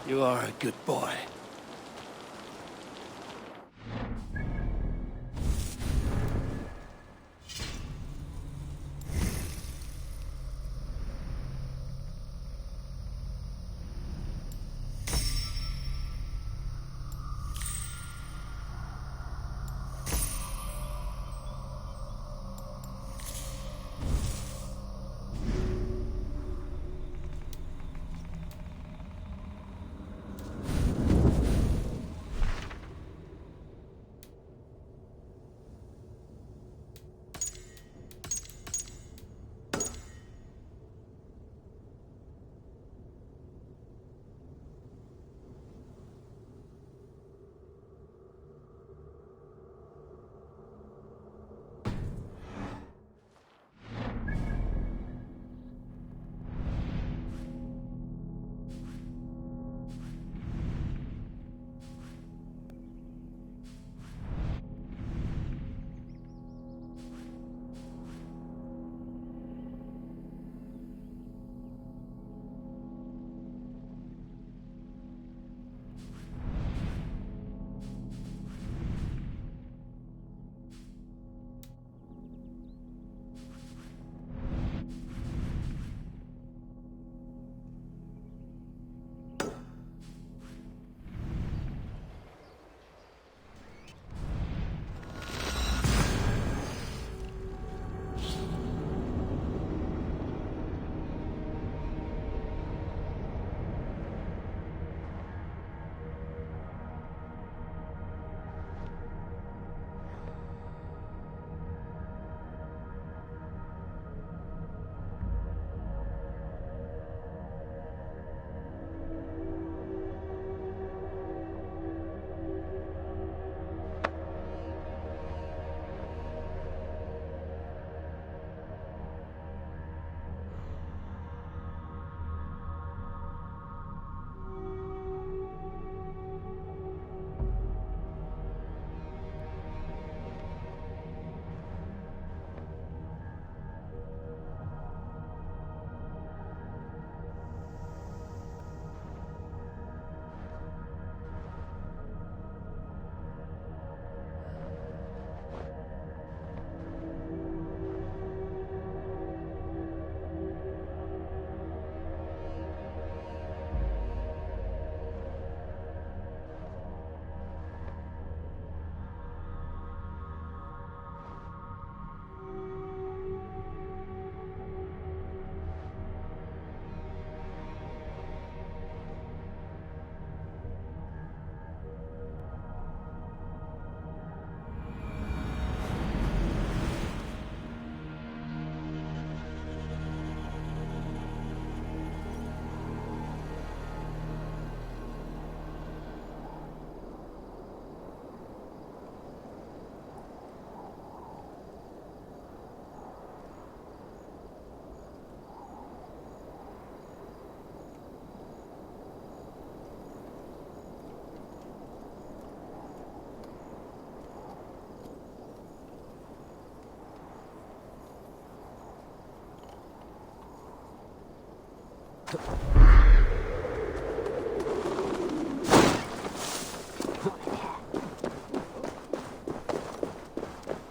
You are a good boy.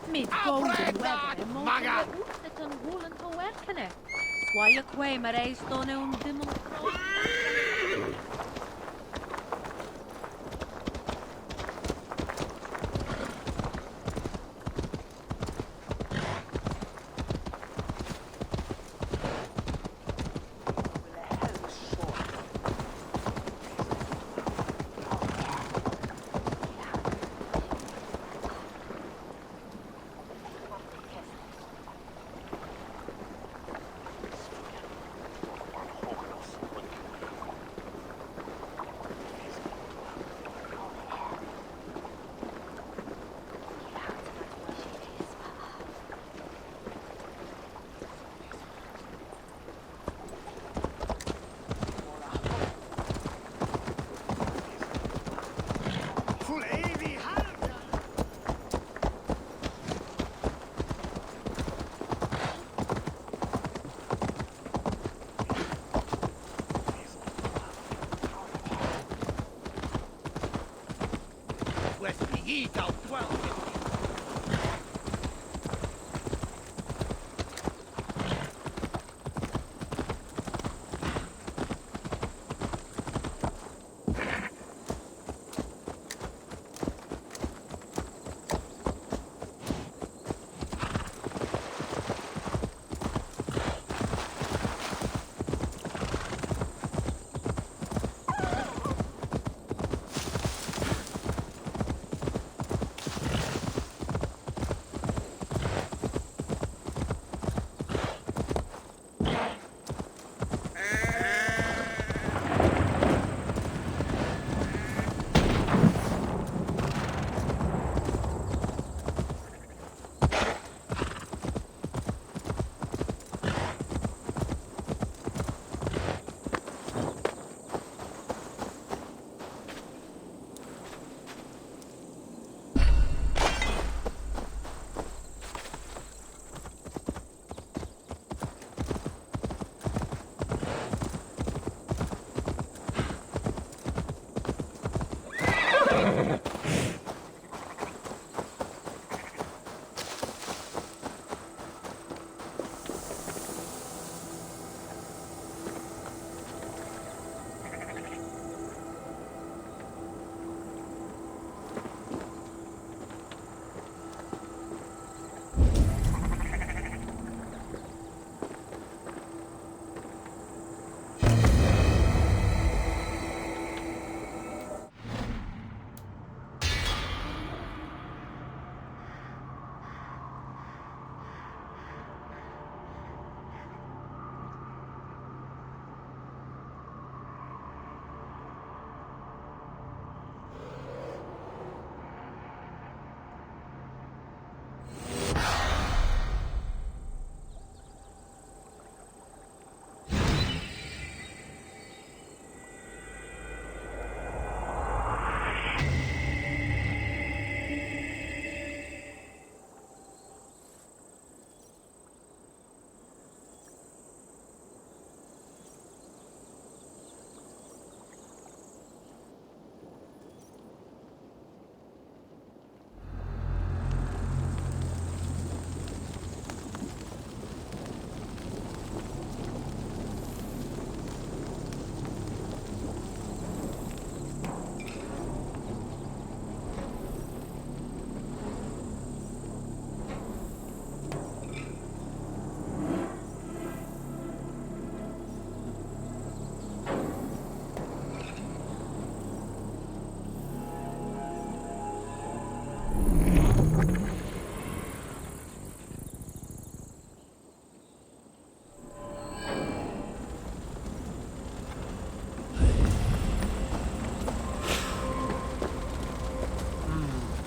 Mid golden weather en mogen we het een holen te werken. Waar je kwam maar eens dan een demonstratie. Eat out 12th.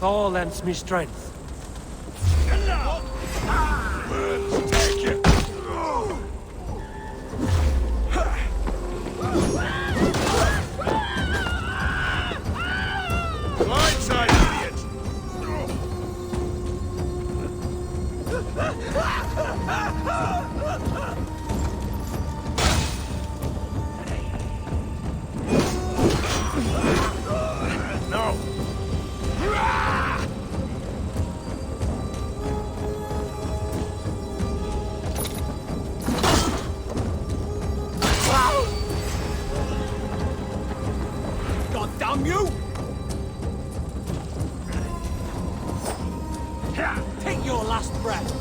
Thor lends me strength. Blindside, idiot! No! God damn you! Take your last breath.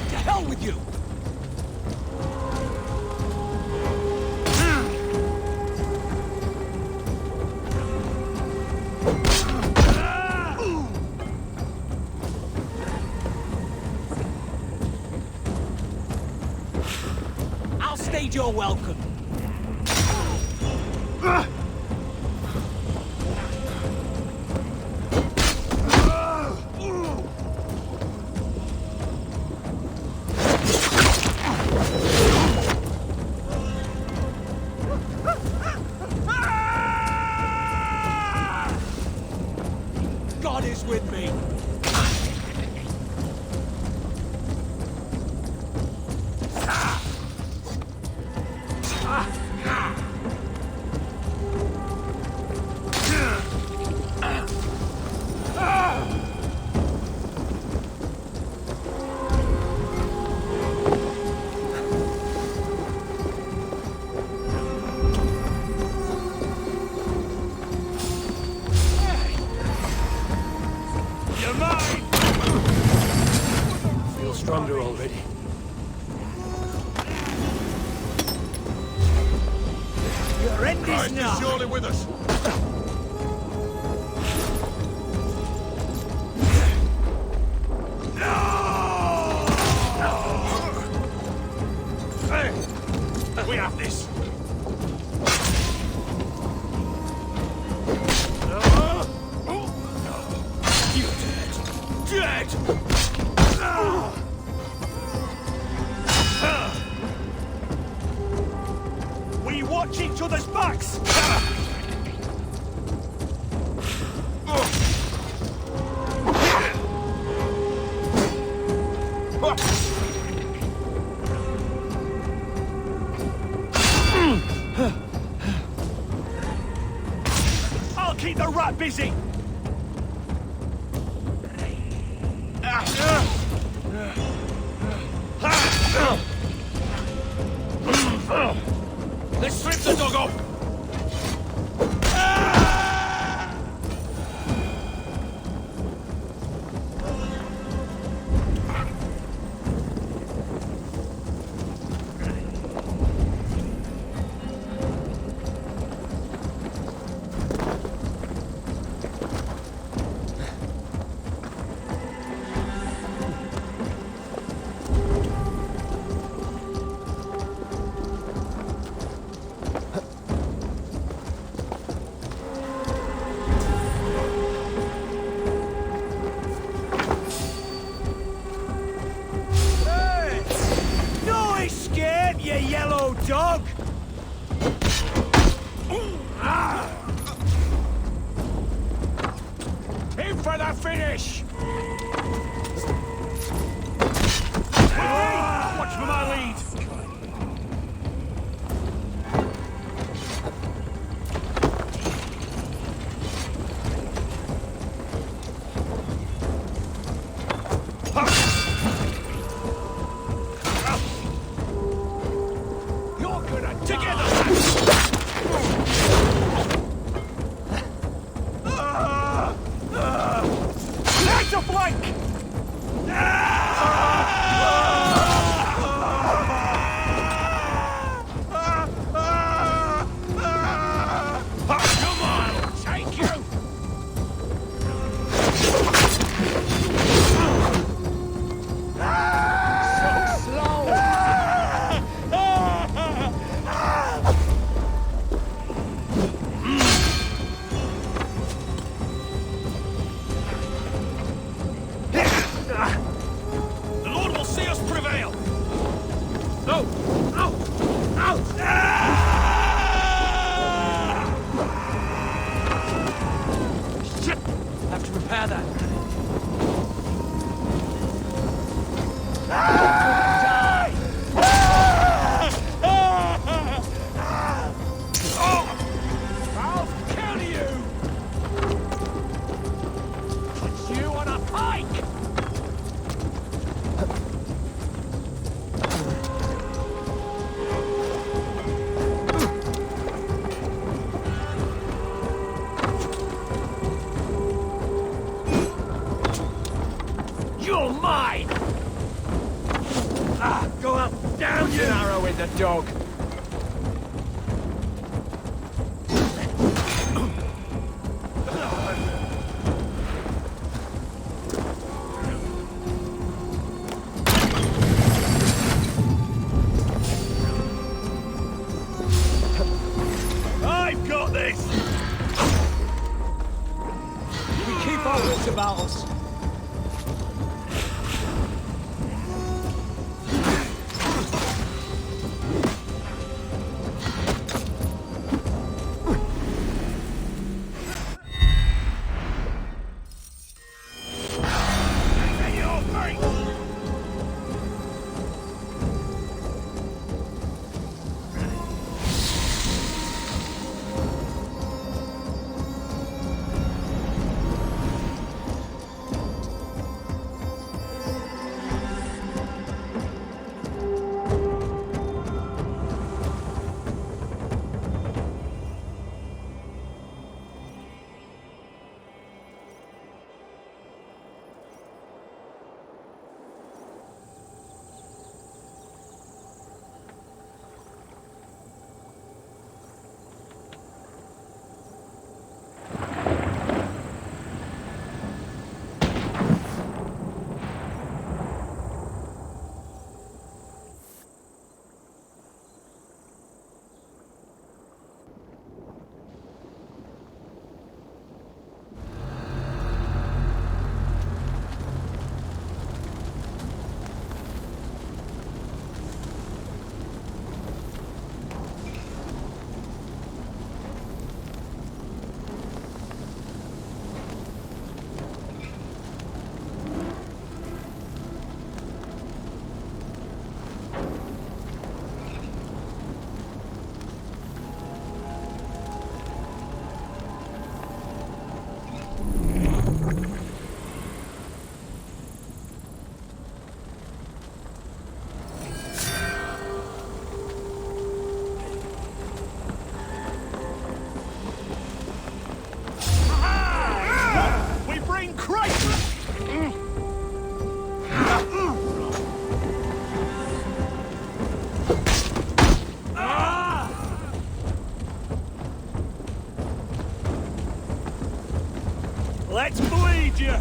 To hell with you! I'll stage your welcome. God is with me. Christ is surely with us. Hey, we have this. You're dead. Dead. We watch each other's backs. I'll keep the rat busy. Let's strip the dog off. You yellow dog! In for the finish! Watch for my lead! You're mine! Go up, down you! An arrow in the dog. I've got this! We keep our wits about us. you!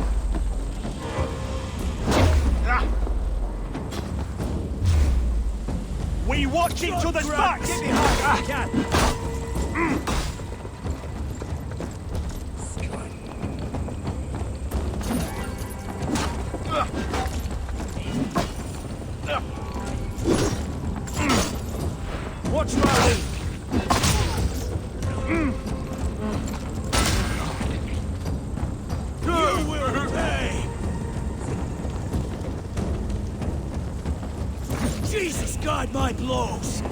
We watch each other's backs! Get behind if you can! Watch my lead! You will pay! Jesus, guide my blows!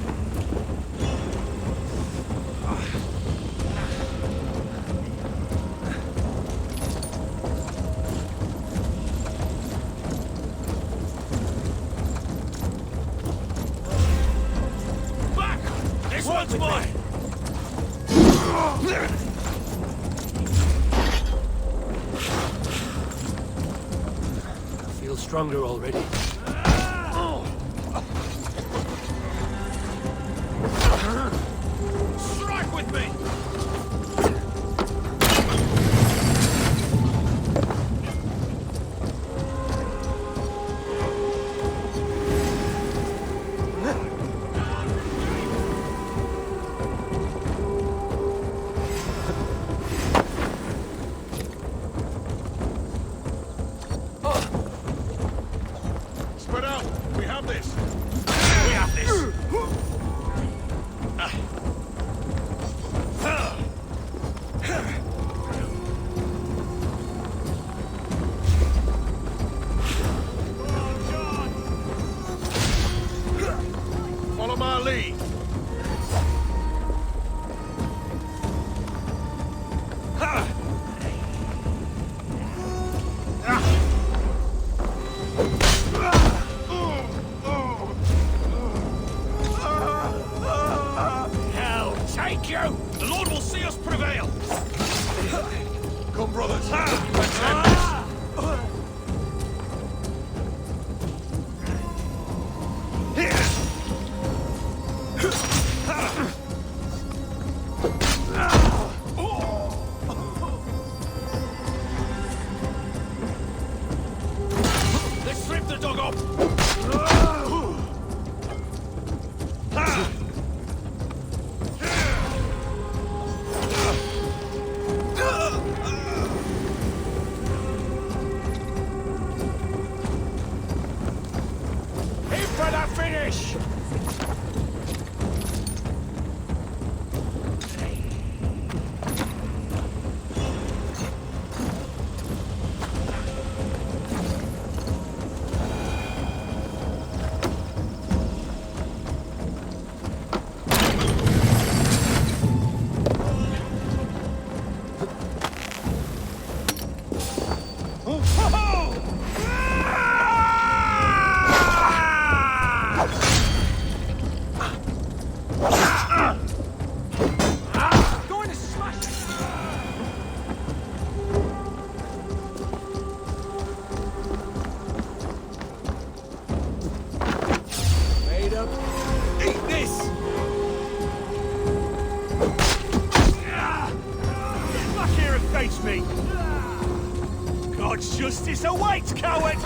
Back! This one's mine! I feel stronger already. Strike with me! Spread out! We have this! We have this! Follow my lead! Hell, take you! The Lord will see us prevail! Come, brothers! Let's end this! Let's strip the dog off! Aim for the finish! Going to smash it! Wait up. Eat this! Get back here and face me! God's justice awaits, coward!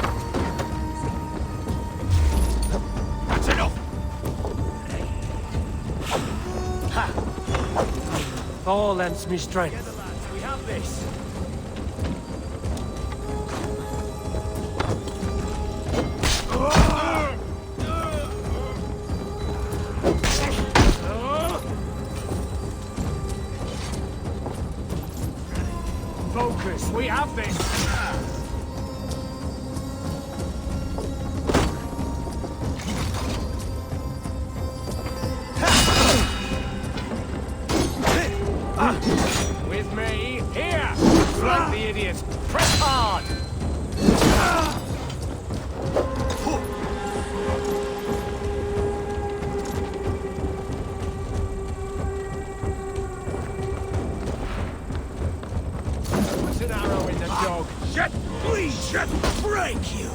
That's enough! All lends me strength. Together, lads, we have this! Focus, we have this! With me, here! Flank the idiots! Press hard! Put an arrow in the dog! Shit! Please, shit! Break you!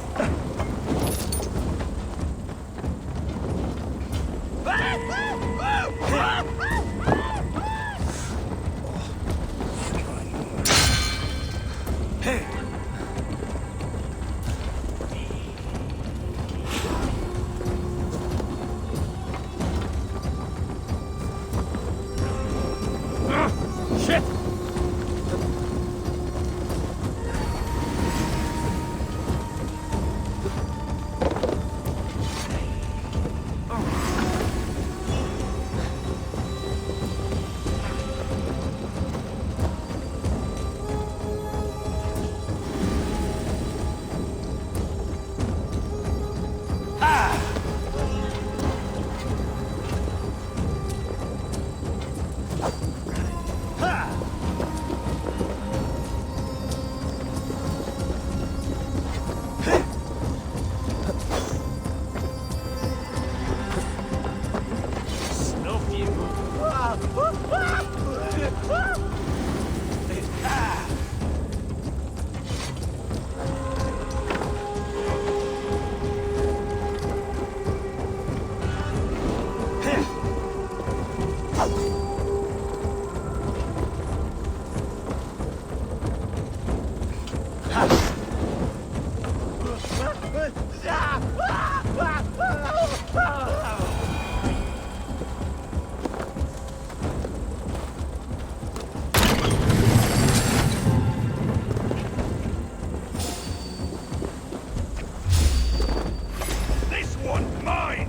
This one's mine!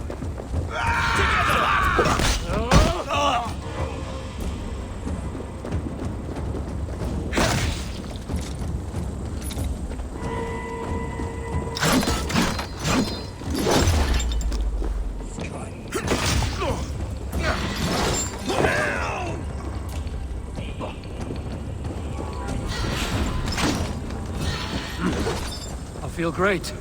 I feel great.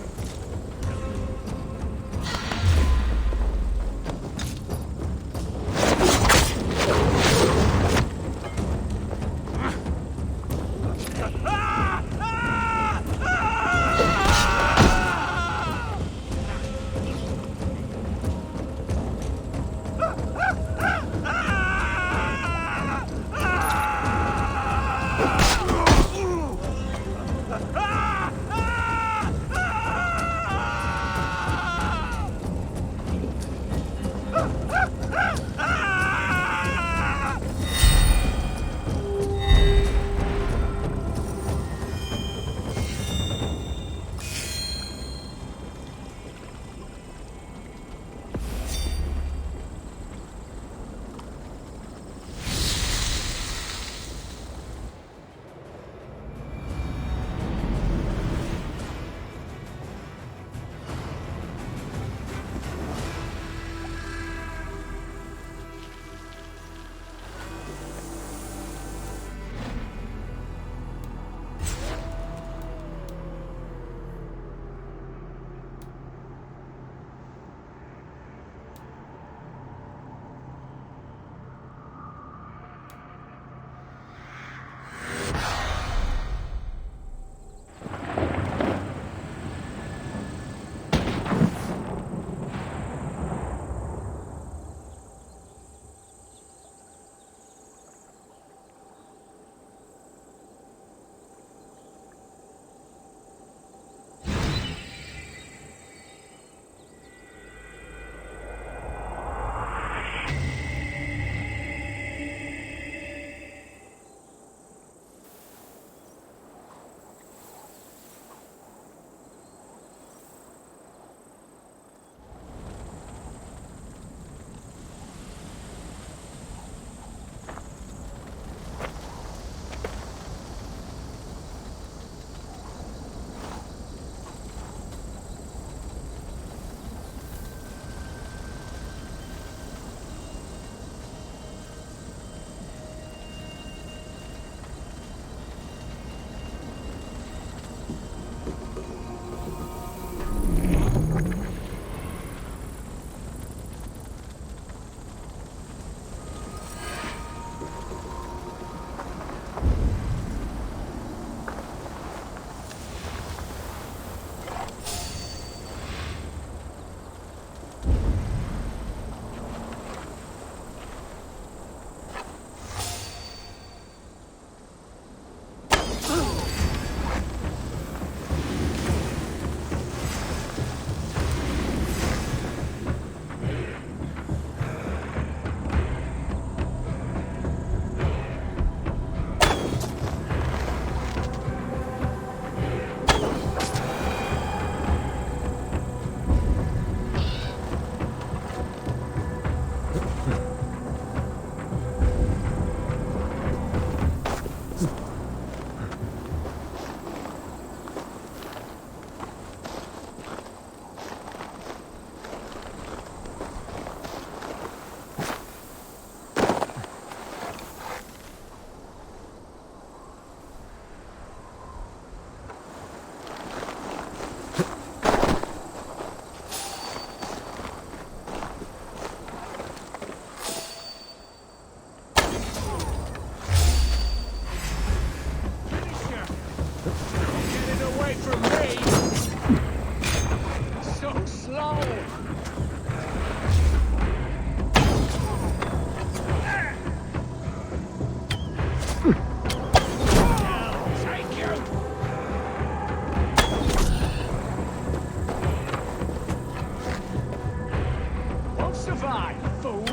survive, fool!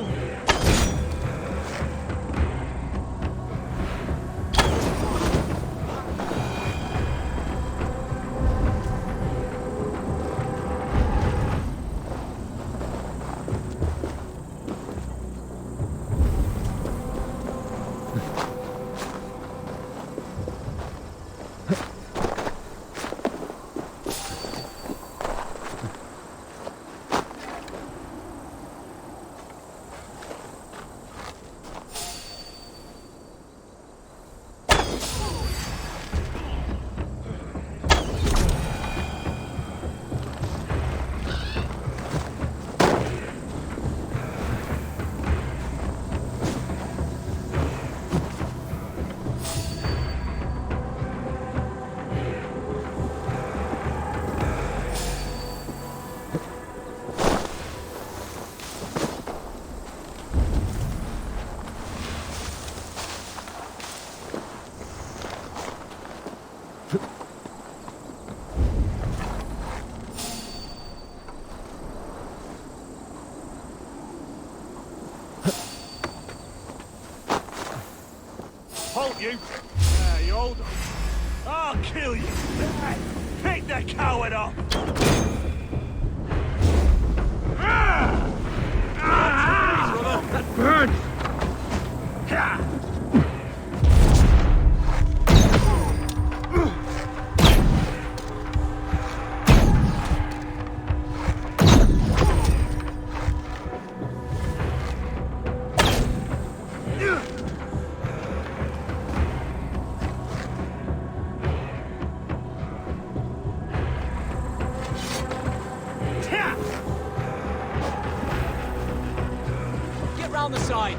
Halt you! You old... I'll kill you! Pick the coward up! That burns! Get round the side!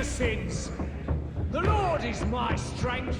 Sins. The Lord is my strength.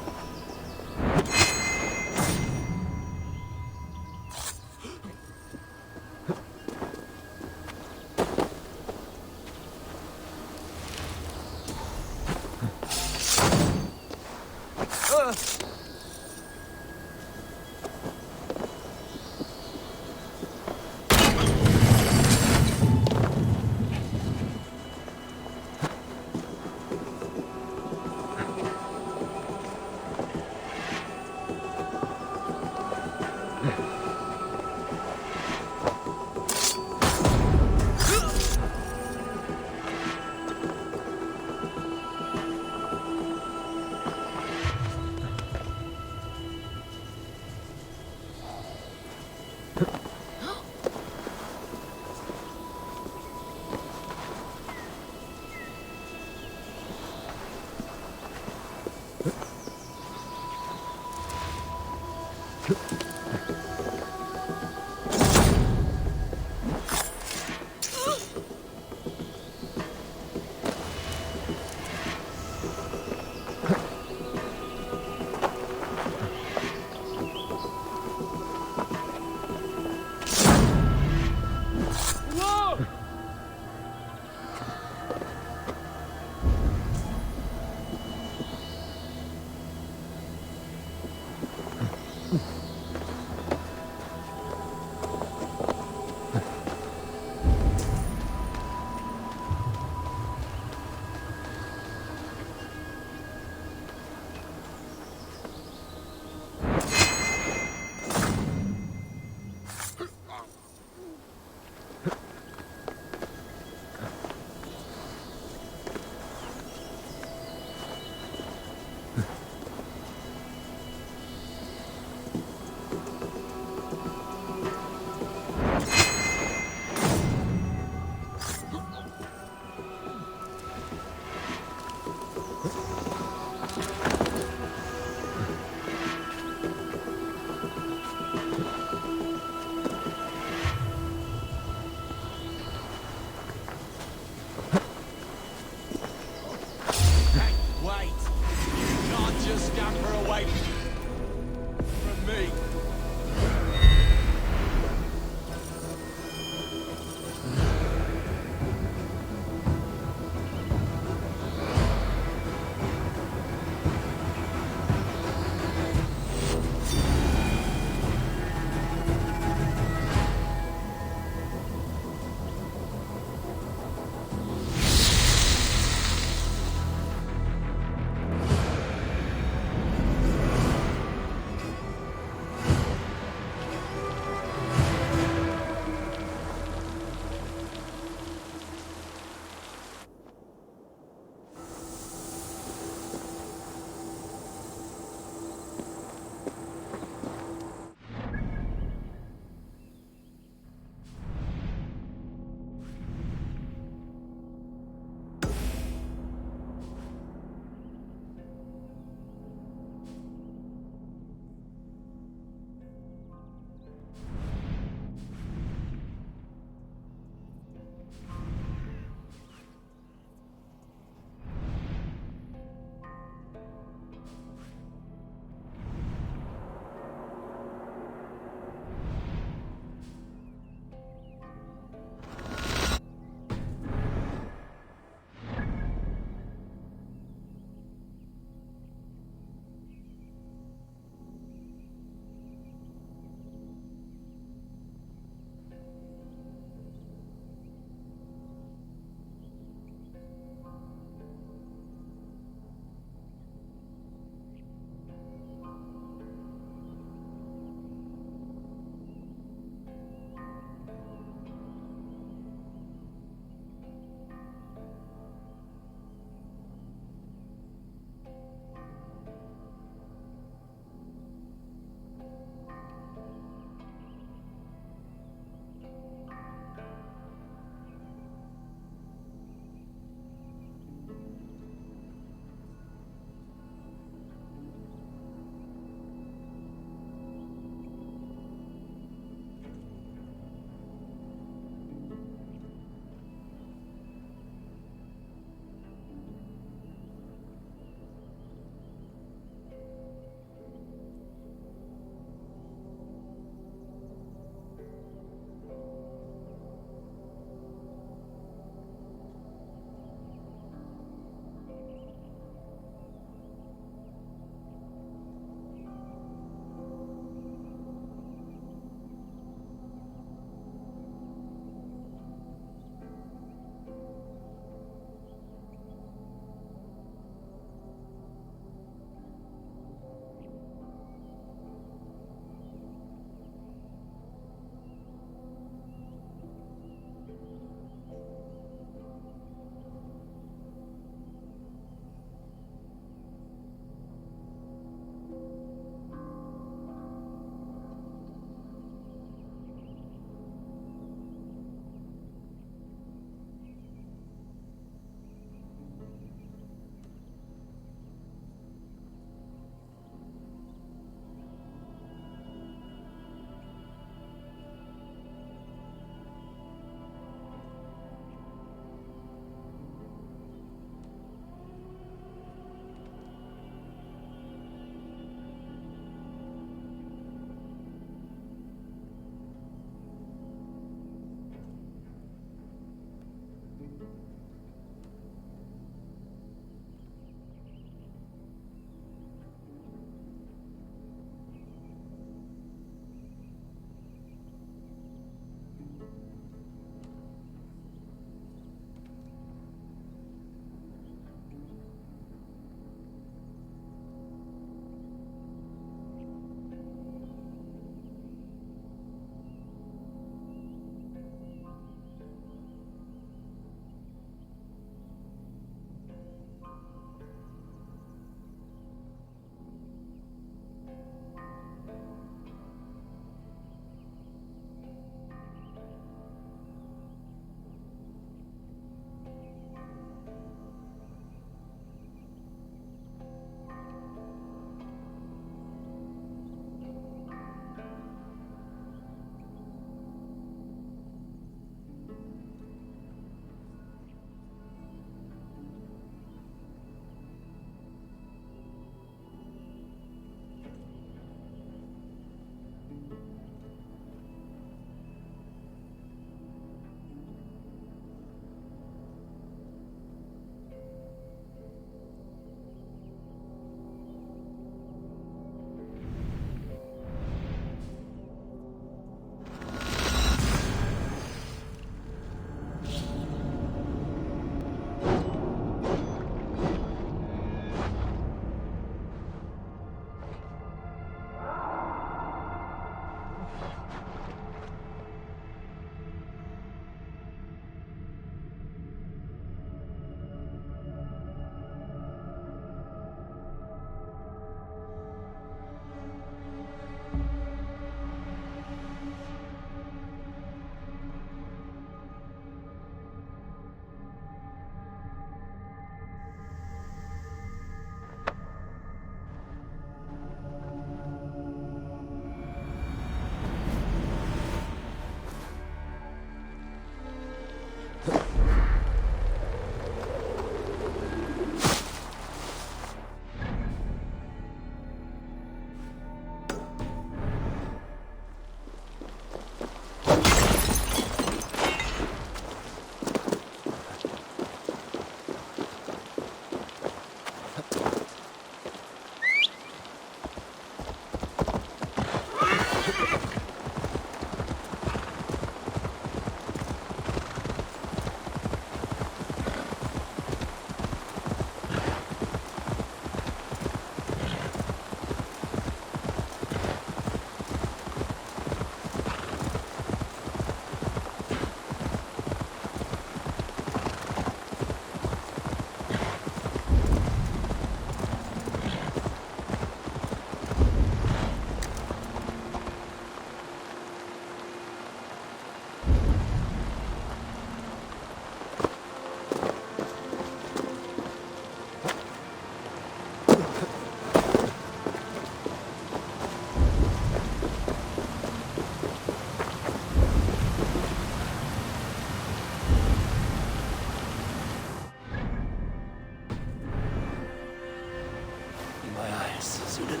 Yes, Sudan.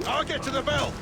I'll get to the bell.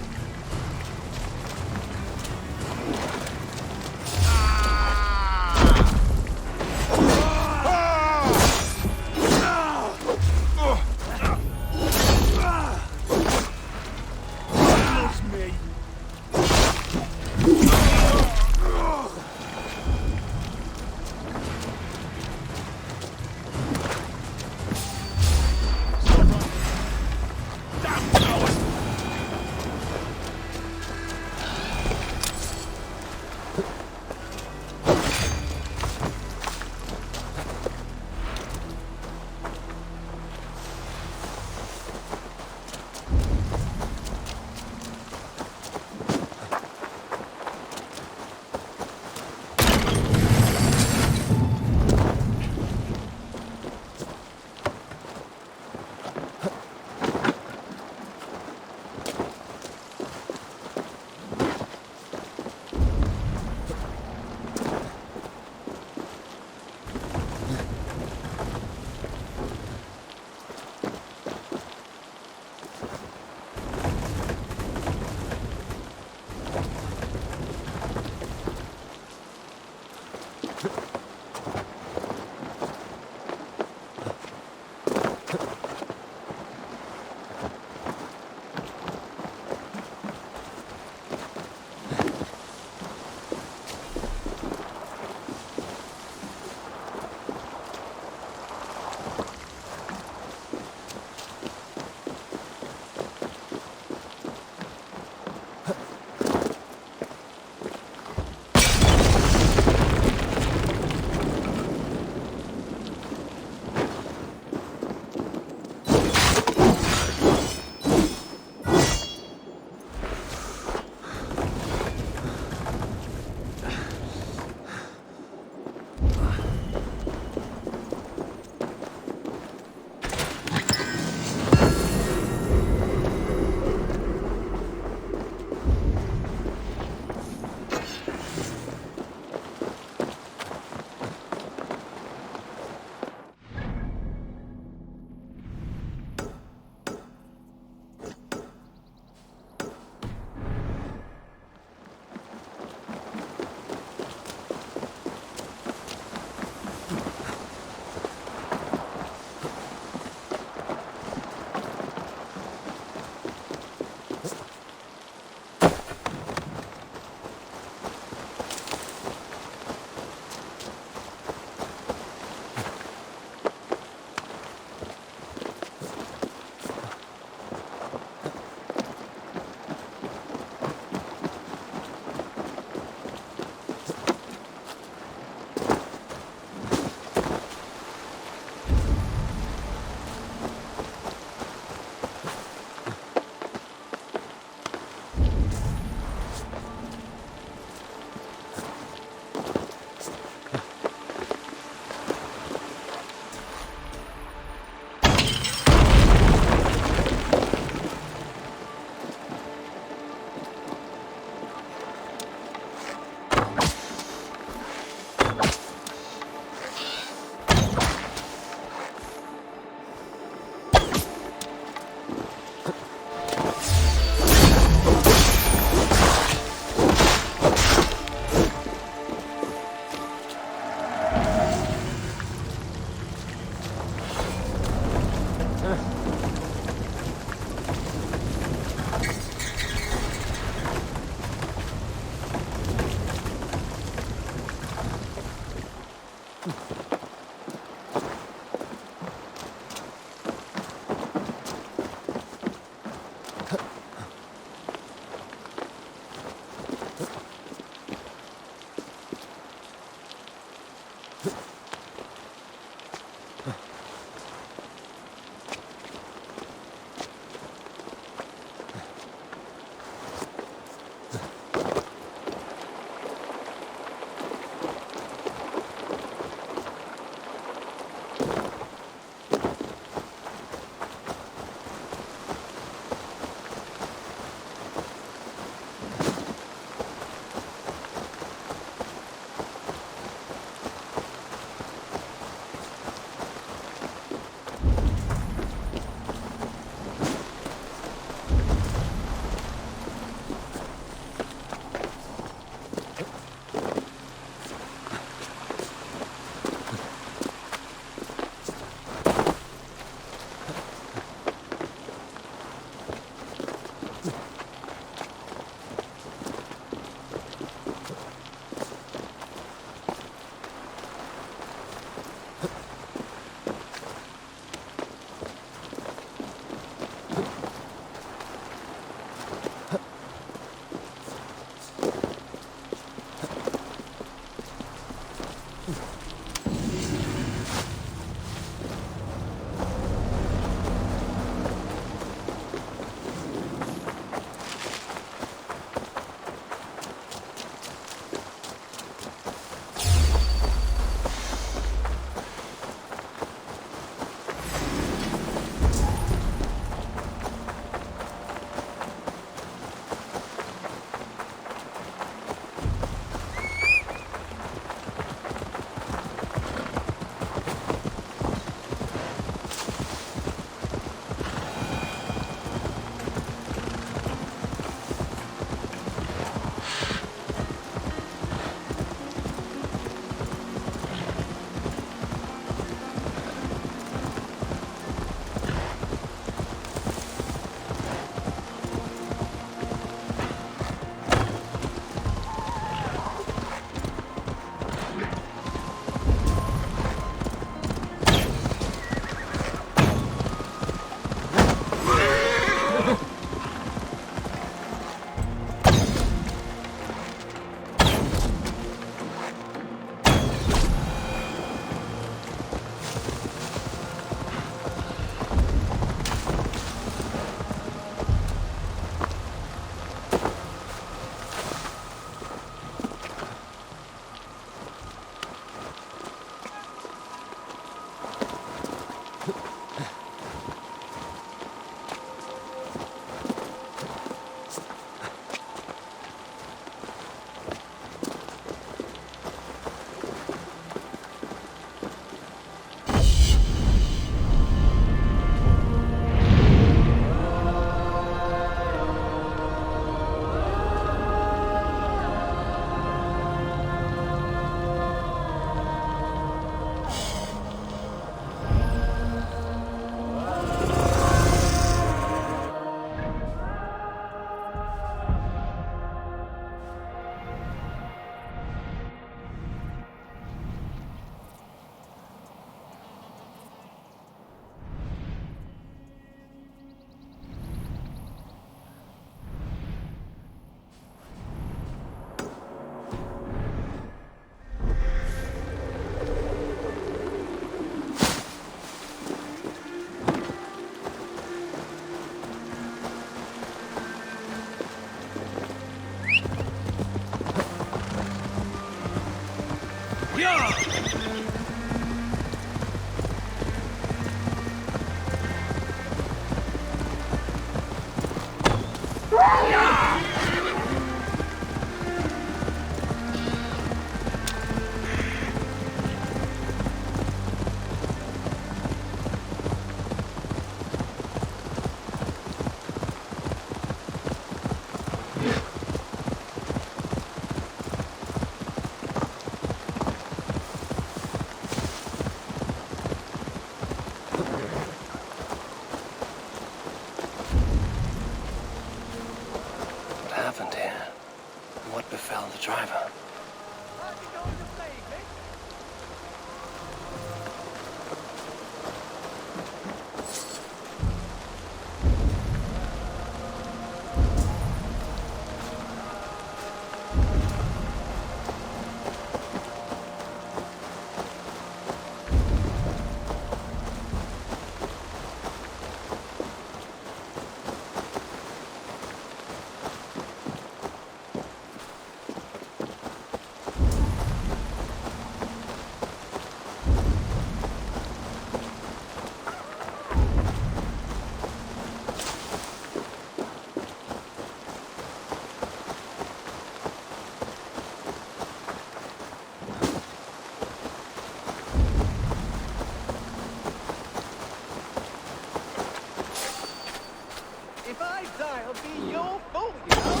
If I die, it'll be your fault, you know?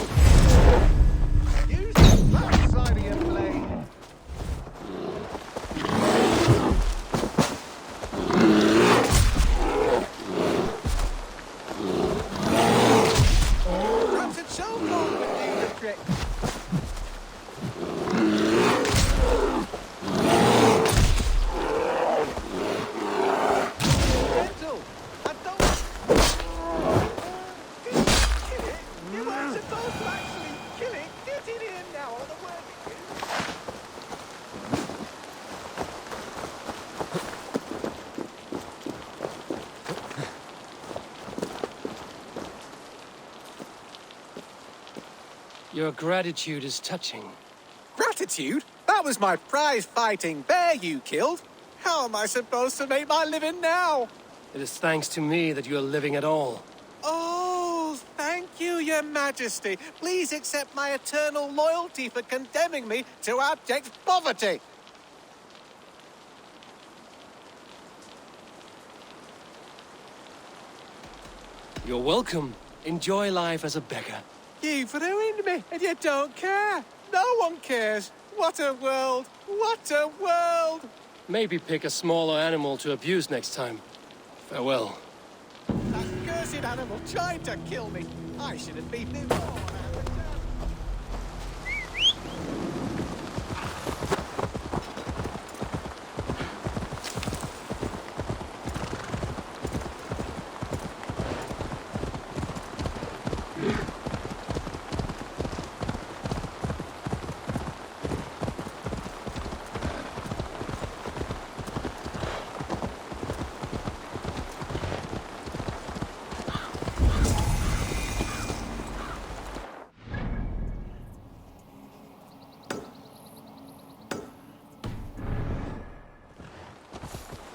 Use the backside of your blade. Perhaps a chokehold would do the trick. Gentle. I don't... Kill it? You weren't supposed to actually kill it. Get it in now, or the word it is. Your gratitude is touching. Gratitude? That was my prize-fighting bear you killed. How am I supposed to make my living now? It is thanks to me that you are living at all. Oh, thank you, Your Majesty. Please accept my eternal loyalty for condemning me to abject poverty. You're welcome. Enjoy life as a beggar. You've ruined me, and you don't care. No one cares. What a world. What a world. Maybe pick a smaller animal to abuse next time. Farewell. That cursed animal tried to kill me. I should have beaten him more.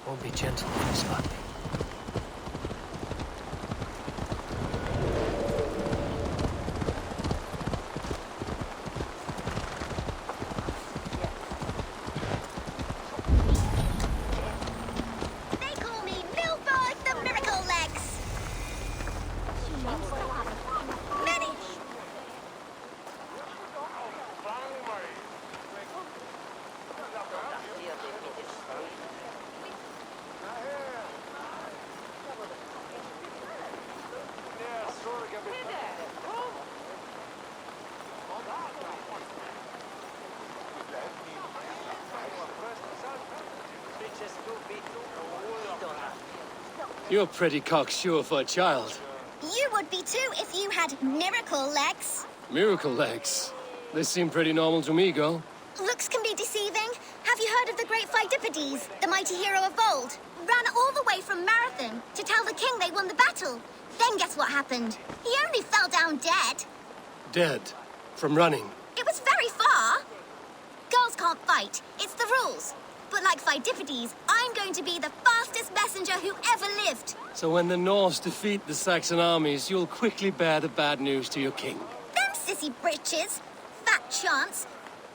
Won't be gentle with this one. They call me Milford the Miracle Legs. Many. You're pretty cocksure for a child. You would be too if you had miracle legs. Miracle legs. They seem pretty normal to me, girl. Looks can be deceiving. Have you heard of the great Phidippides, the mighty hero of old? Ran all the way from Marathon to tell the king they won the battle. Then guess what happened? He only fell down dead. Dead. From running. It was very far. Girls can't can't fight. It's the rules. But like Pheidippides, I'm going to be the fastest messenger who ever lived. So when the Norse defeat the Saxon armies, you'll quickly bear the bad news to your king. Them sissy britches. Fat chance.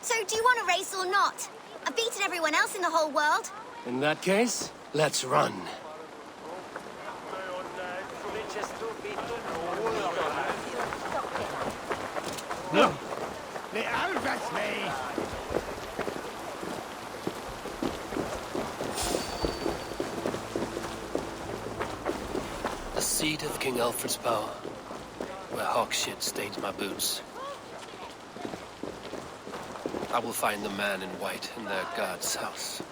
So do you want a race or not? I've beaten everyone else in the whole world. In that case, let's run. No. The Alvis me. The seat of King Alfred's power, where hawk shit stains my boots. I will find the man in white in their god's house.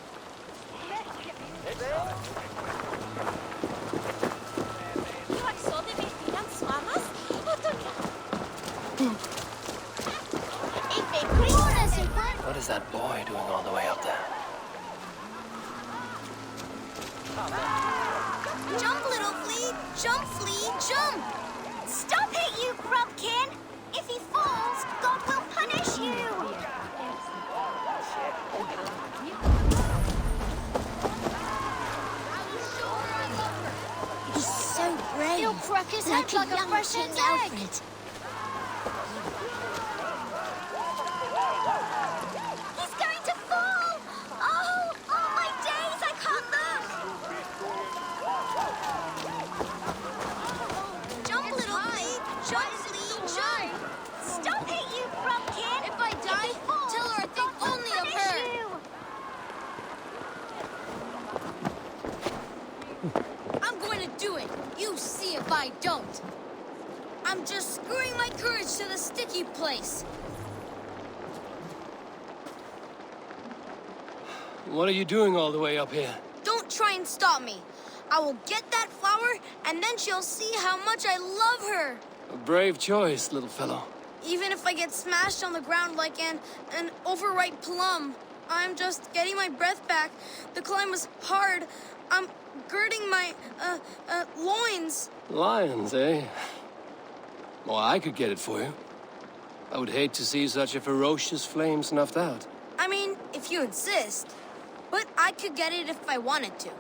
What is that boy doing all the way up there? Jump, little flea! Jump, flea, jump! Stop it, you grubkin! If he falls, God will punish you! He's so brave. He'll crack his head like a fresh egg. Alfred. He's going to fall! Oh, my days, I can't look! Jump, little flea! Jump, flea, jump! Stop it, you grumpkin! If I die, tell her I think only of her! I'm going to do it. You see if I don't. I'm just screwing my courage to the sticky place. What are you doing all the way up here? Don't try and stop me. I will get that flower, and then she'll see how much I love her. A brave choice, little fellow. Even if I get smashed on the ground like an overripe plum, I'm just getting my breath back. The climb was hard. I'm girding my, loins. Lions, eh? Well, I could get it for you. I would hate to see such a ferocious flame snuffed out. I mean, if you insist. But I could get it if I wanted to.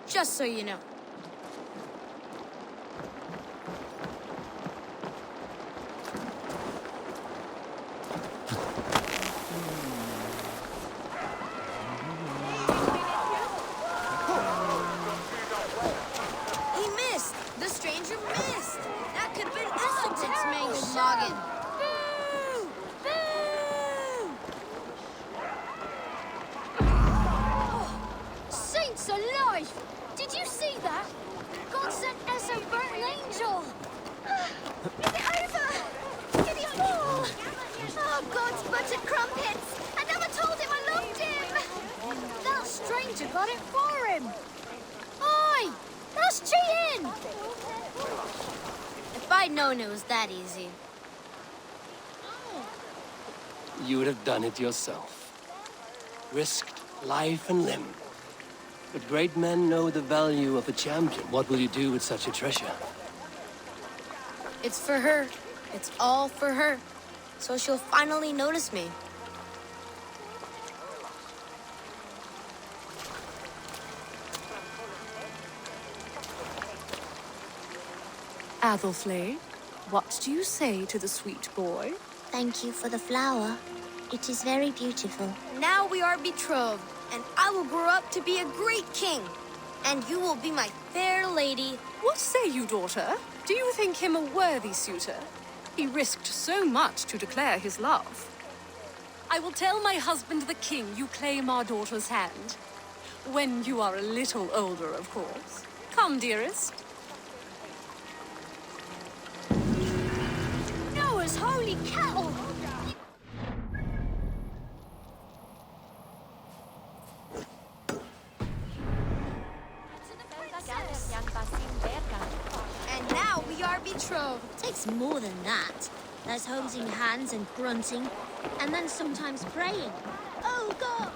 Just so you know. He missed! The stranger missed! That could have been Esseltyn's mangled noggin. Boo! Boo! Saints alive! Did you see that? God sent us a burnt angel! Is it over? Did he fall? Oh, God's buttered crumpets! I never told him I loved him! That stranger got it for him! Oi! That's cheating! If I'd known it was that easy. You would have done it yourself. Risked life and limb. But great men know the value of a champion. What will you do with such a treasure? It's for her. It's all for her. So she'll finally notice me. Athelflaed, what do you say to the sweet boy? Thank you for the flower. It is very beautiful. Now we are betrothed, and I will grow up to be a great king. And you will be my fair lady. What say you, daughter? Do you think him a worthy suitor? He risked so much to declare his love. I will tell my husband the king you claim our daughter's hand. When you are a little older, of course. Come, dearest. Noah's holy cattle! And now we are betrothed. Takes more than that. There's hosing hands and grunting, and then sometimes praying. Oh, God!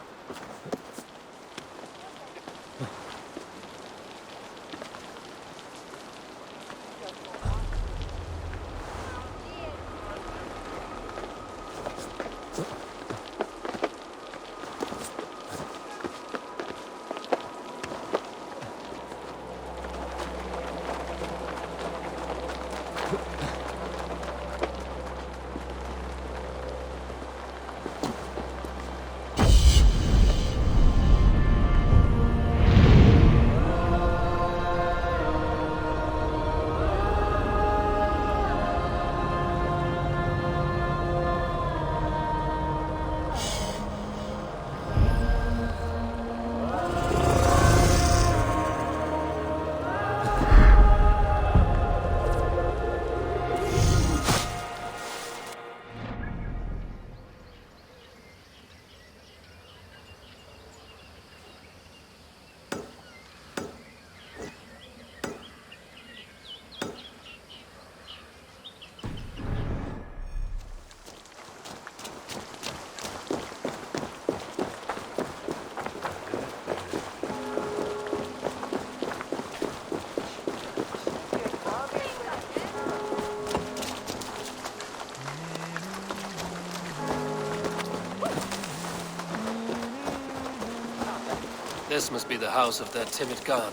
This must be the house of that timid god.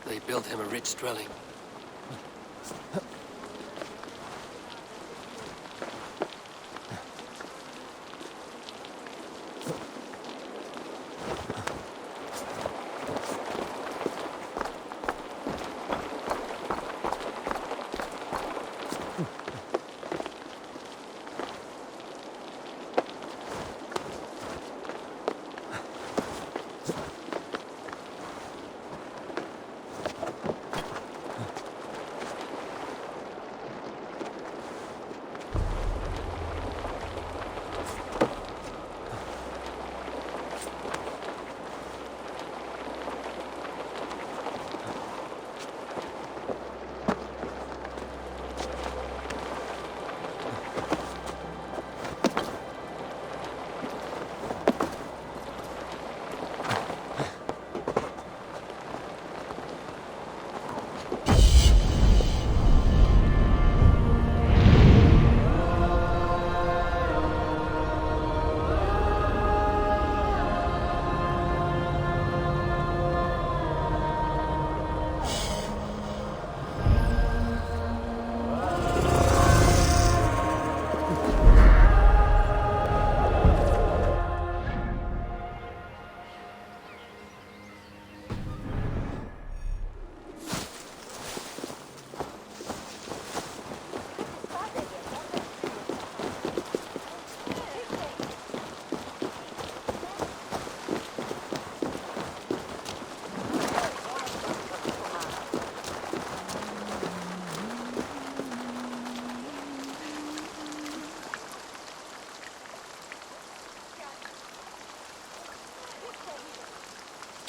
They built him a rich dwelling.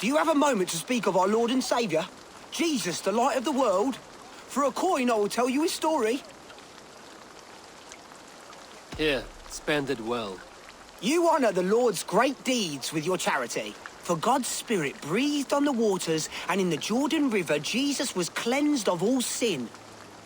Do you have a moment to speak of our Lord and Saviour? Jesus, the light of the world? For a coin, I will tell you his story. Here, spend it well. You honour the Lord's great deeds with your charity. For God's Spirit breathed on the waters, and in the Jordan River, Jesus was cleansed of all sin.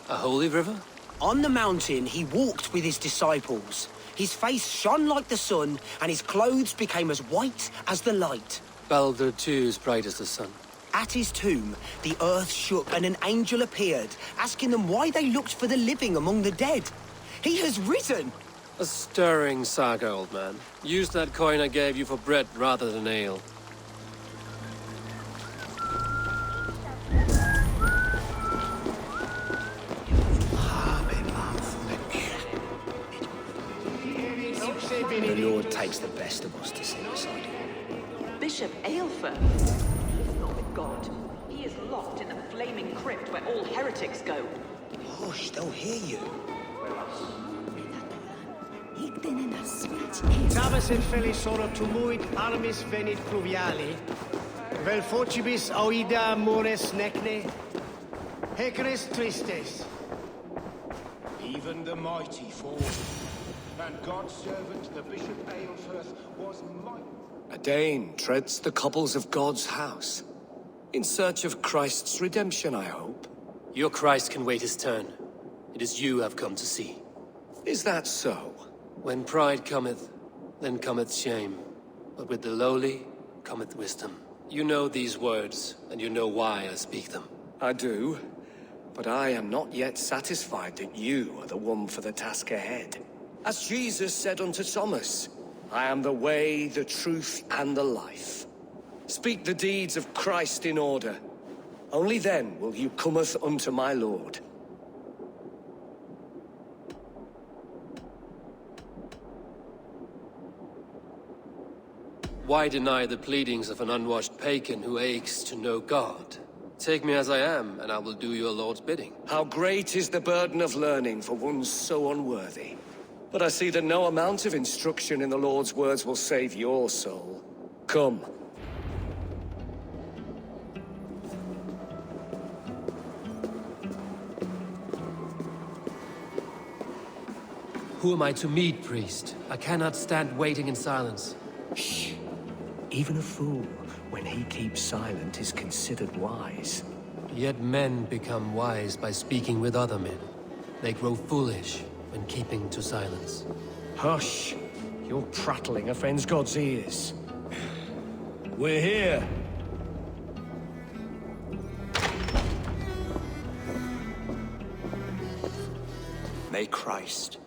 A holy river? On the mountain, he walked with his disciples. His face shone like the sun, and his clothes became as white as the light. Balder too is bright as the sun. At his tomb, the earth shook and an angel appeared, asking them why they looked for the living among the dead. He has risen! A stirring saga, old man. Use that coin I gave you for bread rather than ale. The Lord takes the best of us to sit beside him. Bishop Eivor is not with God. He is locked in the flaming crypt where all heretics go. Hush, they'll hear you. Tavis in felisora tumuit armis venit pluviali, vel focibis auida mores necne, hecres tristes. Even the mighty fall, and God's servant, the Bishop Eilfirth, was mighty. A Dane treads the cobbles of God's house. In search of Christ's redemption, I hope. Your Christ can wait his turn. It is you I've come to see. Is that so? When pride cometh, then cometh shame. But with the lowly cometh wisdom. You know these words, and you know why I speak them. I do, but I am not yet satisfied that you are the one for the task ahead. As Jesus said unto Thomas, I am the way, the truth, and the life. Speak the deeds of Christ in order. Only then will you cometh unto my Lord. Why deny the pleadings of an unwashed pagan who aches to know God? Take me as I am, and I will do your Lord's bidding. How great is the burden of learning for one so unworthy. But I see that no amount of instruction in the Lord's words will save your soul. Come. Who am I to meet, priest? I cannot stand waiting in silence. Shh. Even a fool, when he keeps silent, is considered wise. Yet men become wise by speaking with other men. They grow foolish when keeping to silence. Hush! Your prattling offends God's ears. We're here. may Christ,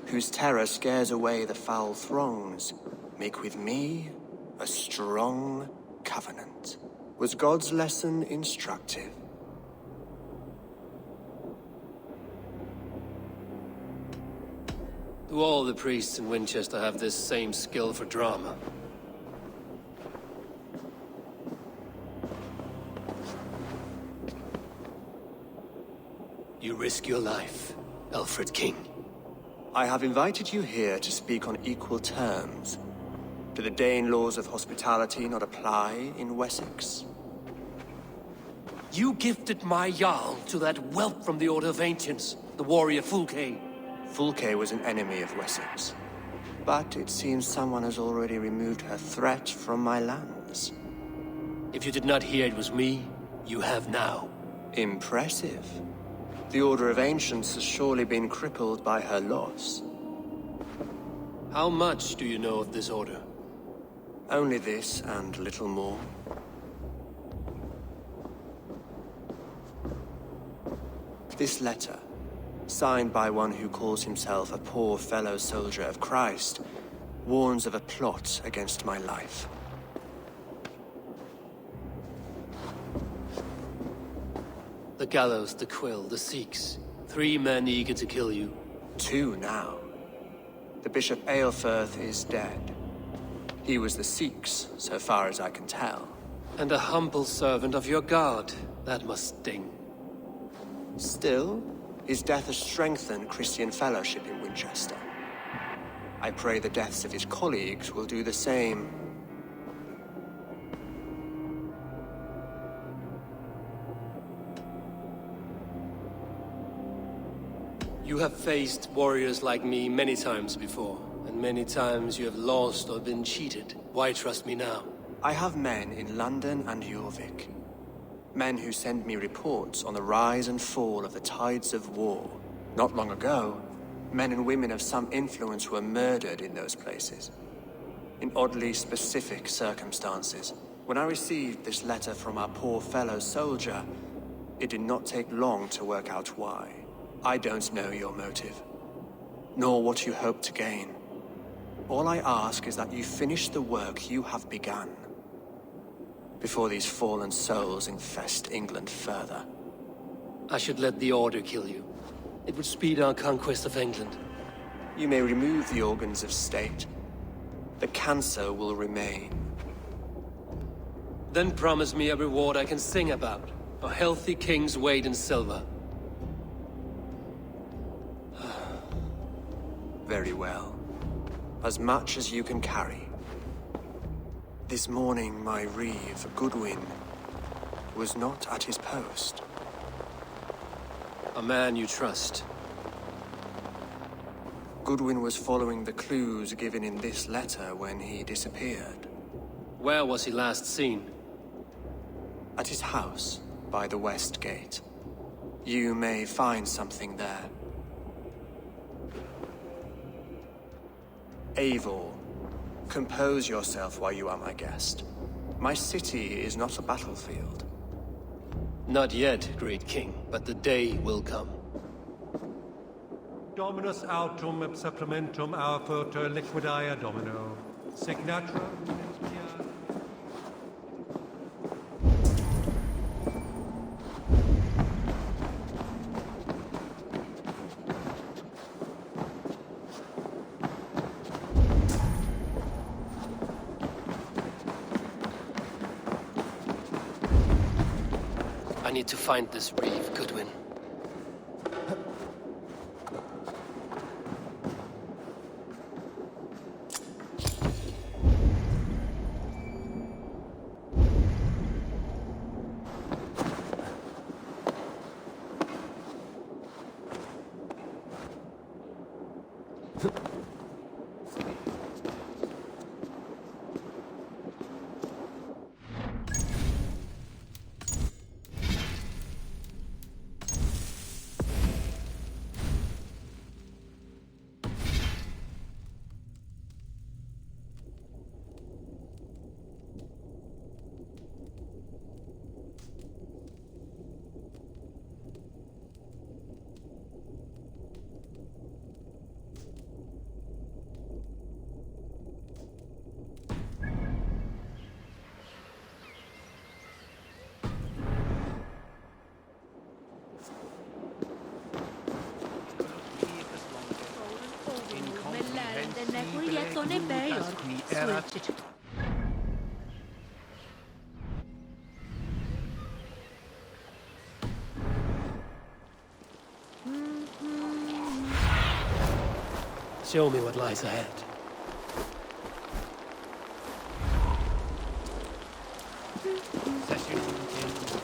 whose terror scares away the foul throngs, make with me a strong covenant. Was God's lesson instructive? Do all the priests in Winchester have this same skill for drama? You risk your life, Alfred King. I have invited you here to speak on equal terms. Do the Dane laws of hospitality not apply in Wessex? You gifted my Jarl to that whelp from the Order of Ancients, the warrior Fulke. Fulke was an enemy of Wessex. But it seems someone has already removed her threat from my lands. If you did not hear it was me, you have now. Impressive. The Order of Ancients has surely been crippled by her loss. How much do you know of this order? Only this and little more. This letter, signed by one who calls himself a poor fellow soldier of Christ, warns of a plot against my life. The gallows, the quill, the Sikhs. 3 men eager to kill you. 2 now. The Bishop Aelfirth is dead. He was the Sikhs, so far as I can tell. And a humble servant of your god. That must sting. Still, his death has strengthened Christian fellowship in Winchester. I pray the deaths of his colleagues will do the same. You have faced warriors like me many times before, and many times you have lost or been cheated. Why trust me now? I have men in London and Jorvik. Men who send me reports on the rise and fall of the tides of war. Not long ago, men and women of some influence were murdered in those places. In oddly specific circumstances. When I received this letter from our poor fellow soldier, it did not take long to work out why. I don't know your motive, nor what you hope to gain. All I ask is that you finish the work you have begun, before these fallen souls infest England further. I should let the Order kill you. It would speed our conquest of England. You may remove the organs of state. The cancer will remain. Then promise me a reward I can sing about. A healthy king's weight in silver. Very well. As much as you can carry. This morning, my reeve, Goodwin, was not at his post. A man you trust. Goodwin was following the clues given in this letter when he disappeared. Where was he last seen? At his house, by the West Gate. You may find something there. Eivor, compose yourself while you are my guest. My city is not a battlefield. Not yet, great king, but the day will come. Dominus autum supplementum aufertur liquidia domino. Signatra liquida. I need to find this reeve, Goodwin. Show me what lies ahead.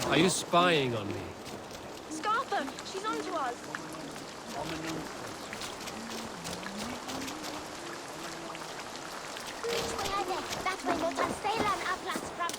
Are you spying on me? Scartham! She's on to us! Which way are they? That way, not on Ceylon, Atlas from...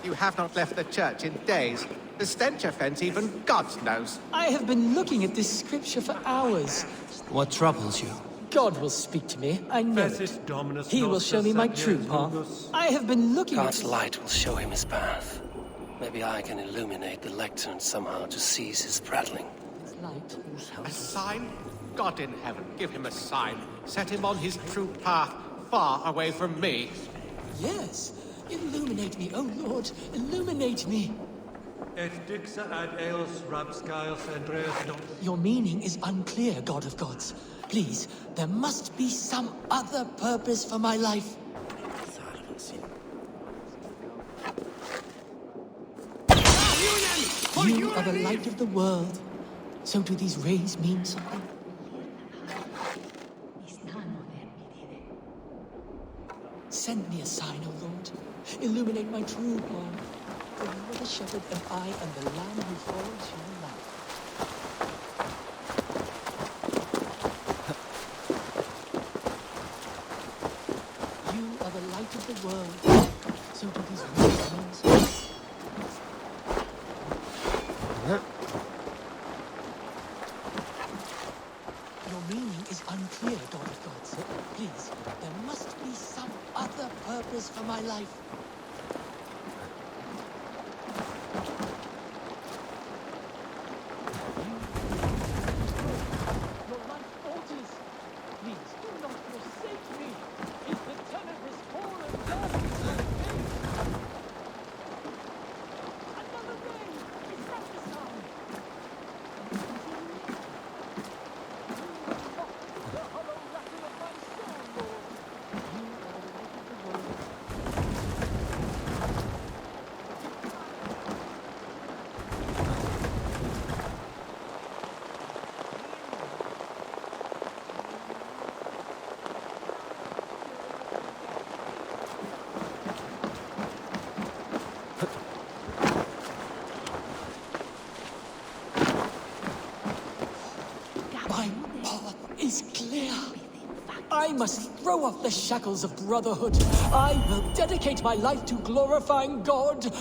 You have not left the church in days. The stench offense even God knows. I have been looking at this scripture for hours. What troubles you? God will speak to me, I know it. He will show me my true path. I have been looking God's light will show him his path. Maybe I can illuminate the lectern somehow to cease his prattling. A sign? God in heaven, give him a sign. Set him on his true path, far away from me. Yes. Illuminate me, oh Lord. Illuminate me. Et dixa ad eos rapscaios Andreas not. Your meaning is unclear, God of gods. Please, there must be some other purpose for my life. You are the light of the world. So do these rays mean something? Send me a sign, O Lord. Illuminate my true path. For you are the shepherd, and I am the lamb who follows your light. You are the light of the world. So do these rays mean something? Your meaning is unclear, God of gods. Please, there must be some other purpose for my life. Your light alters. Please, do not forsake me. Is the tenebrous fallen darkness my fate? Another ray! Is that the sign? The hollow rattle of my soul, Lord. You are the light of the world. My path is clear. I must throw off the shackles of brotherhood. I will dedicate my life to glorifying God.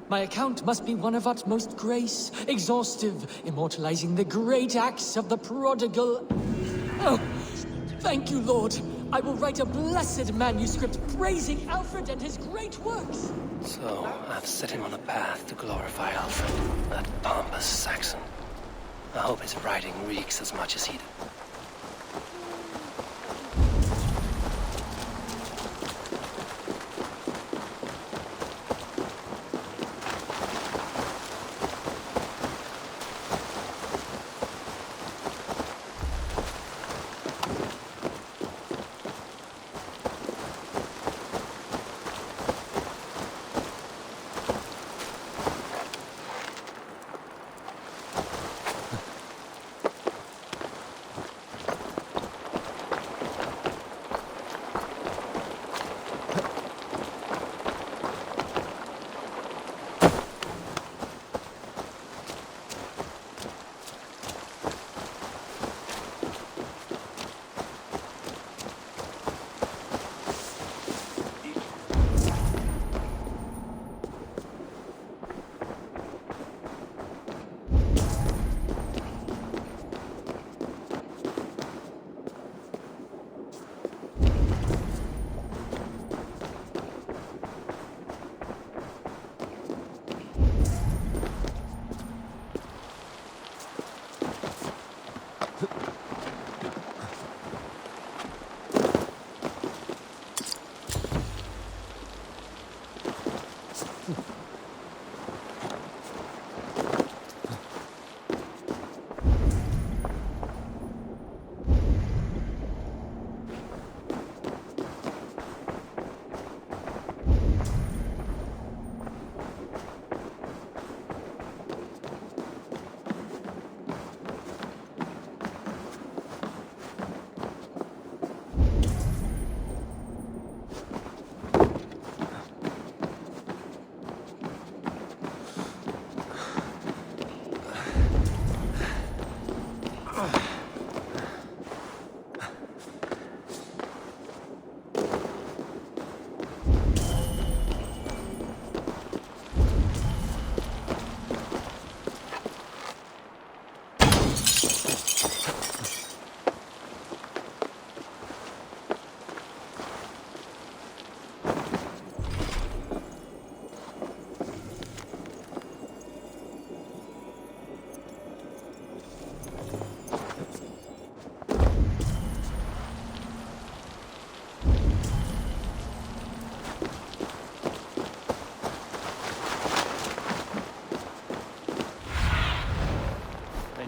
My account must be one of utmost grace, exhaustive, immortalizing the great acts of the prodigal. Oh, thank you, Lord. I will write a blessed manuscript praising Alfred and his great works. So, I've set him on a path to glorify Alfred, that pompous Saxon. I hope his writing reeks as much as he did.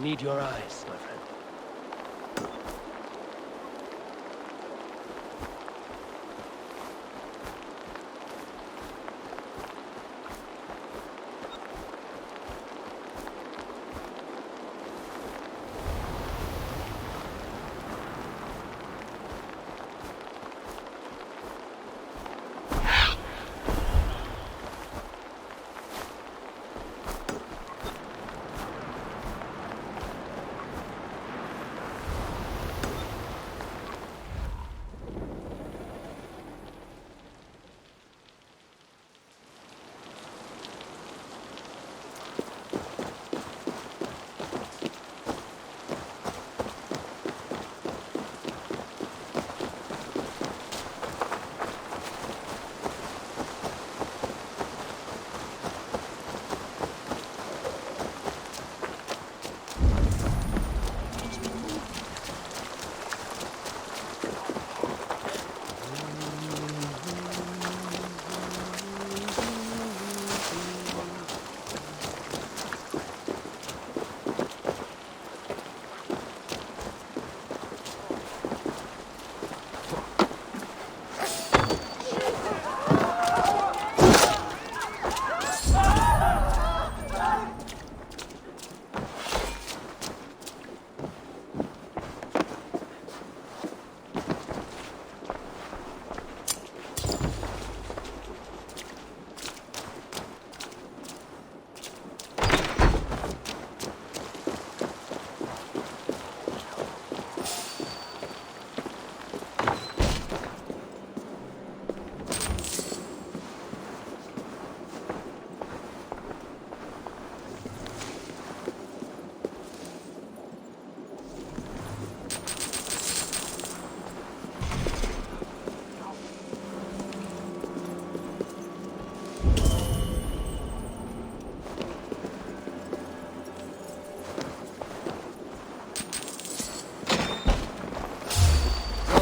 need your eyes, my friend.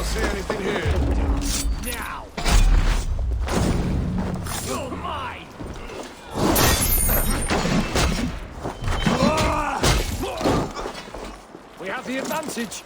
See anything here? Now! You're mine! We have the advantage.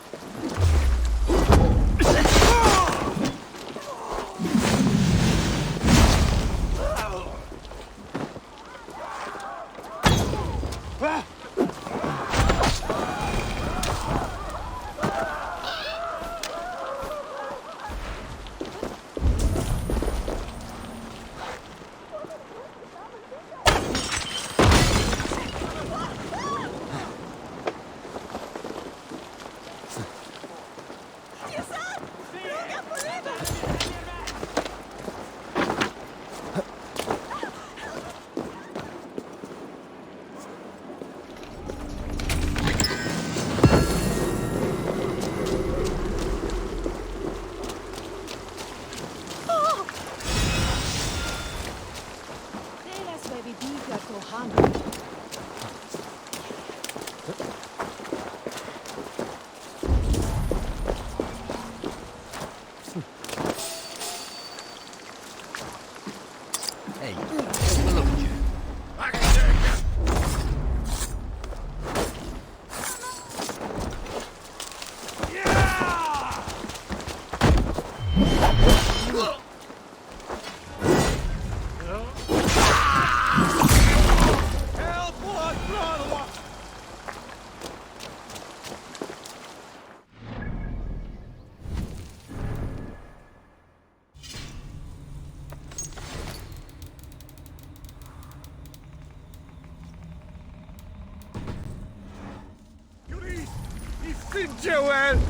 Joel!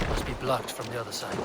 Must be blocked from the other side.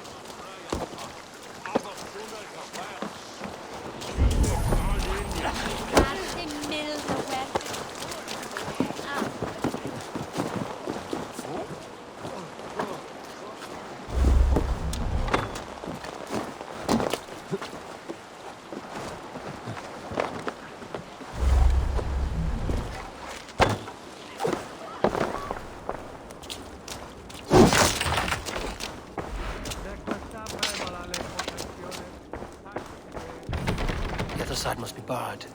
outside must be barred.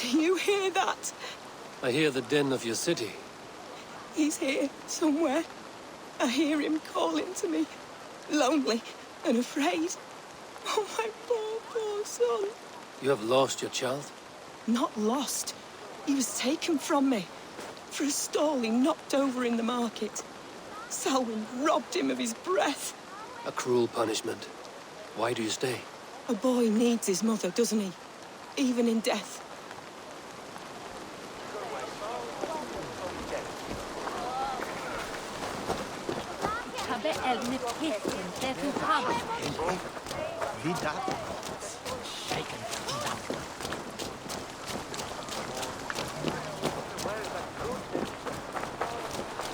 Do you hear that? I hear the din of your city. He's here, somewhere. I hear him calling to me. Lonely and afraid. Oh, my poor, poor son. You have lost your child? Not lost. He was taken from me. For a stall he knocked over in the market. Selwyn robbed him of his breath. A cruel punishment. Why do you stay? A boy needs his mother, doesn't he? Even in death.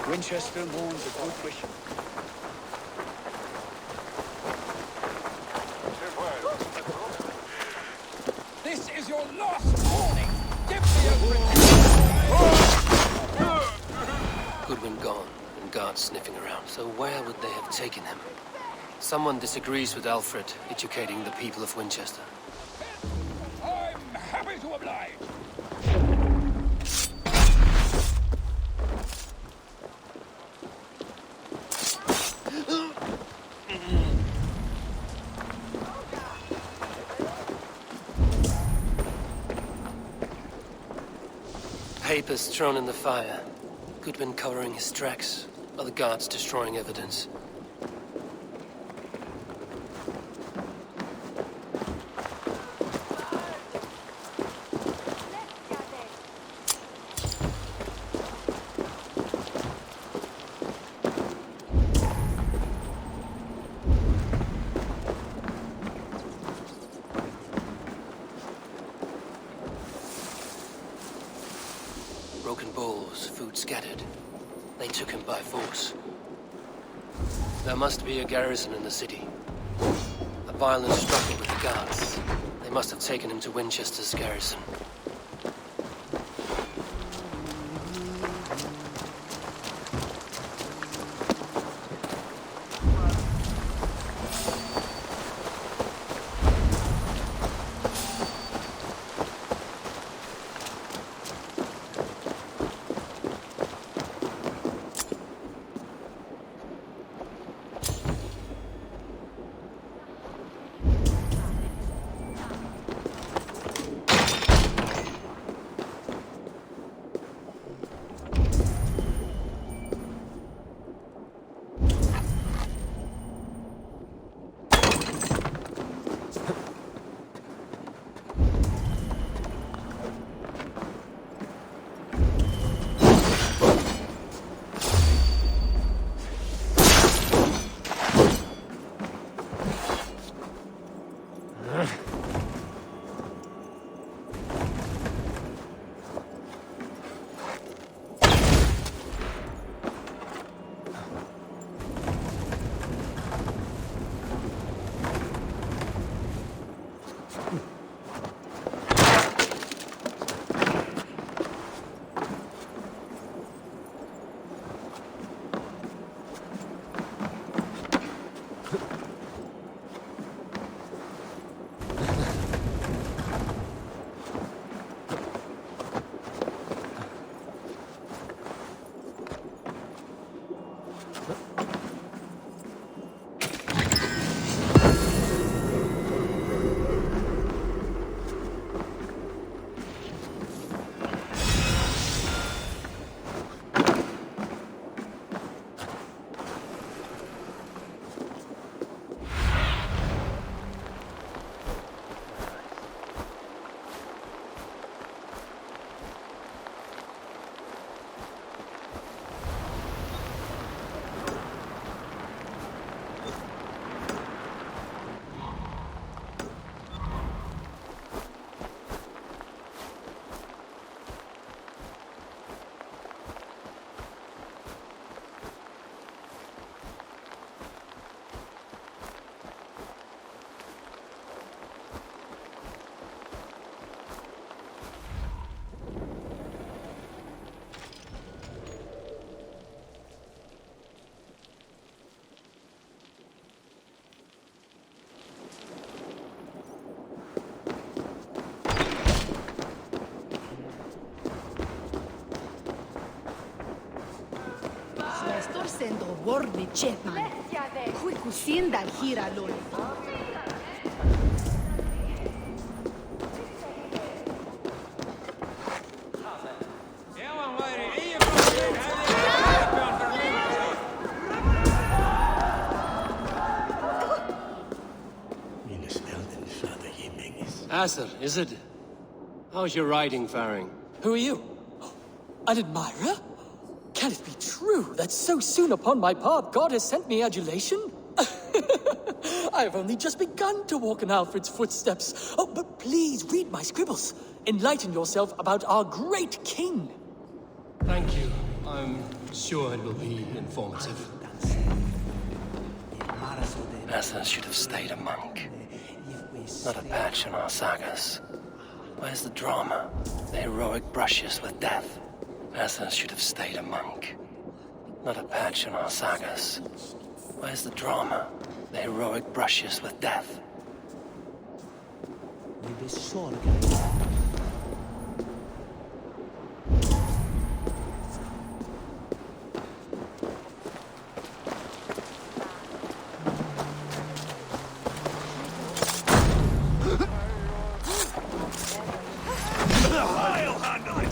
Winchester mourns a good bishop. This is your last warning! Give me a Goodwin gone, and guards sniffing around. So where would they have taken him? Someone disagrees with Alfred educating the people of Winchester. I'm happy to oblige! Papers thrown in the fire. Goodwin covering his tracks. Other guards destroying evidence. bulls, food scattered. They took him by force. There must be a garrison in the city. A violent struggle with the guards. They must have taken him to Winchester's garrison. Sendo vorbi Chetman. Quick usinda hira lol. Asser, is it? How's your riding faring? Who are you? An admirer? Can it be true that so soon upon my path God has sent me adulation? I have only just begun to walk in Alfred's footsteps. Oh, but please read my scribbles. Enlighten yourself about our great king. Thank you. I'm sure it will be informative. Asser should have stayed a monk. Not a patch on our sagas. Where's the drama? The heroic brushes with death. Asser should have stayed a monk. Not a patch on our sagas. Where's the drama? The heroic brushes with death. I'll handle it!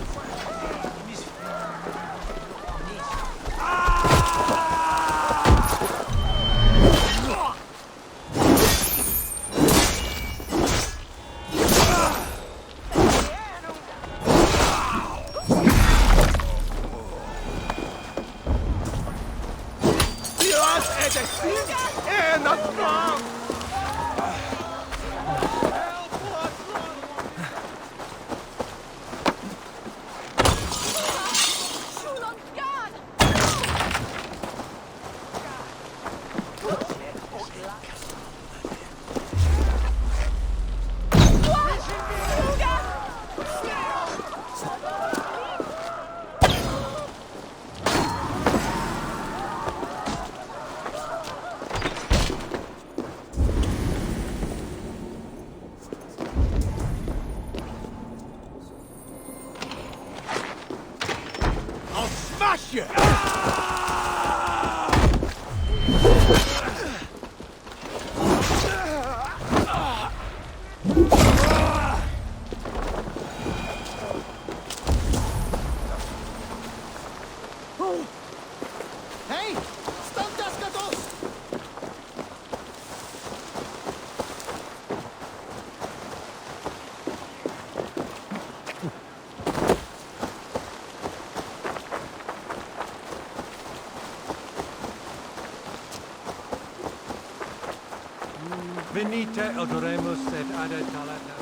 Venite adoremus et adetalata.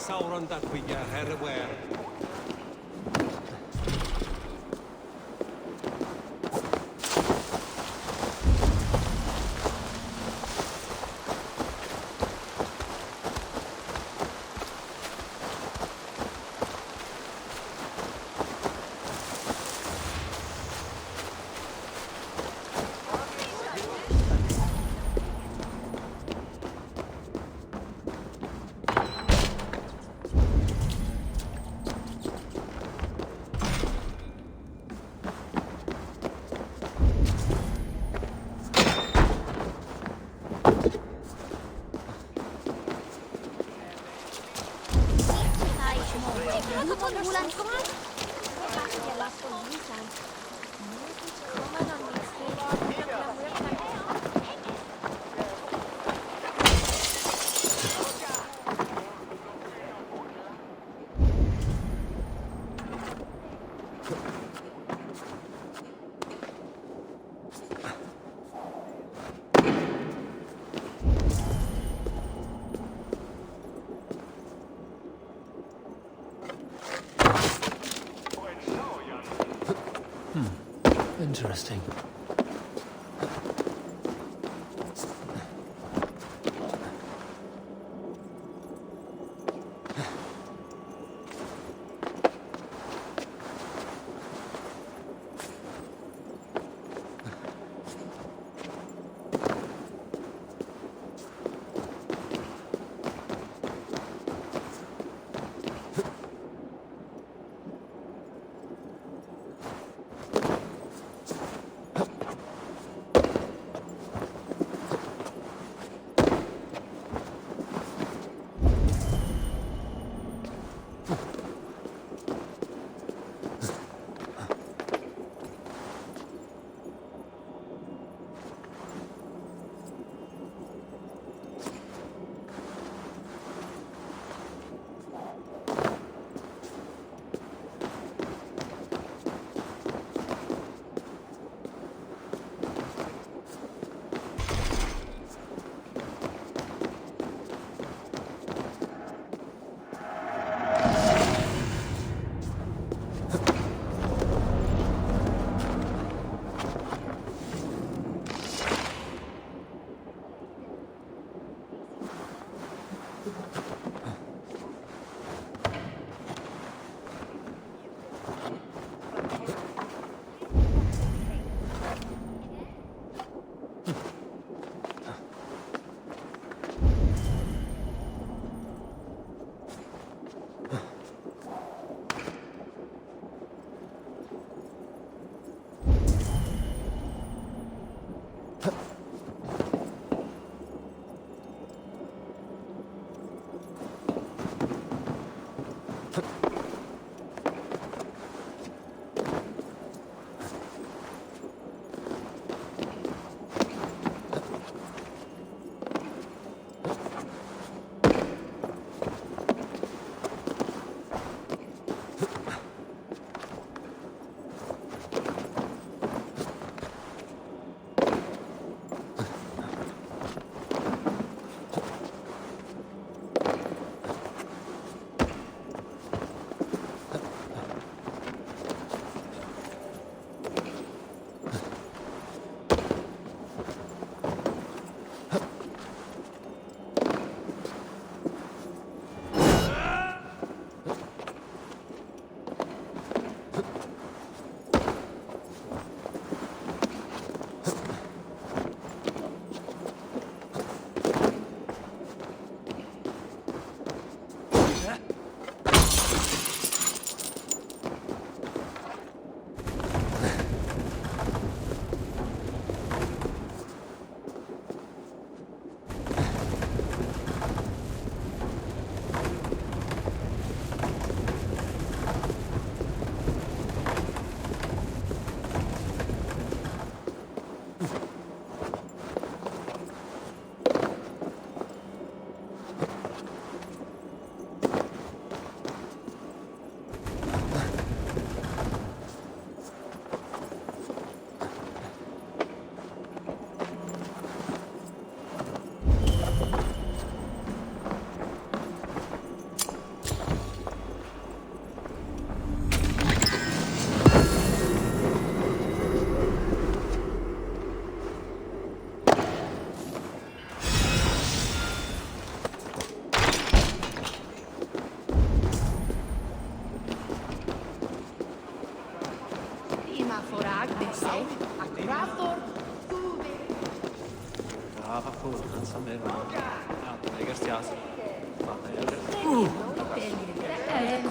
Sauron dat we je herwer. Interesting.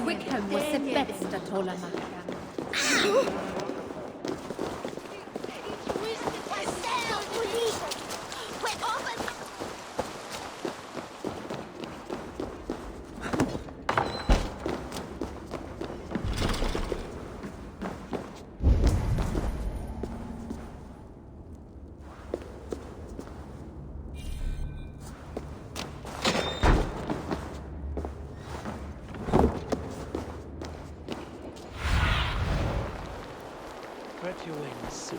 Quick was the best at Tolamaka. Spread your wings.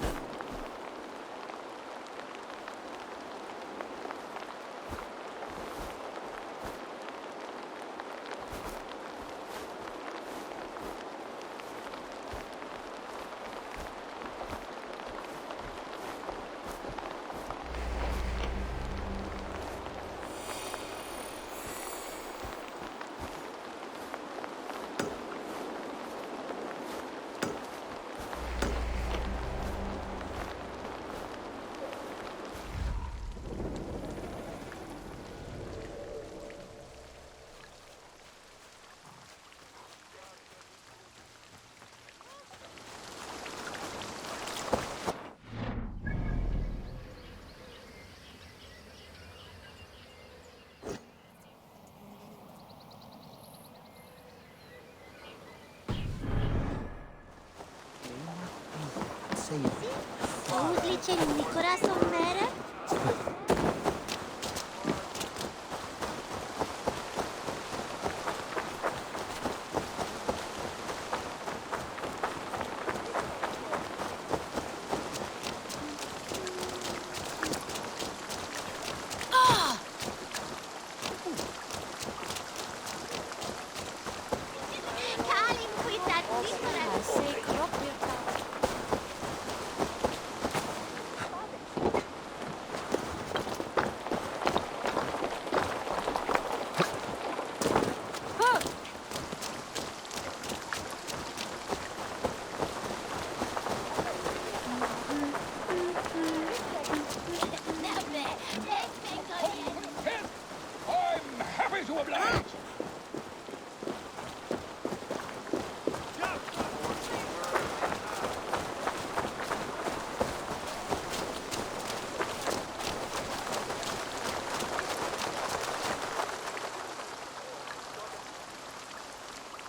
Uzličeni corazon mere?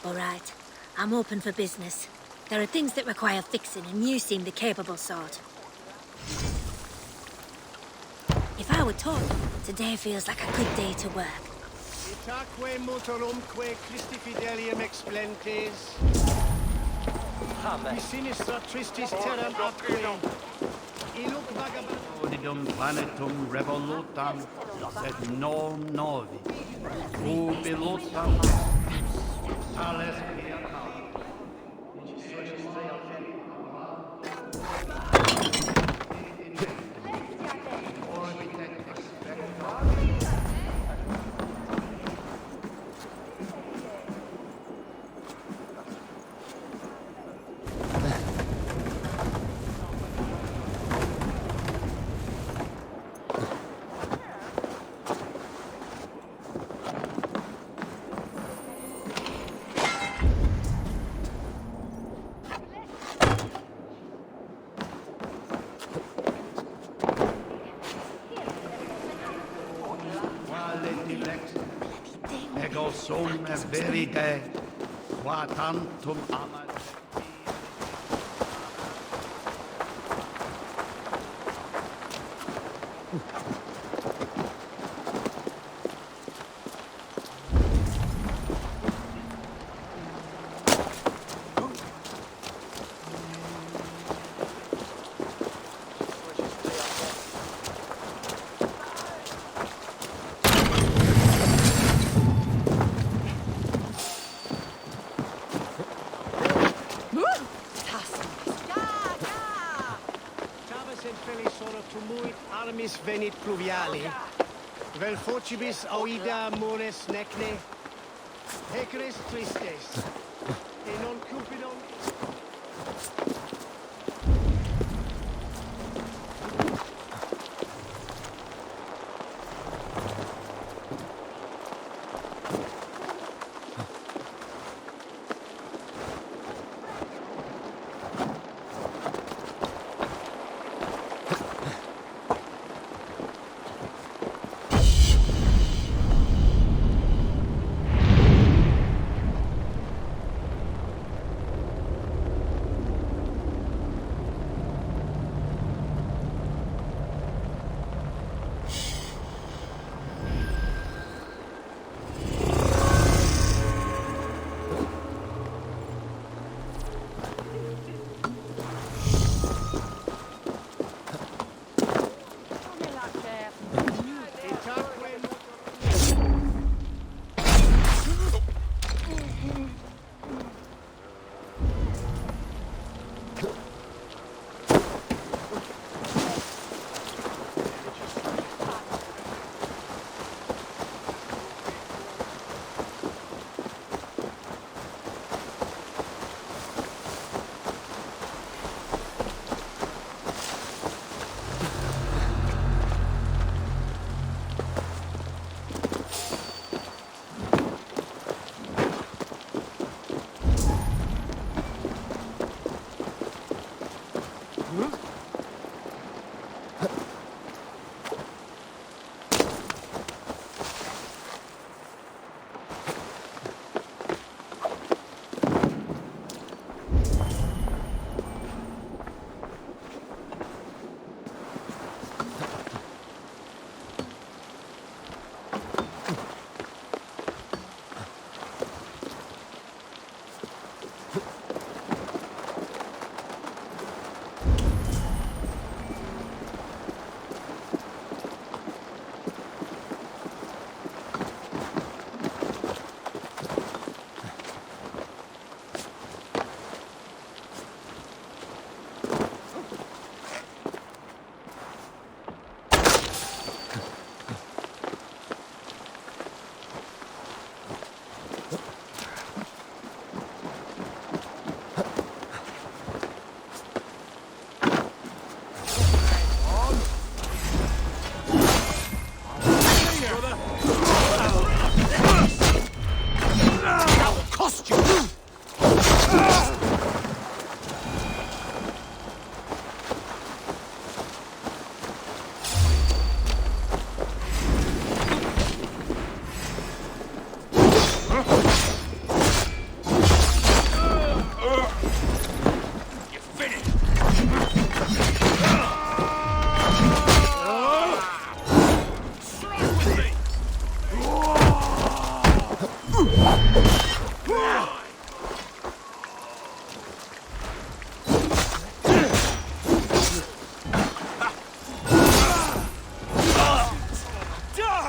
All right. I'm open for business. There are things that require fixing, and you seem the capable sort. If I were told, today feels like a good day to work. Itaque motorumque Christi fidelium explentes. Di sinistra tristis terram atque. Iluc vagabund. Odidum planetum revolutam, sed non novi. Ubilotam. Tales ego sum verite, qua tantum amat. Venit pluviali, vel focibis auida mores necne, hecres tristes, e non cupidum.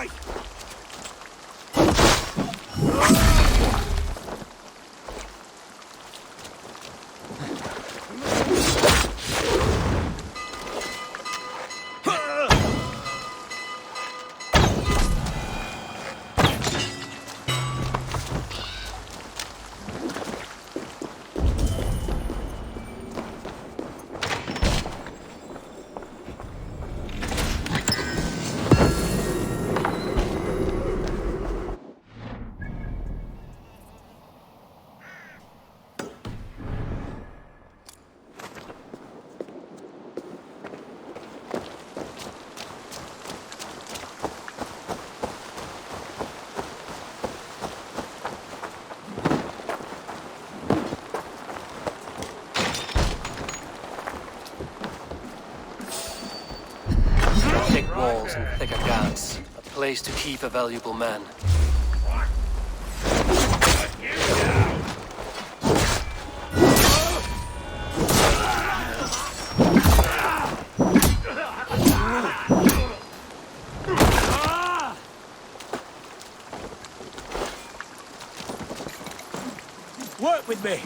way! Thick walls and thicker guards. A place to keep a valuable man. Work with me!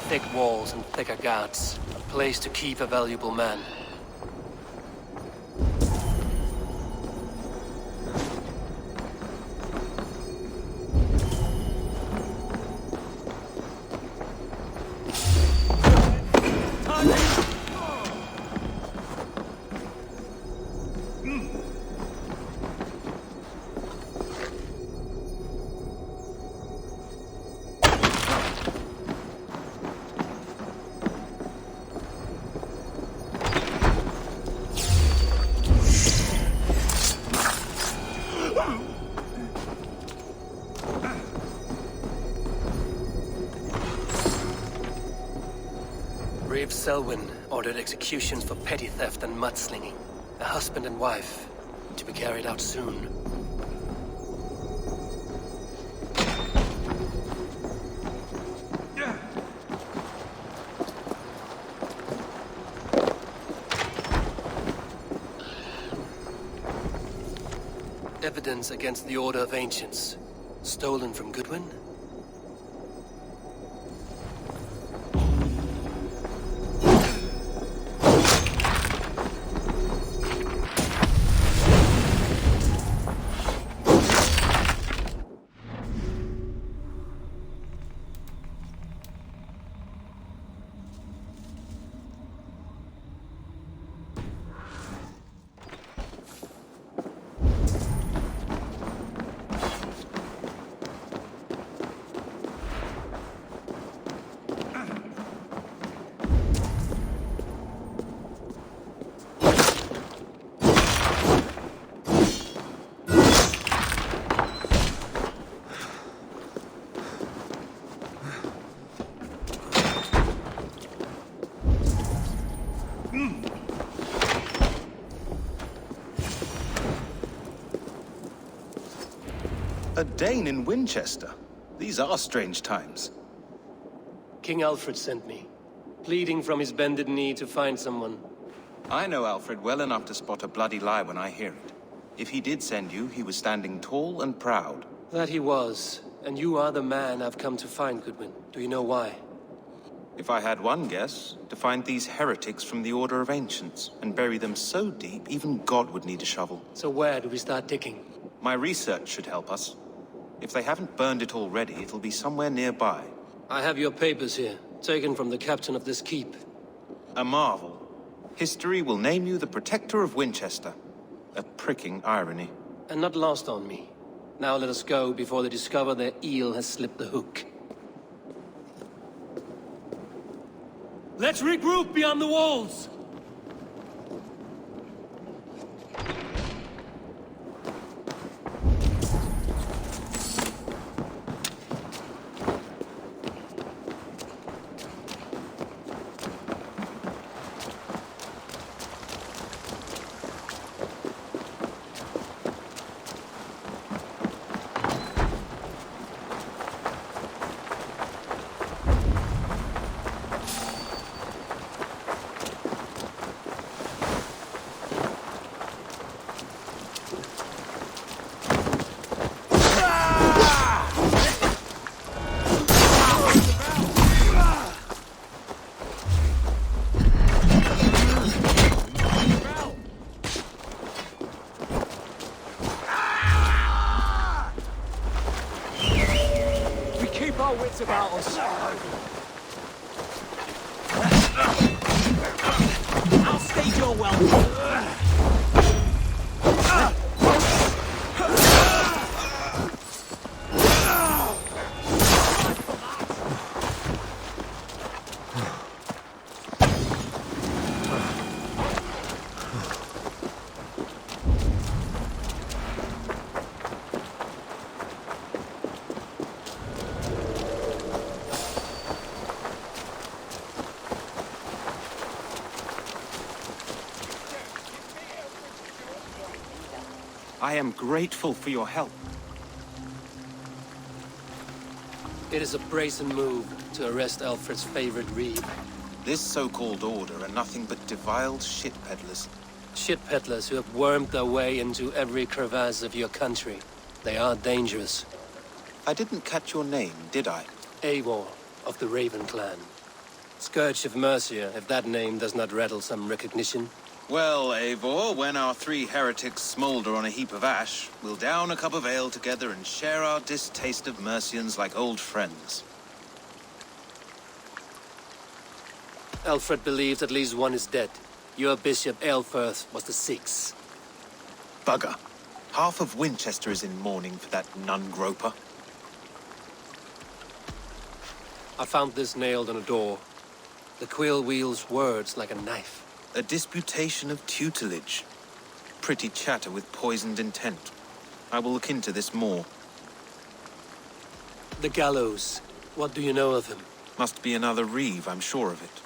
Thick walls and thicker guards. A place to keep a valuable man. Selwyn ordered executions for petty theft and mudslinging. A husband and wife, to be carried out soon. Evidence against the Order of Ancients. Stolen from Goodwin? A Dane in Winchester? These are strange times. King Alfred sent me, pleading from his bended knee to find someone. I know Alfred well enough to spot a bloody lie when I hear it. If he did send you, he was standing tall and proud. That he was, and you are the man I've come to find, Goodwin. Do you know why? If I had one guess, to find these heretics from the Order of Ancients, and bury them so deep, even God would need a shovel. So where do we start digging? My research should help us. If they haven't burned it already, it'll be somewhere nearby. I have your papers here, taken from the captain of this keep. A marvel. History will name you the Protector of Winchester. A pricking irony. And not lost on me. Now let us go before they discover their eel has slipped the hook. Let's regroup beyond the walls! I'll stage your welcome. I am grateful for your help. It is a brazen move to arrest Alfred's favorite reeve. This so-called order are nothing but defiled shit peddlers. Shit peddlers who have wormed their way into every crevasse of your country. They are dangerous. I didn't catch your name, did I? Eivor, of the Raven clan. Scourge of Mercia, if that name does not rattle some recognition. Well, Eivor, when our three heretics smolder on a heap of ash, we'll down a cup of ale together and share our distaste of Mercians like old friends. Alfred believes at least one is dead. Your Bishop Aelfirth was the sixth. Bugger. Half of Winchester is in mourning for that nun-groper. I found this nailed on a door. The quill wields words like a knife. A disputation of tutelage. Pretty chatter with poisoned intent. I will look into this more. The gallows. What do you know of him? Must be another reeve, I'm sure of it.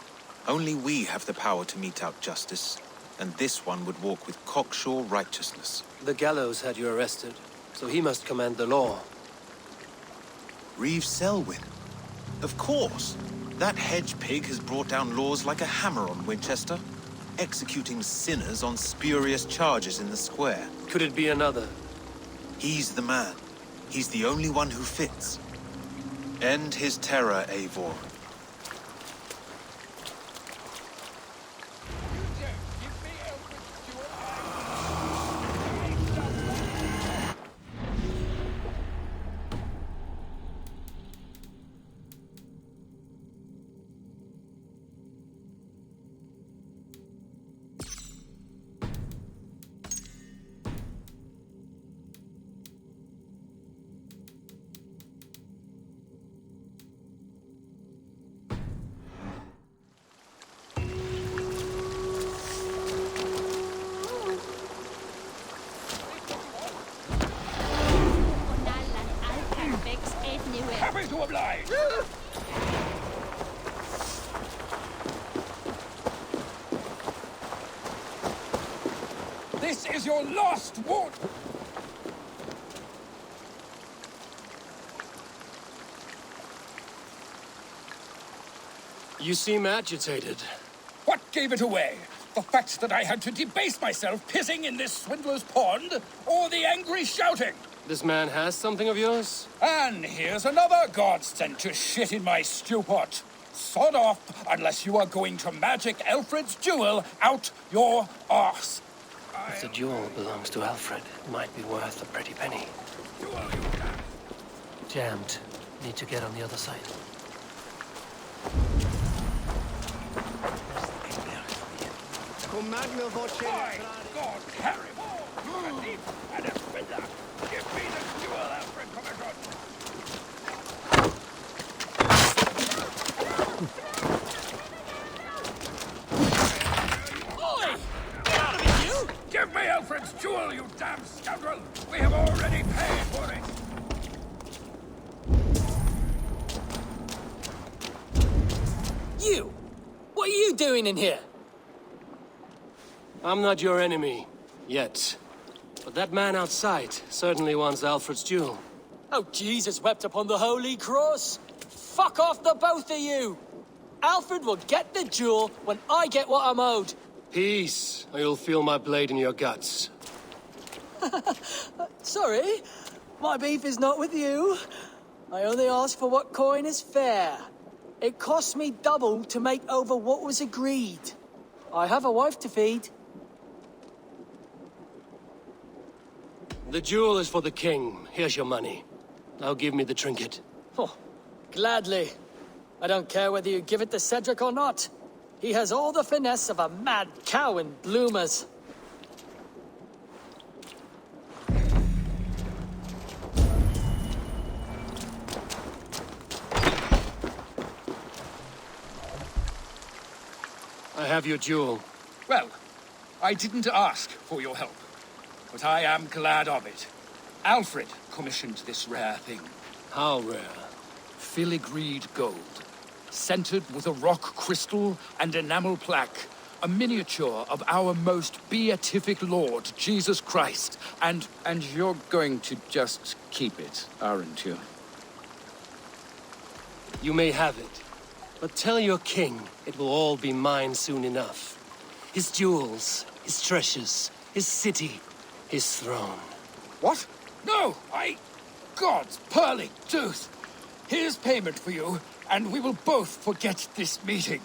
Only we have the power to mete out justice, and this one would walk with cocksure righteousness. The gallows had you arrested, so he must command the law. Reeve Selwyn? Of course! That hedge pig has brought down laws like a hammer on Winchester, executing sinners on spurious charges in the square. Could it be another? He's the man. He's the only one who fits. End his terror, Eivor. Happy to oblige! This is your last warning! You seem agitated. What gave it away? The fact that I had to debase myself pissing in this swindler's pond, or the angry shouting? This man has something of yours? And here's another godsend to shit in my stew pot. Sod off, unless you are going to magic Alfred's jewel out your arse. If the jewel belongs to Alfred, it might be worth a pretty penny. Jammed. Need to get on the other side. My God, carry more! A thief and a swindler! Give me the jewel, Alfred Commission! Oi! Get out of it, you! Give me Alfred's jewel, you damn scoundrel! We have already paid for it! You! What are you doing in here? I'm not your enemy. Yet. But that man outside certainly wants Alfred's jewel. Oh, Jesus wept upon the Holy Cross! Fuck off, the both of you! Alfred will get the jewel when I get what I'm owed. Peace, or you'll feel my blade in your guts. Sorry, my beef is not with you. I only ask for what coin is fair. It cost me double to make over what was agreed. I have a wife to feed. The jewel is for the king. Here's your money. Now give me the trinket. Oh, gladly. I don't care whether you give it to Cedric or not. He has all the finesse of a mad cow in bloomers. I have your jewel. Well, I didn't ask for your help, but I am glad of it. Alfred commissioned this rare thing. How rare? Filigreed gold, centered with a rock crystal and enamel plaque, a miniature of our most beatific Lord, Jesus Christ. And you're going to just keep it, aren't you? You may have it. But tell your king it will all be mine soon enough. His jewels, his treasures, his city, his throne. What? No, God's pearly tooth! Here's payment for you, and we will both forget this meeting.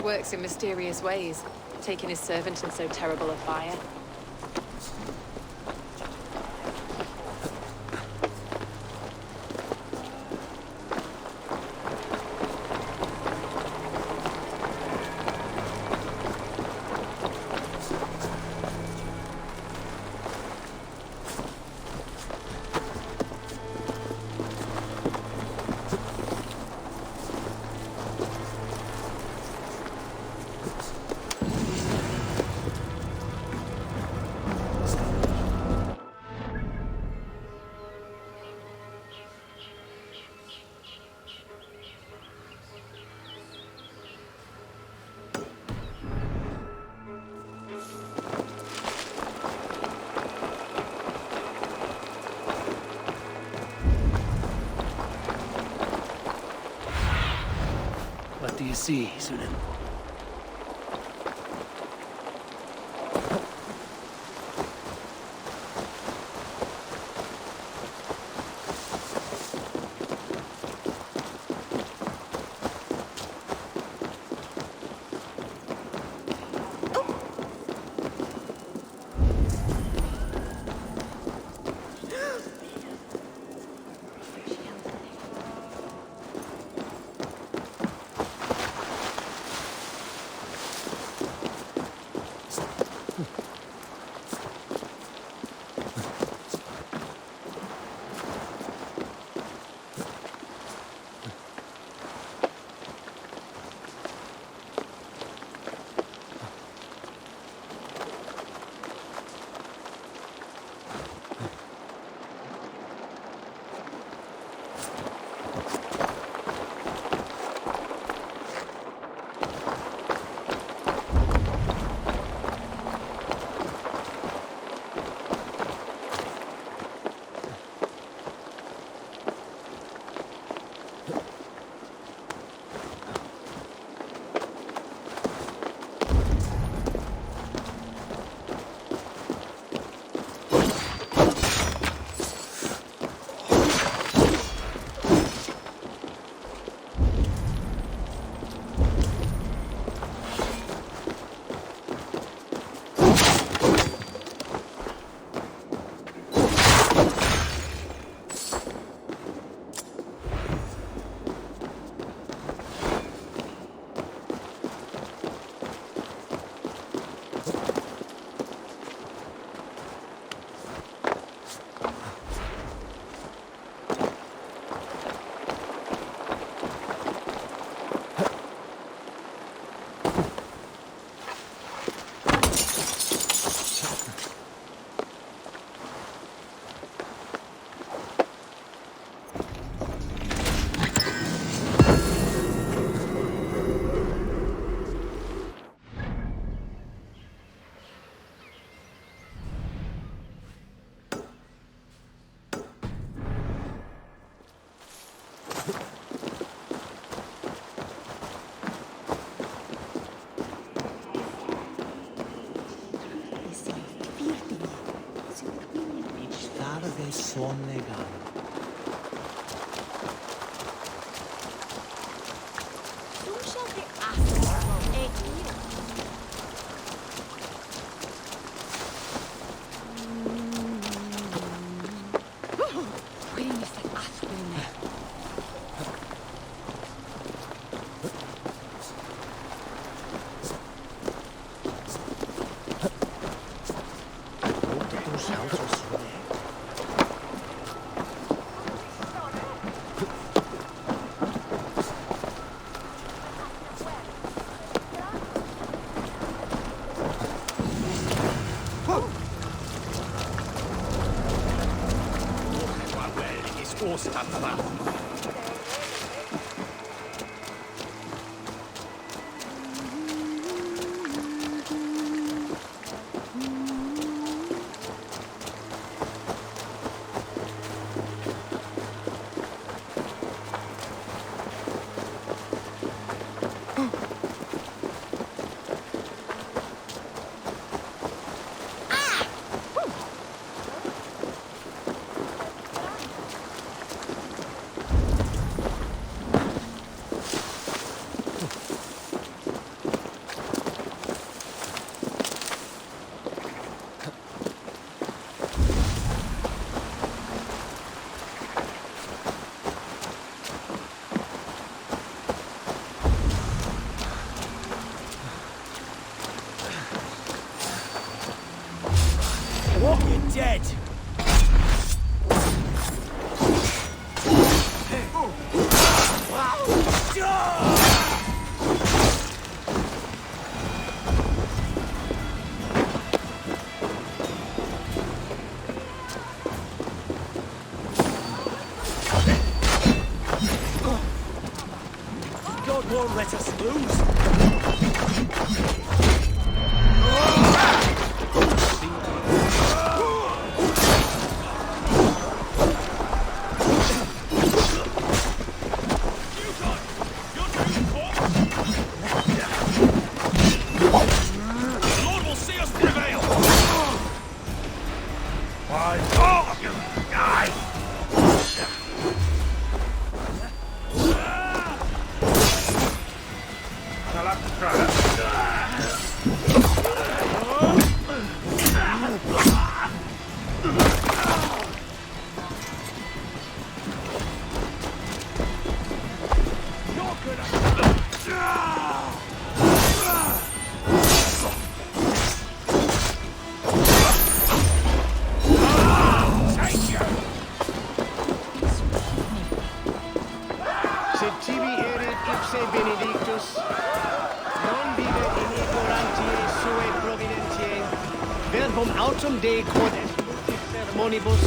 works in mysterious ways, taking his servant in so terrible a fire. What do you see, Sunan? dead. God won't let us lose. Sed tibi erit ipse benedictus, non vive in ignorantiae sue providentiae, verbum autum Dei quod est multis sermonibus,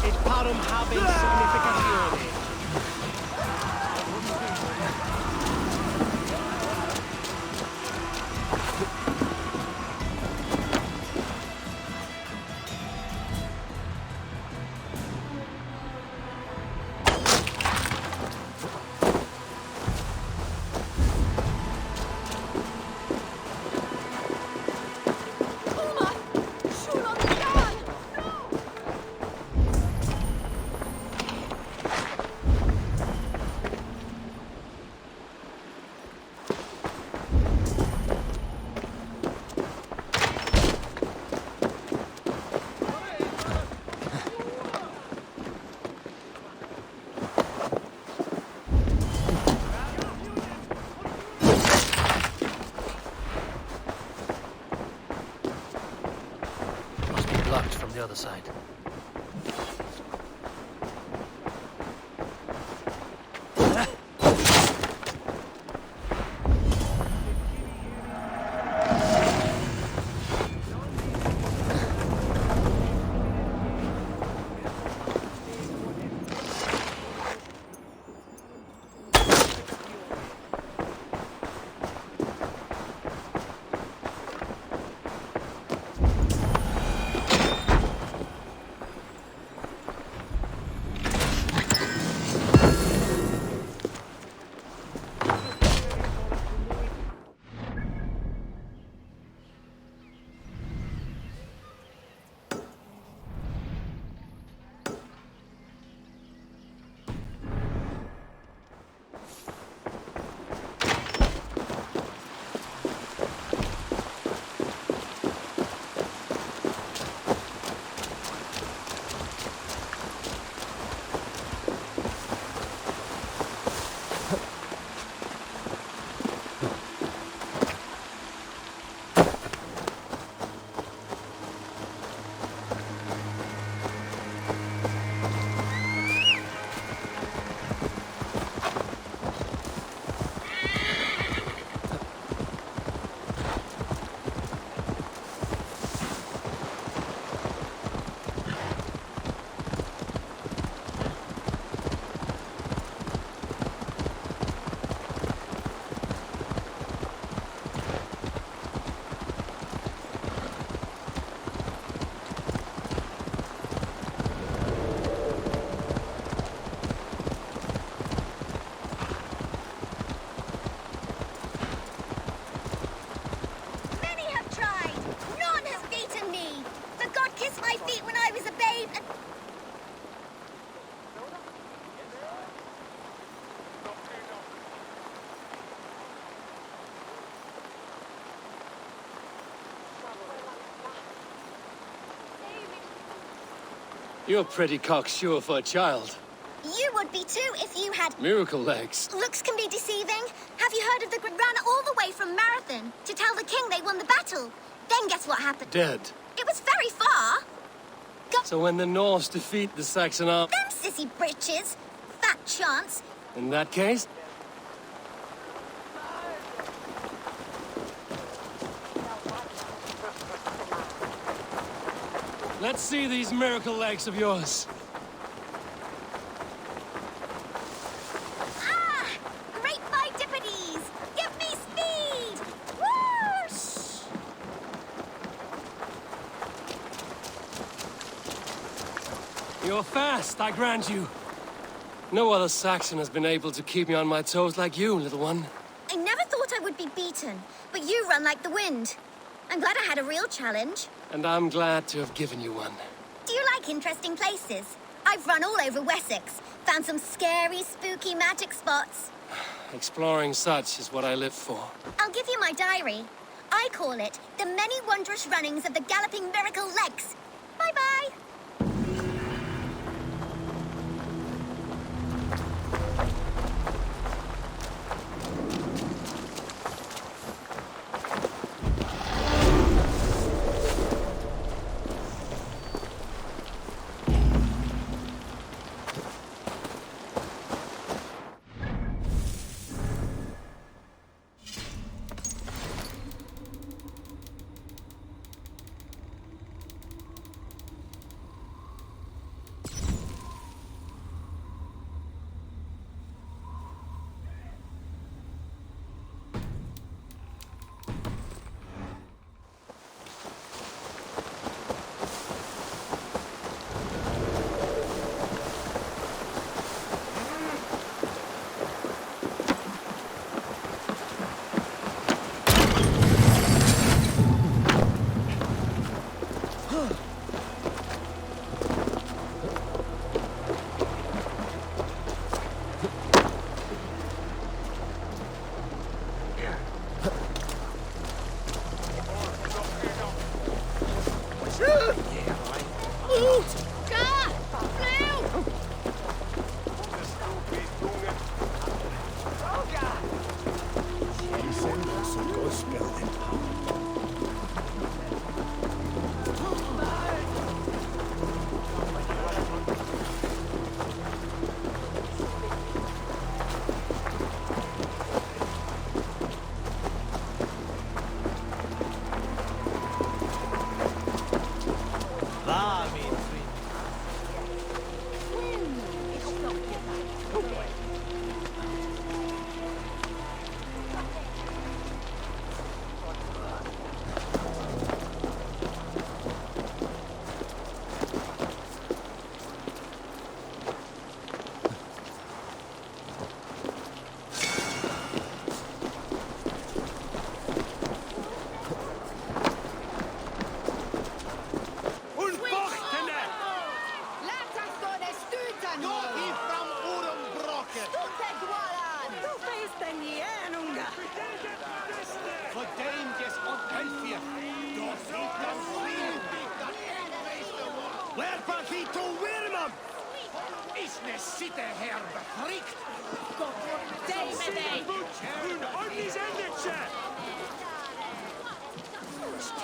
et parum habens significatione. Blocked from the other side. You're pretty cocksure for a child. You would be too if you had... Miracle legs. Looks can be deceiving. Have you heard of the group ran all the way from Marathon to tell the king they won the battle? Then guess what happened? Dead. It was very far. So when the Norse defeat the Saxon army... Them sissy britches. Fat chance. In that case... let's see these miracle legs of yours. Ah! Great Vitippides! Give me speed! Whoosh! You're fast, I grant you. No other Saxon has been able to keep me on my toes like you, little one. I never thought I would be beaten, but you run like the wind. I'm glad I had a real challenge. And I'm glad to have given you one. Do you like interesting places? I've run all over Wessex, found some scary, spooky magic spots. Exploring such is what I live for. I'll give you my diary. I call it The Many Wondrous Runnings of the Galloping Miracle Legs. Bye-bye.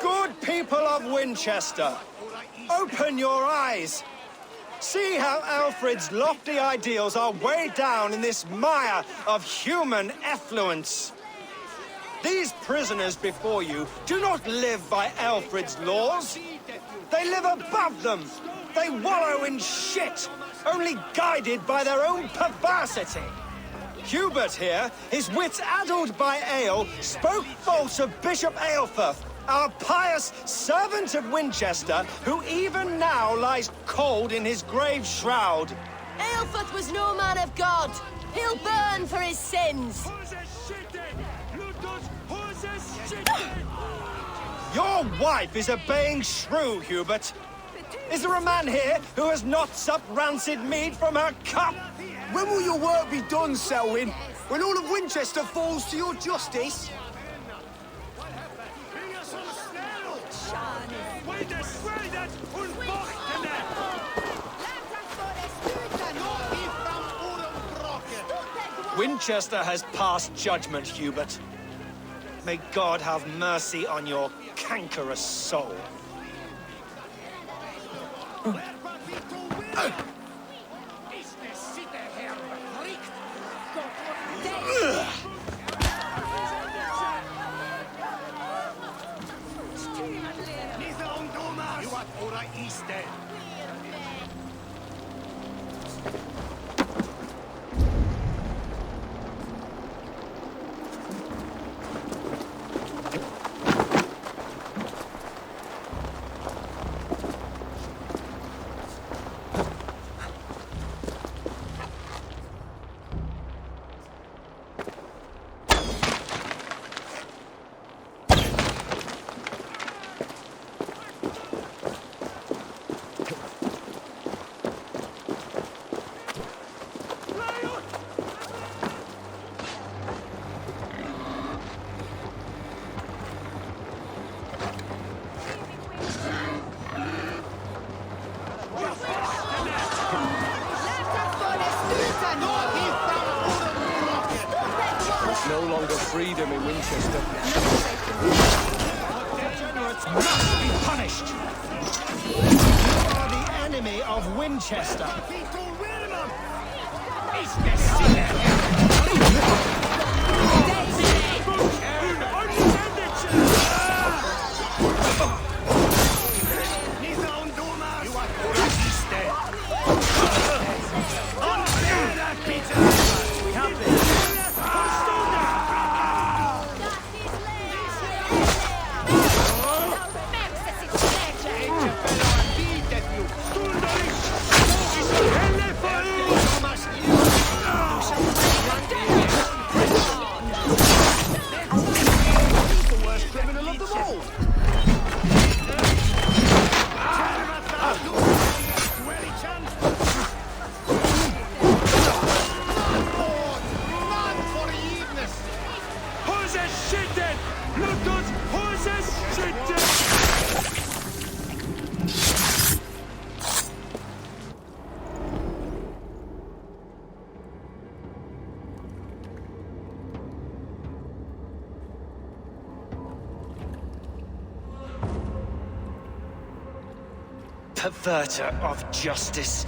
Good people of Winchester, open your eyes. See how Alfred's lofty ideals are weighed down in this mire of human effluence. These prisoners before you do not live by Alfred's laws. They live above them. They wallow in shit, only guided by their own perversity. Hubert here, his wits addled by ale, spoke false of Bishop Aelfirth, our pious servant of Winchester, who even now lies cold in his grave shroud. Aelfirth was no man of God. He'll burn for his sins. Your wife is a baying shrew, Hubert. Is there a man here who has not supped rancid mead from her cup? When will your work be done, Selwyn? When all of Winchester falls to your justice? Winchester has passed judgment, Hubert. May God have mercy on your cankerous soul. No longer freedom in Winchester. Degenerates must be punished! You are the enemy of Winchester! Perverter of justice!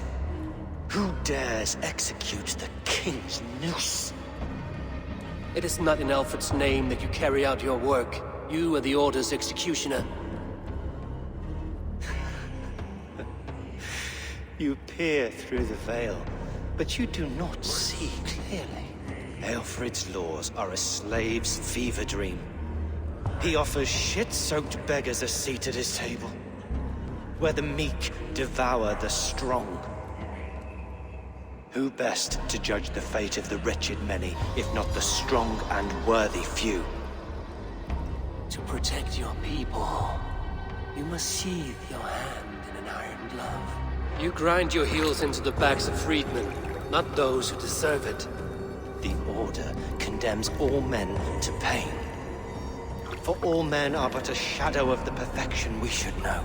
Who dares execute the king's noose? It is not in Alfred's name that you carry out your work. You are the Order's executioner. You peer through the veil, but you do not see clearly. Alfred's laws are a slave's fever dream. He offers shit-soaked beggars a seat at his table, where the meek devour the strong. Who best to judge the fate of the wretched many, if not the strong and worthy few? To protect your people, you must sheathe your hand in an iron glove. You grind your heels into the backs of freedmen, not those who deserve it. The Order condemns all men to pain. For all men are but a shadow of the perfection we should know.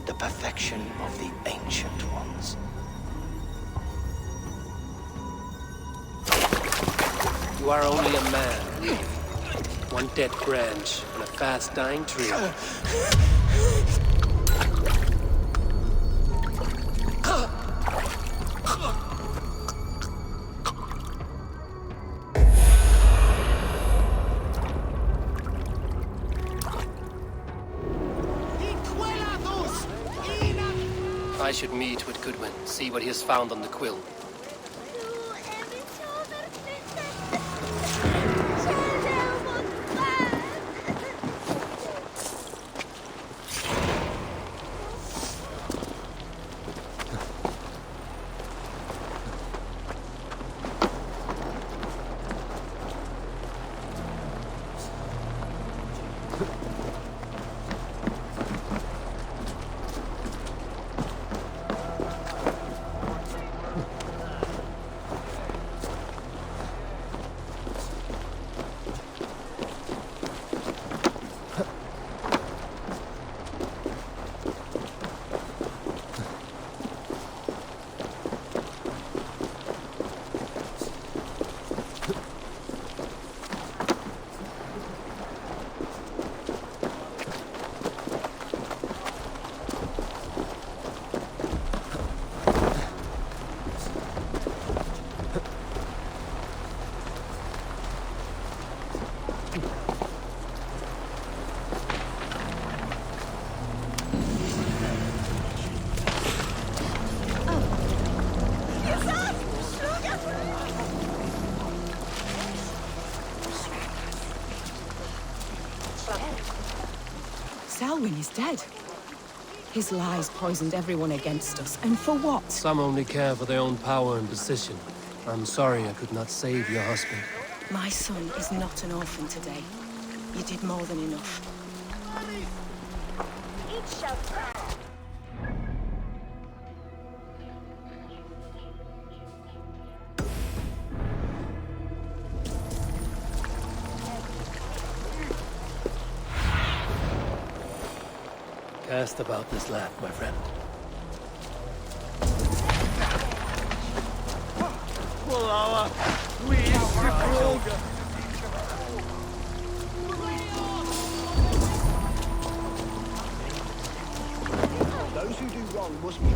The perfection of the Ancient Ones. You are only a man. One dead branch on a fast-dying tree. I should meet with Goodwin, see what he has found on the quill. Alwyn is dead. His lies poisoned everyone against us, and for what? Some only care for their own power and position. I'm sorry I could not save your husband. My son is not an orphan today. You did more than enough. Each shall Cast about this land, my friend. Those who do wrong must be...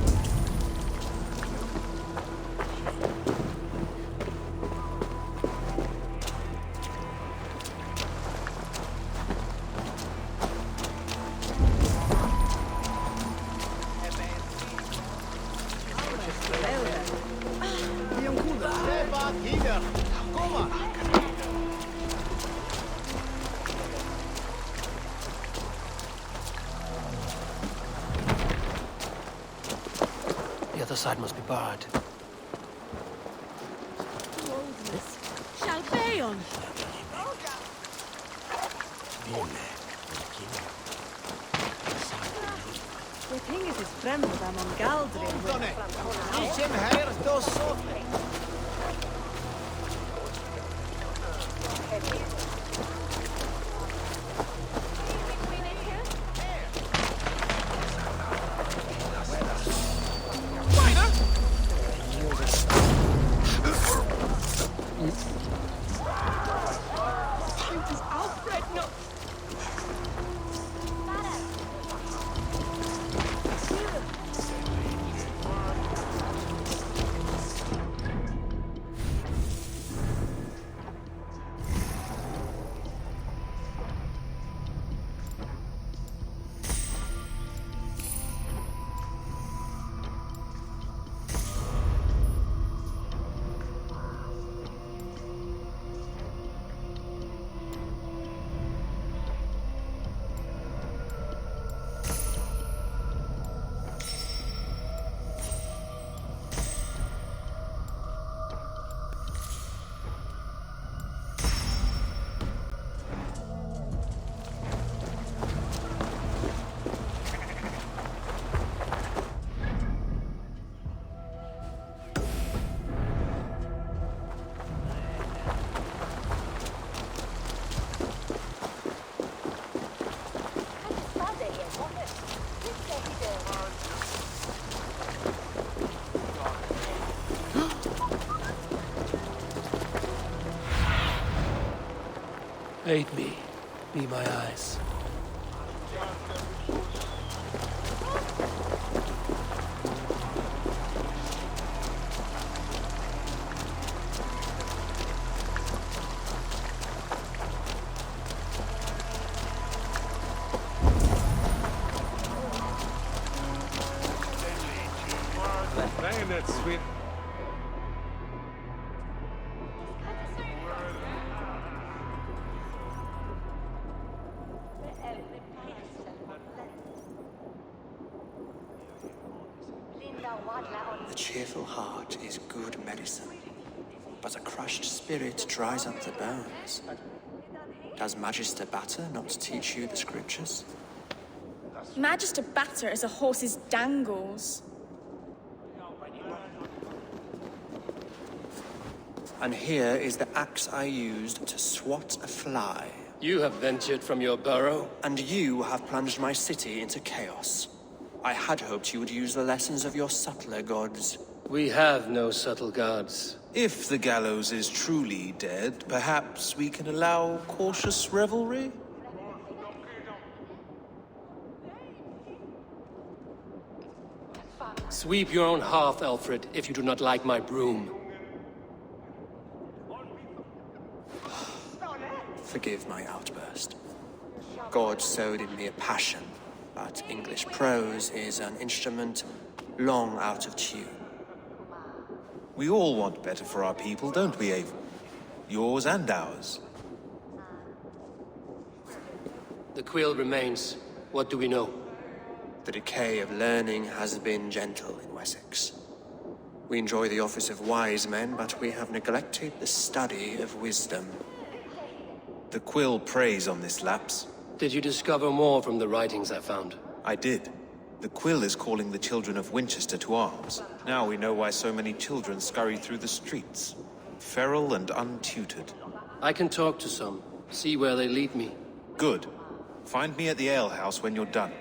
The other side must be barred. Shall fail. The king is his friend with them on Galdrin. Does Alfred not? Aid me. Be my eyes. Dang, that's sweet. A cheerful heart is good medicine, but a crushed spirit dries up the bones. Does Magister Batter not teach you the scriptures? Magister Batter is a horse's dangles. And here is the axe I used to swat a fly. You have ventured from your burrow? And you have plunged my city into chaos. I had hoped you would use the lessons of your subtler gods. We have no subtle gods. If the gallows is truly dead, perhaps we can allow cautious revelry? Sweep your own hearth, Alfred, if you do not like my broom. Forgive my outburst. God sowed in me a passion, but English prose is an instrument long out of tune. We all want better for our people, don't we, Eivor? Yours and ours. The quill remains. What do we know? The decay of learning has been gentle in Wessex. We enjoy the office of wise men, but we have neglected the study of wisdom. The quill preys on this lapse. Did you discover more from the writings I found? I did. The quill is calling the children of Winchester to arms. Now we know why so many children scurry through the streets, feral and untutored. I can talk to some, see where they lead me. Good. Find me at the alehouse when you're done.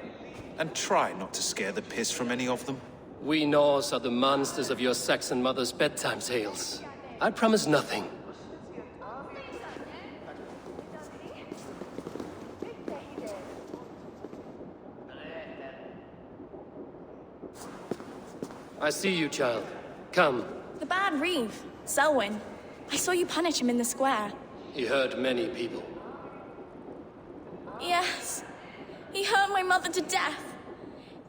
And try not to scare the piss from any of them. We Norse are the monsters of your Saxon mother's bedtime tales. I promise nothing. I see you, child. Come. The bad Reeve, Selwyn. I saw you punish him in the square. He hurt many people. Yes. He hurt my mother to death.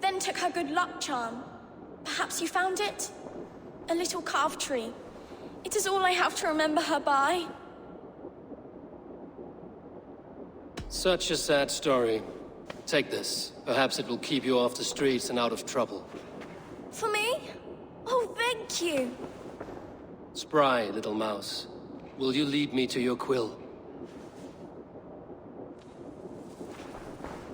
Then took her good luck charm. Perhaps you found it? A little carved tree. It is all I have to remember her by. Such a sad story. Take this. Perhaps it will keep you off the streets and out of trouble. For me? Oh, thank you. Spry, little mouse. Will you lead me to your quill?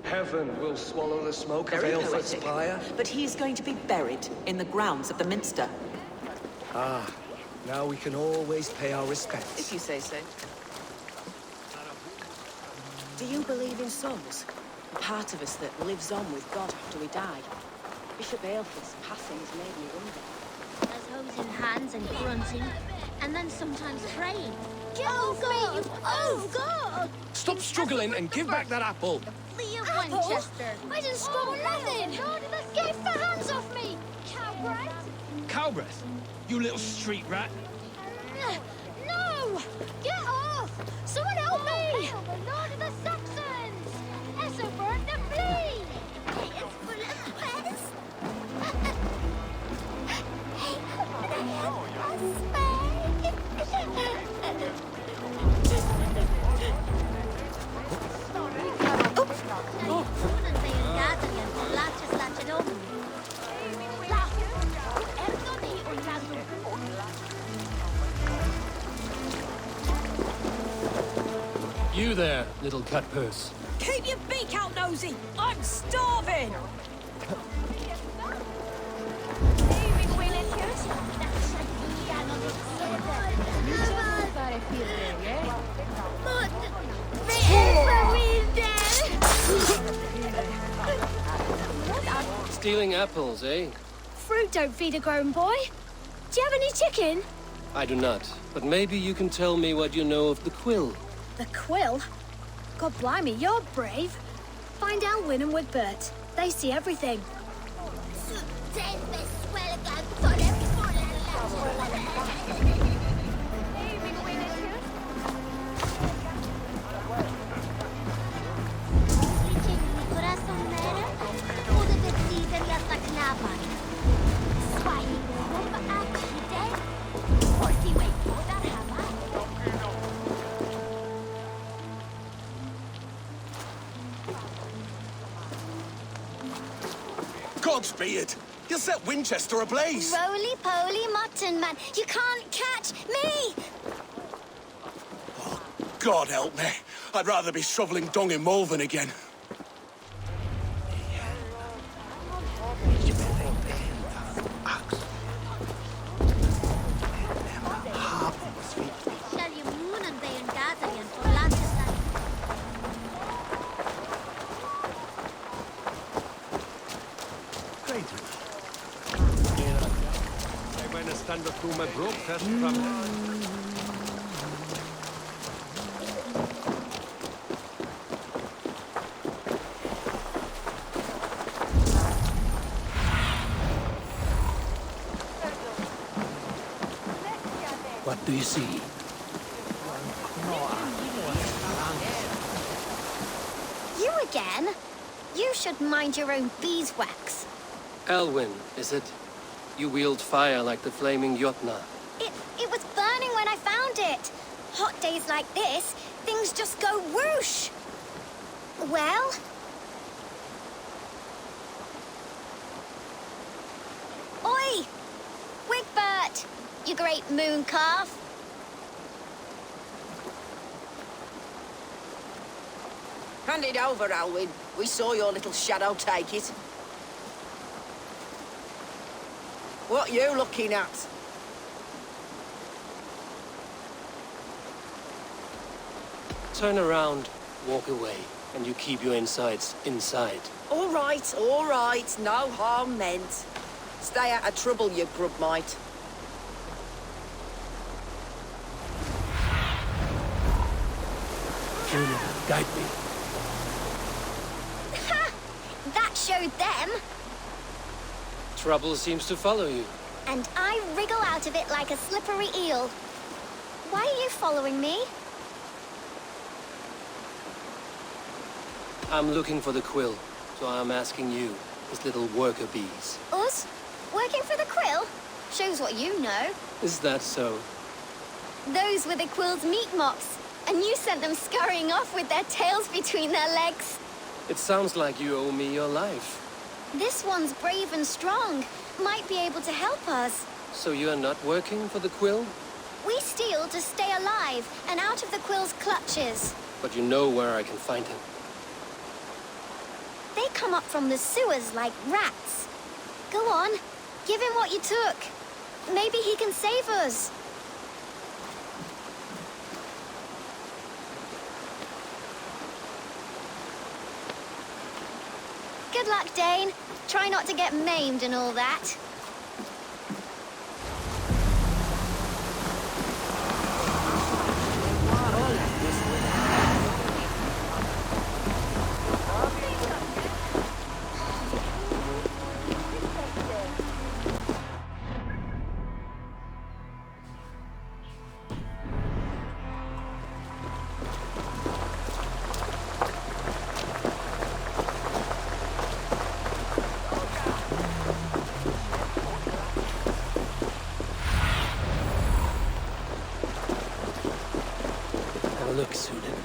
Heaven will swallow the smoke Very of Aelfred's poetic. pyre. But he's going to be buried in the grounds of the Minster. Ah, now we can always pay our respects. If you say so. Do you believe in souls? The part of us that lives on with God after we die? Bishop Aelfred's passing has made me wonder. There's hose in hands and grunting, and then sometimes praying. Get off me, you oh God! Stop struggling and give back that apple. Leah Winchester! I didn't score nothing! Get your hands off me! Cowbrat! Cowbreath? You little street rat. No! Get off! Someone help me! Hail the Lord of the Saxons! Esobert the Flea! He is full of pest! You there, little cut purse. Keep your beak out, nosy! I'm starving! Stealing apples, eh? Fruit don't feed a grown boy. Do you have any chicken? I do not, but maybe you can tell me what you know of the quill. The quill? God blimey, you're brave. Find Elwyn and Woodbert. They see everything. Godspeed! You'll set Winchester ablaze! Roly-poly mutton man, you can't catch me! God help me. I'd rather be shoveling dung in Malvern again. What do you see? You again? You should mind your own beeswax. Elwyn, is it? You wield fire like the flaming Jotnar. It was burning when I found it. Hot days like this, things just go whoosh. Well, you great moon calf. Hand it over, Alwyn. We saw your little shadow take it. What you looking at? Turn around, walk away, and you keep your insides inside. All right, no harm meant. Stay out of trouble, you grub mite. Julia, guide me. Ha! That showed them. Trouble seems to follow you. And I wriggle out of it like a slippery eel. Why are you following me? I'm looking for the quill, so I'm asking you, his little worker bees. Us? Working for the quill? Shows what you know. Is that so? Those were the quill's meat mops, and you sent them scurrying off with their tails between their legs. It sounds like you owe me your life. This one's brave and strong. Might be able to help us. So you're not working for the quill? We steal to stay alive and out of the quill's clutches. But you know where I can find him. They come up from the sewers like rats. Go on, give him what you took. Maybe he can save us. Good luck, Dane. Try not to get maimed and all that. Look, Sunan.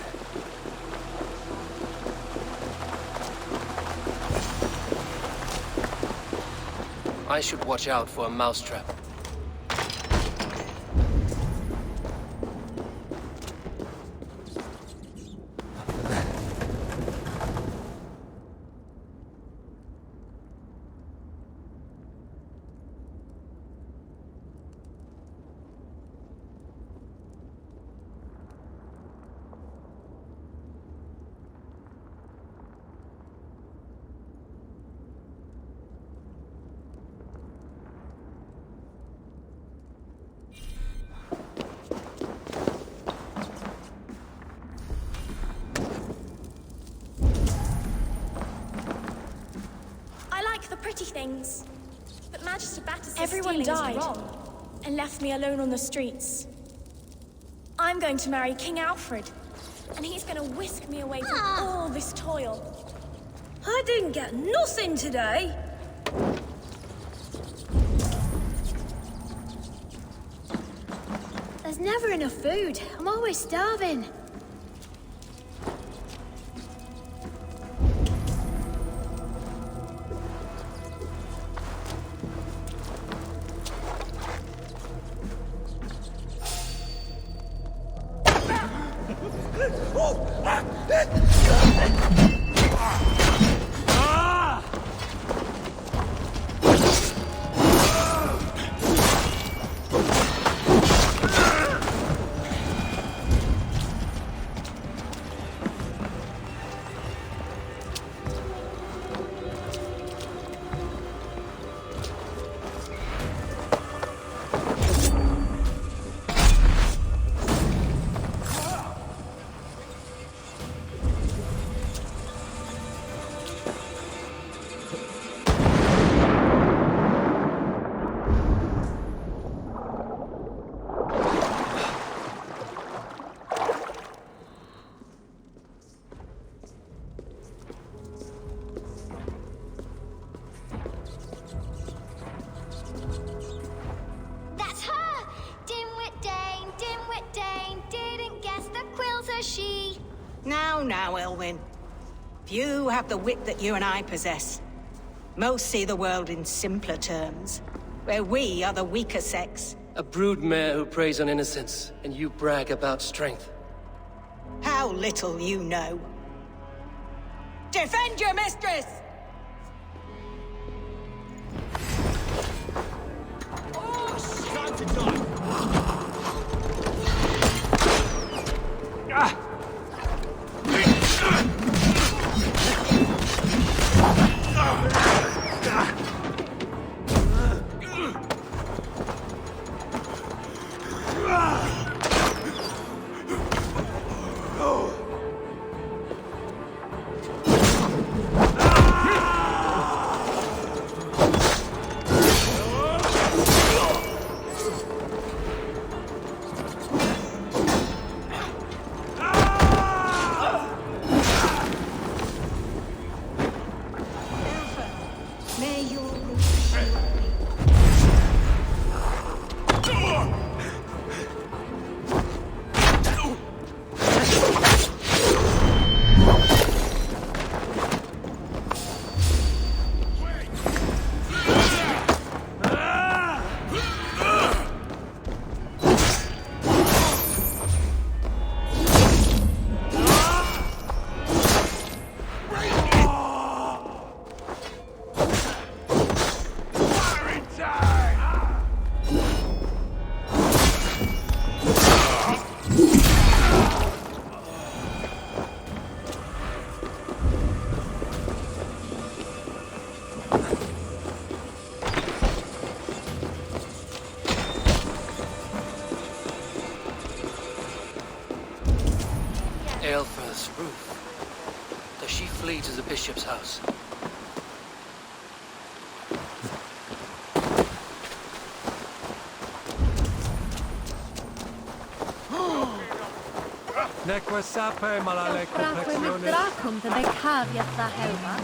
I should watch out for a mousetrap. Things. But Magister Batters's Everyone died. Wrong and left me alone on the streets. I'm going to marry King Alfred, and he's going to whisk me away from all this toil. I didn't get nothing today. There's never enough food. I'm always starving. Now, Elwyn. Few have the wit that you and I possess. Most see the world in simpler terms, where we are the weaker sex, A broodmare who preys on innocence, and you brag about strength. How little you know. Defend your mistress! Time to die. Ah! Aelfir's roof. Does she flee to the bishop's house? Neque sape malale complexione. Dracum the Becaviat la Helva.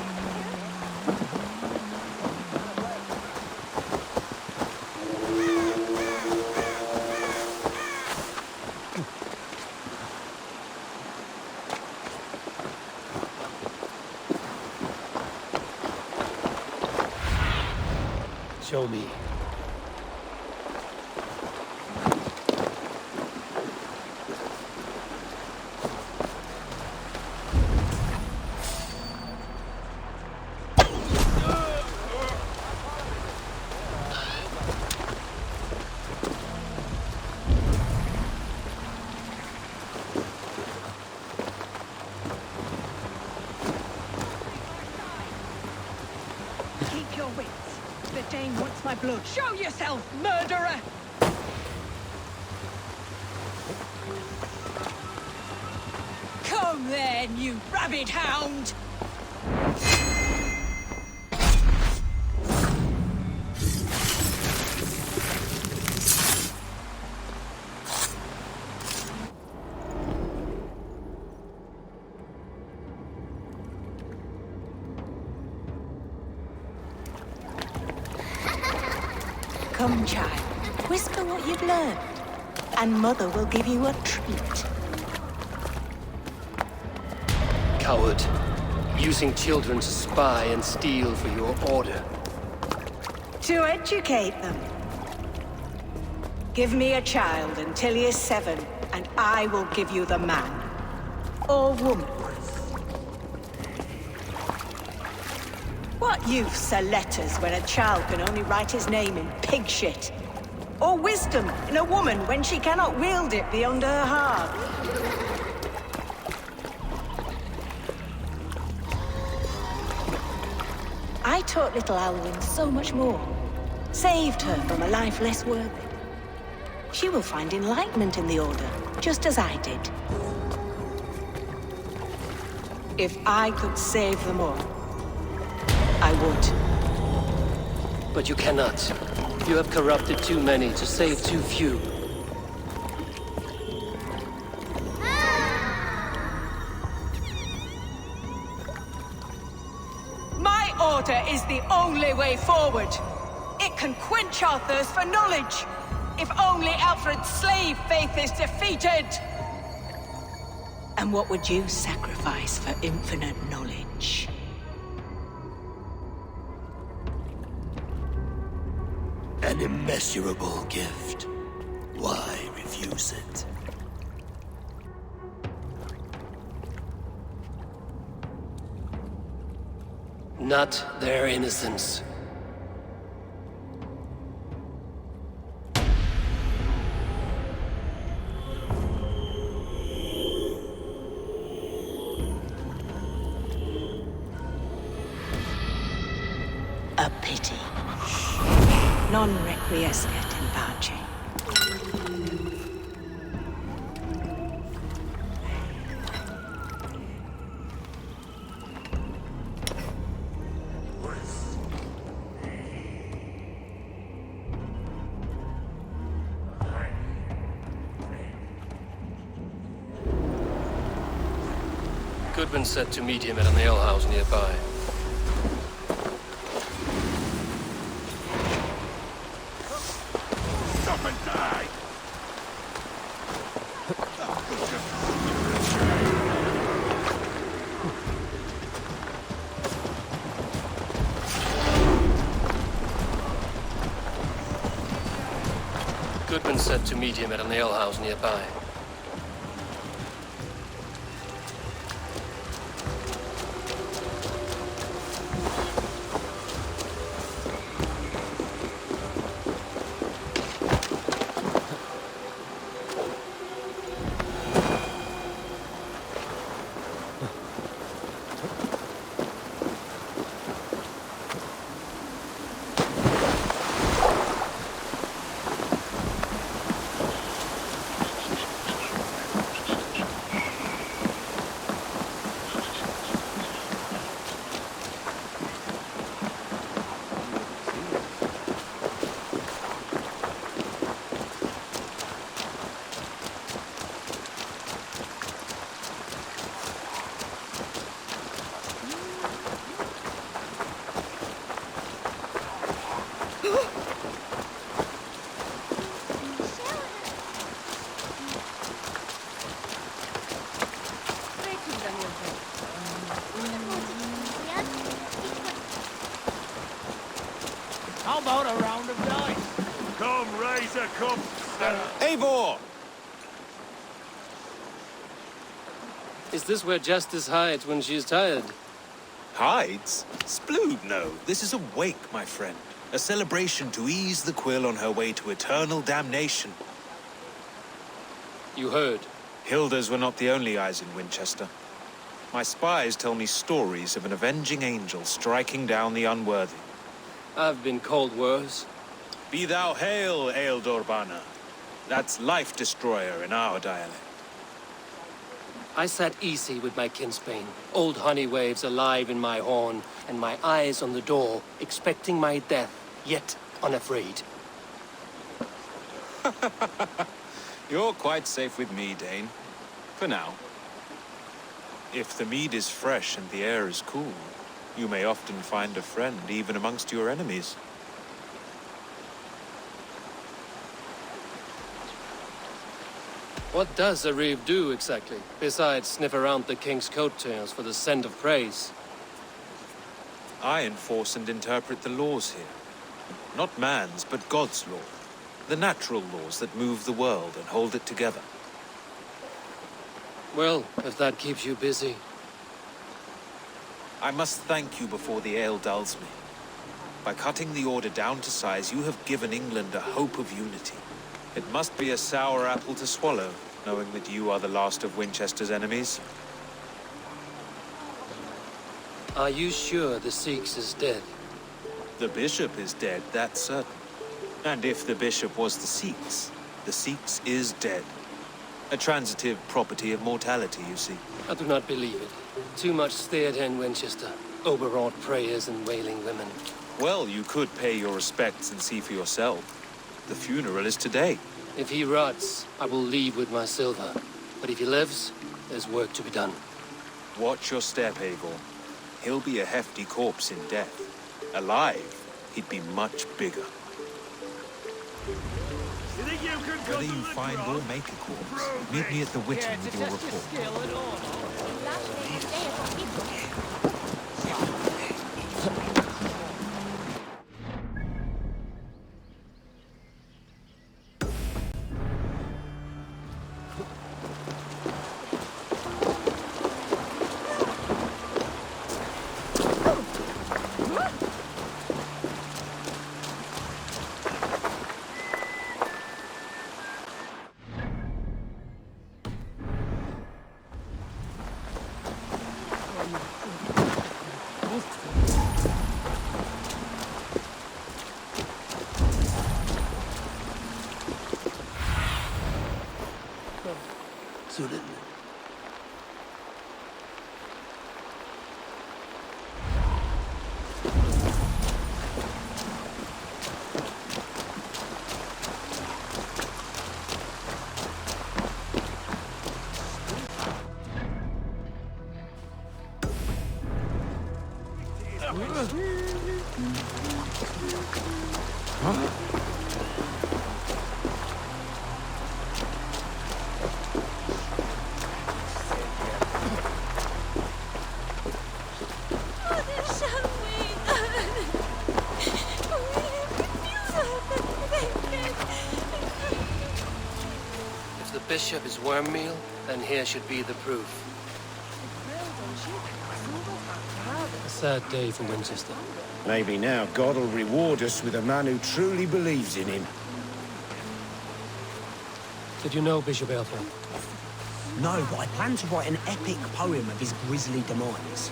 Show me. Keep your wits. The Dane wants my blood. Show yourself, murderer! Come then, you rabid hound! Come, child. Whisper what you've learned, and Mother will give you a treat. Coward. Using children to spy and steal for your order. To educate them. Give me a child until he is 7, and I will give you the man. Or woman. What use are letters when a child can only write his name in pig shit? Or wisdom in a woman when she cannot wield it beyond her heart? I taught little Alwyn so much more. Saved her from a life less worthy. She will find enlightenment in the Order, just as I did. If I could save them all, I would. But you cannot. You have corrupted too many to save too few. My order is the only way forward. It can quench our thirst for knowledge. If only Alfred's slave faith is defeated. And what would you sacrifice for infinite knowledge? An immeasurable gift. Why refuse it? Not their innocence. A pity. Non requiescat in pace. Goodman said to meet him at an alehouse nearby. Stop and die! Goodman said to meet him at an alehouse nearby. How about a round of dice? Come, Razor, come! Eivor! Is this where Justice hides when she's tired? Hides? Splood, no. This is a wake, my friend. A celebration to ease the quill on her way to eternal damnation. You heard. Hilda's were not the only eyes in Winchester. My spies tell me stories of an avenging angel striking down the unworthy. I've been called worse. Be thou hail, Eildorbana. That's Life Destroyer in our dialect. I sat easy with my kinsbane, old honey waves alive in my horn, and my eyes on the door, expecting my death, yet unafraid. You're quite safe with me, Dane. For now. If the mead is fresh and the air is cool, you may often find a friend even amongst your enemies. What does a reeve do exactly, besides sniff around the king's coattails for the scent of praise? I enforce and interpret the laws here. Not man's, but God's law. The natural laws that move the world and hold it together. Well, if that keeps you busy. I must thank you before the ale dulls me. By cutting the Order down to size, you have given England a hope of unity. It must be a sour apple to swallow, knowing that you are the last of Winchester's enemies. Are you sure the Sikhs is dead? The bishop is dead, that's certain. And if the bishop was the Sikhs is dead. A transitive property of mortality, you see. I do not believe it. Too much theatre in Winchester. Overwrought prayers and wailing women. Well, you could pay your respects and see for yourself. The funeral is today. If he rots, I will leave with my silver. But if he lives, there's work to be done. Watch your step, Eivor. He'll be a hefty corpse in death. Alive, he'd be much bigger. Whether you find or make a corpse, meet me at the Witten with your report. Suited. If the bishop is worm meal, then here should be the proof. A sad day for Winchester. Maybe now God will reward us with a man who truly believes in him. Did you know Bishop Aelfried? No, but I plan to write an epic poem of his grisly demise.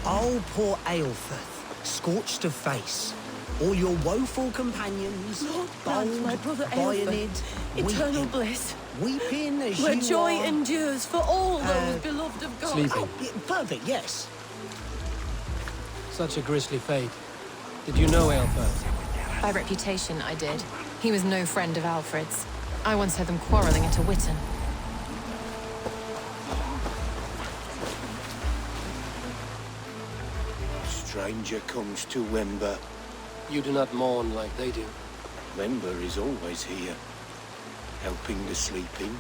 Oh, poor Aelfried, scorched of face. All your woeful companions, Lord, bold, my brother Bionid, eternal weeping, bliss. Weeping as Where you joy are. endures for all those beloved of God. Sleeping. Oh, yeah, perfect, yes. Such a grisly fate. Did you know Aelfried? By reputation, I did. He was no friend of Alfred's. I once heard them quarreling at a Witten. Stranger comes to Wember. You do not mourn like they do. Wember is always here, helping the sleeping,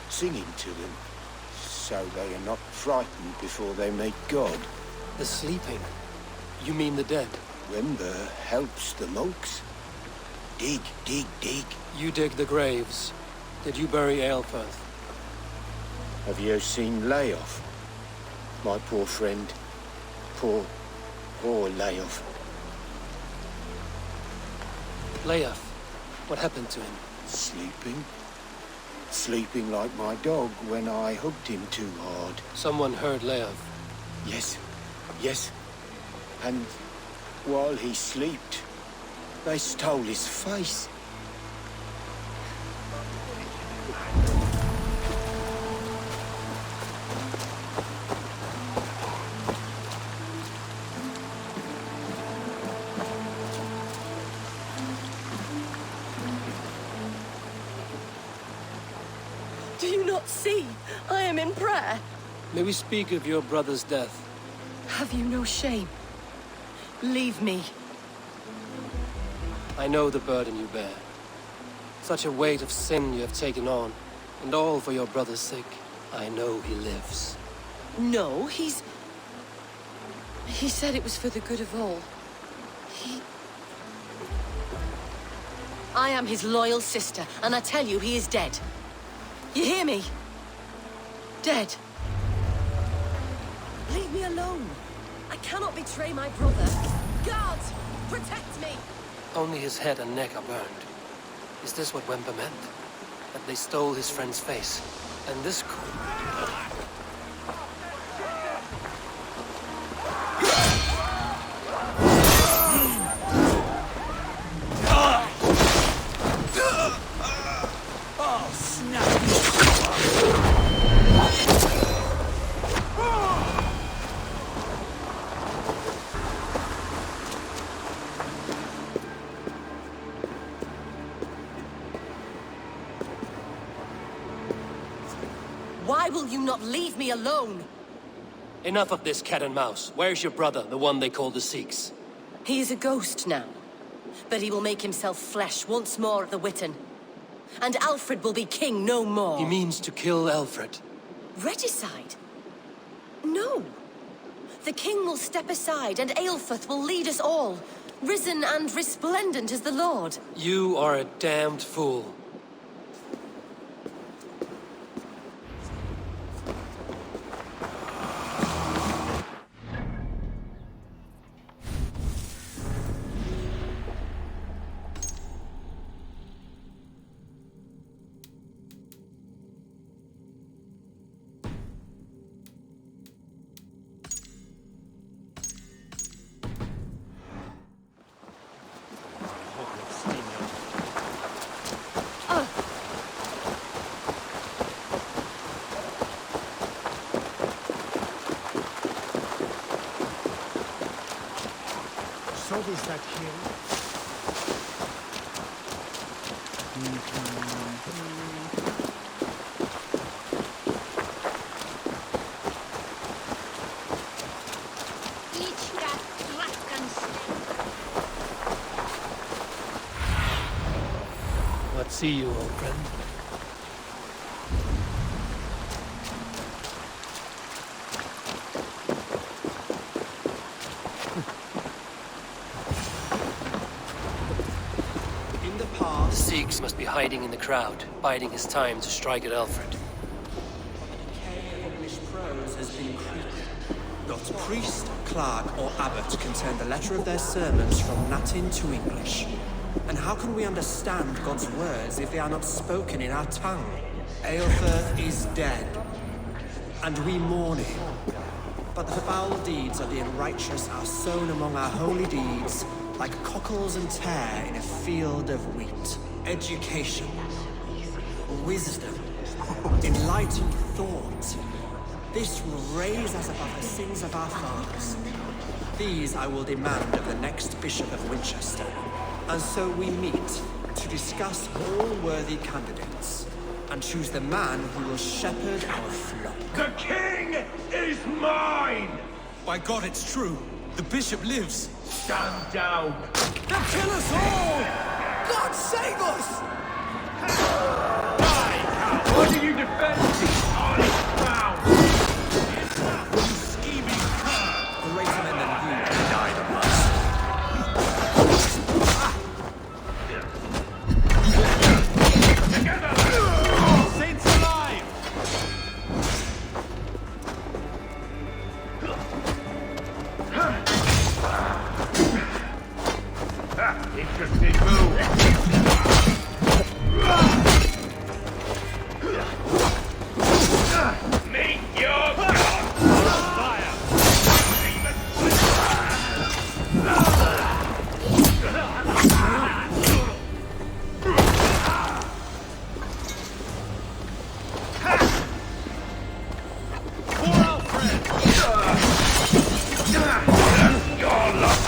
singing to them, so they are not frightened before they meet God. The sleeping? You mean the dead? Wember helps the monks. Dig, dig, dig. You dig the graves. Did you bury Aelfried? Have you seen Layoff? My poor friend. Poor Layoff. Leof, what happened to him? Sleeping. Sleeping like my dog when I hugged him too hard. Someone heard Leof. Yes, yes. And while he slept, they stole his face. Do you not see? I am in prayer. May we speak of your brother's death? Have you no shame? Leave me. I know the burden you bear. Such a weight of sin you have taken on, and all for your brother's sake. I know he lives. No, He said it was for the good of all. I am his loyal sister, and I tell you, he is dead. You hear me? Dead. Leave me alone. I cannot betray my brother. Guards, protect me! Only his head and neck are burned. Is this what Wember meant? That they stole his friend's face? And this could... Oh, snap! Why will you not leave me alone? Enough of this cat and mouse. Where's your brother, the one they call the Sikhs? He is a ghost now. But he will make himself flesh once more at the Witten. And Alfred will be king no more. He means to kill Alfred. Regicide? No. The king will step aside and Aelfried will lead us all. Risen and resplendent as the Lord. You are a damned fool. What see you, old friend? The Sikhs must be hiding in the crowd, biding his time to strike at Alfred. English prose has been creeping. Not priest, clerk, or abbot can turn the letter of their sermons from Latin to English. And how can we understand God's words if they are not spoken in our tongue? Aelfirth is dead, and we mourn him. But the foul deeds of the unrighteous are sown among our holy deeds, like cockles and tare in a field of wheat. Education, wisdom, enlightened thought. This will raise us above the sins of our fathers. These I will demand of the next Bishop of Winchester. And so we meet to discuss all worthy candidates and choose the man who will shepherd our flock. The king is mine! By God, it's true. The bishop lives. Stand down! They'll kill us all! God save us! Why do you defend these honest ground? You scheming cur! Greater men than you died of us. Together! Saints alive! Interesting move. Meet your god! Fire! For Alfred! Your luck!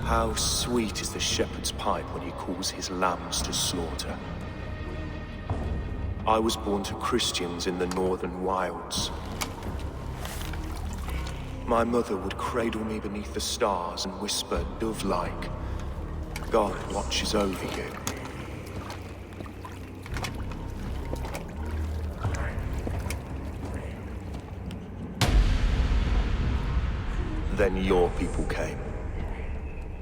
How sweet is the shepherd's pipe when he calls his lambs to slaughter. I was born to Christians in the northern wilds. My mother would cradle me beneath the stars and whisper, dove-like, God watches over you. Then your people came.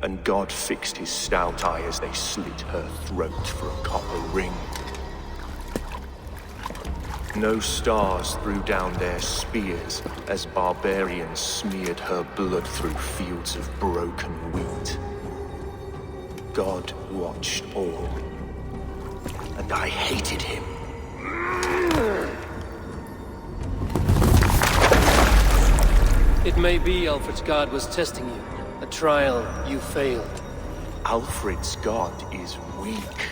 And God fixed his stout eye as they slit her throat for a copper ring. No stars threw down their spears as barbarians smeared her blood through fields of broken wheat. God watched all, and I hated him. It may be Alfred's god was testing you. A trial you failed. Alfred's god is weak.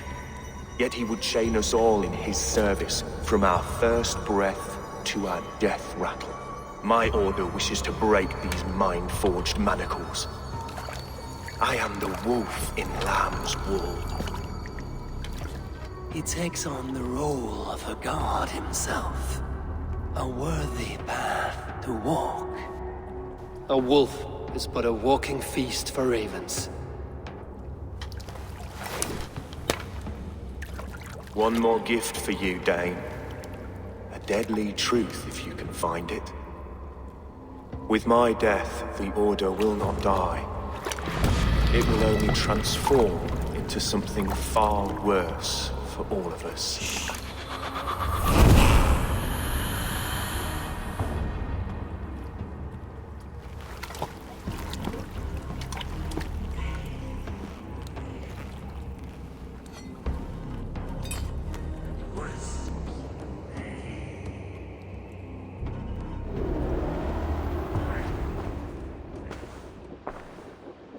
Yet he would chain us all in his service, from our first breath to our death rattle. My order wishes to break these mind-forged manacles. I am the wolf in lamb's wool. He takes on the role of a god himself. A worthy path to walk. A wolf is but a walking feast for ravens. One more gift for you, Dane. A deadly truth, if you can find it. With my death, the Order will not die. It will only transform into something far worse for all of us.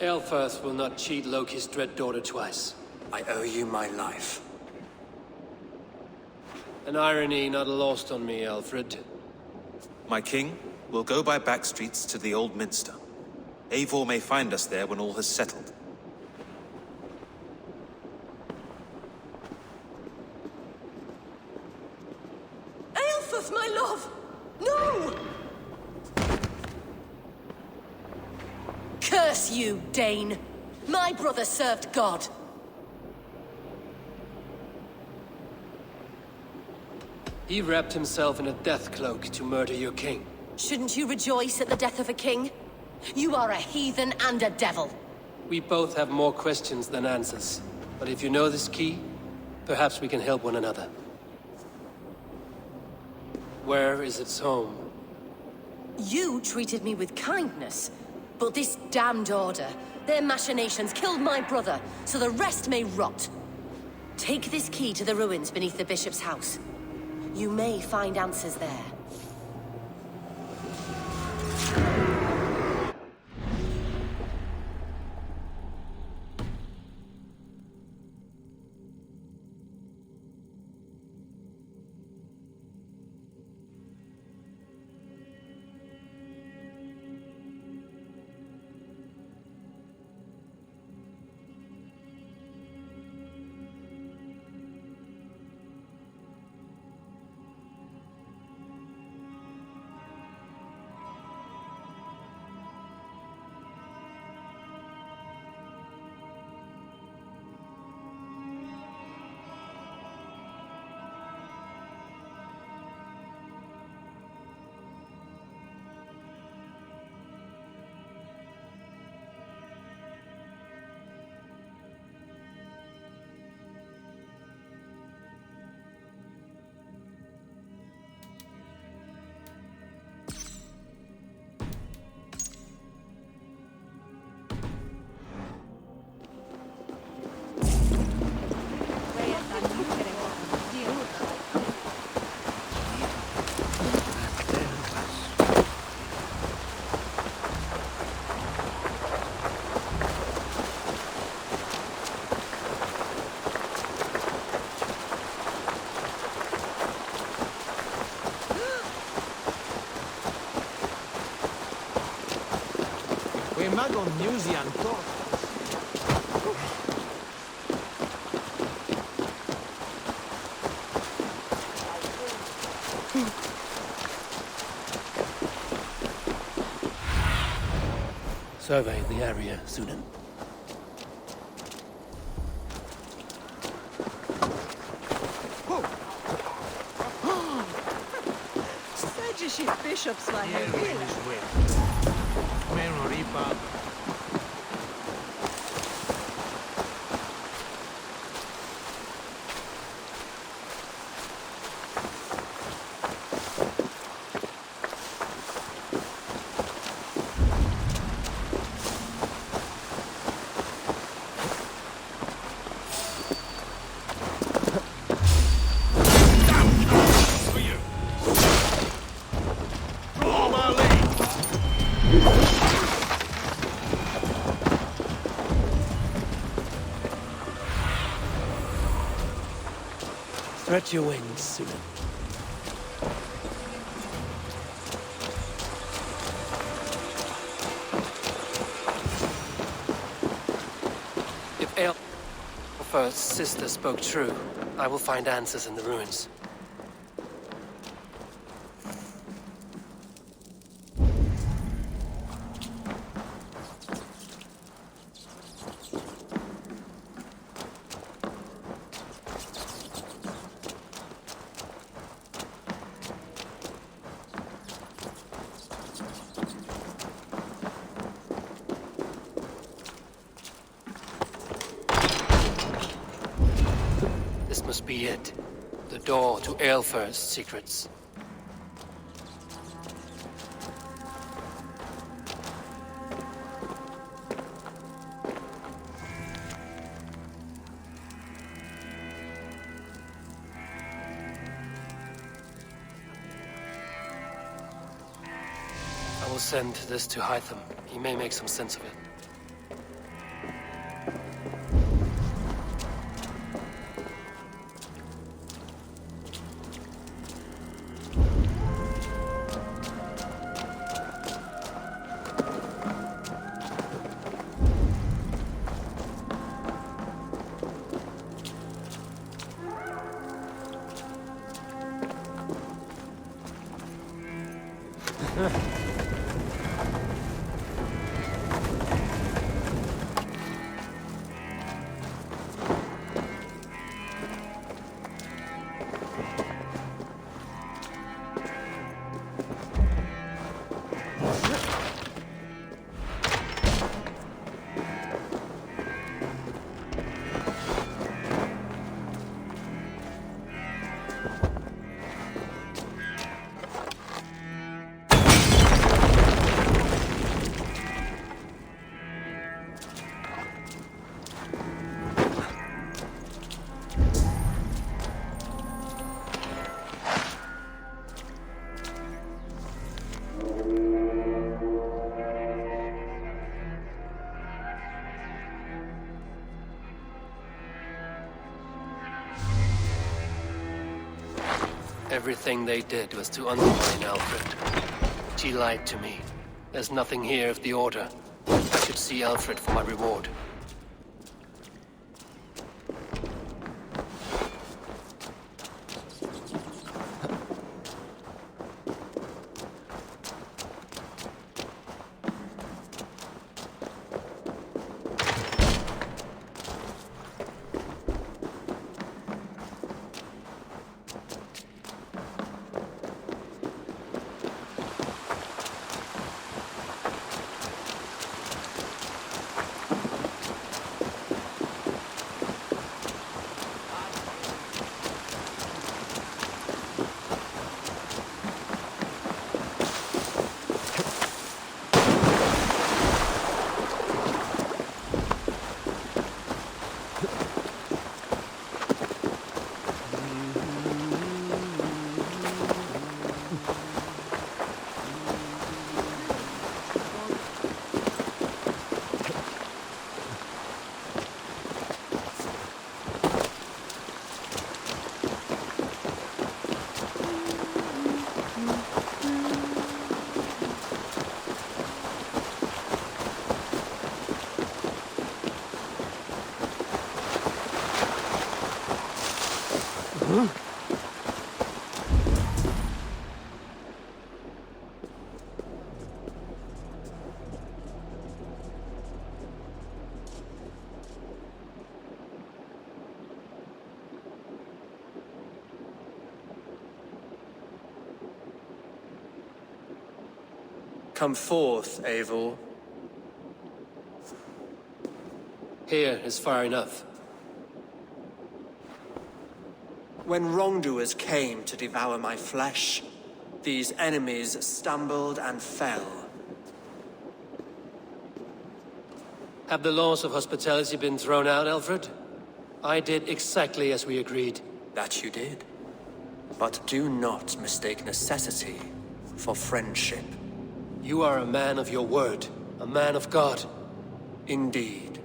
Eilfirth will not cheat Loki's dread daughter twice. I owe you my life. An irony not lost on me, Alfred. My king, we'll go by back streets to the Old Minster. Eivor may find us there when all has settled. Eilfirth, my love! No! Curse you, Dane! My brother served God. He wrapped himself in a death cloak to murder your king. Shouldn't you rejoice at the death of a king? You are a heathen and a devil. We both have more questions than answers. But if you know this key, perhaps we can help one another. Where is its home? You treated me with kindness, but this damned order, their machinations killed my brother, so the rest may rot. Take this key to the ruins beneath the bishop's house. You may find answers there. Mago Museum talk. Survey the area, Sunan. Stajesz bishops like Stretch your wings, Sunan. If Eilfirth's sister spoke true, I will find answers in the ruins. be it. The door to Eilfir's secrets. I will send this to Hytham. He may make some sense of it. Everything they did was to undermine Alfred. She lied to me. There's nothing here of the Order. I should see Alfred for my reward. Come forth, Eivor. Here is far enough. When wrongdoers came to devour my flesh, these enemies stumbled and fell. Have the laws of hospitality been thrown out, Alfred? I did exactly as we agreed. That you did. But do not mistake necessity for friendship. You are a man of your word, a man of God. Indeed.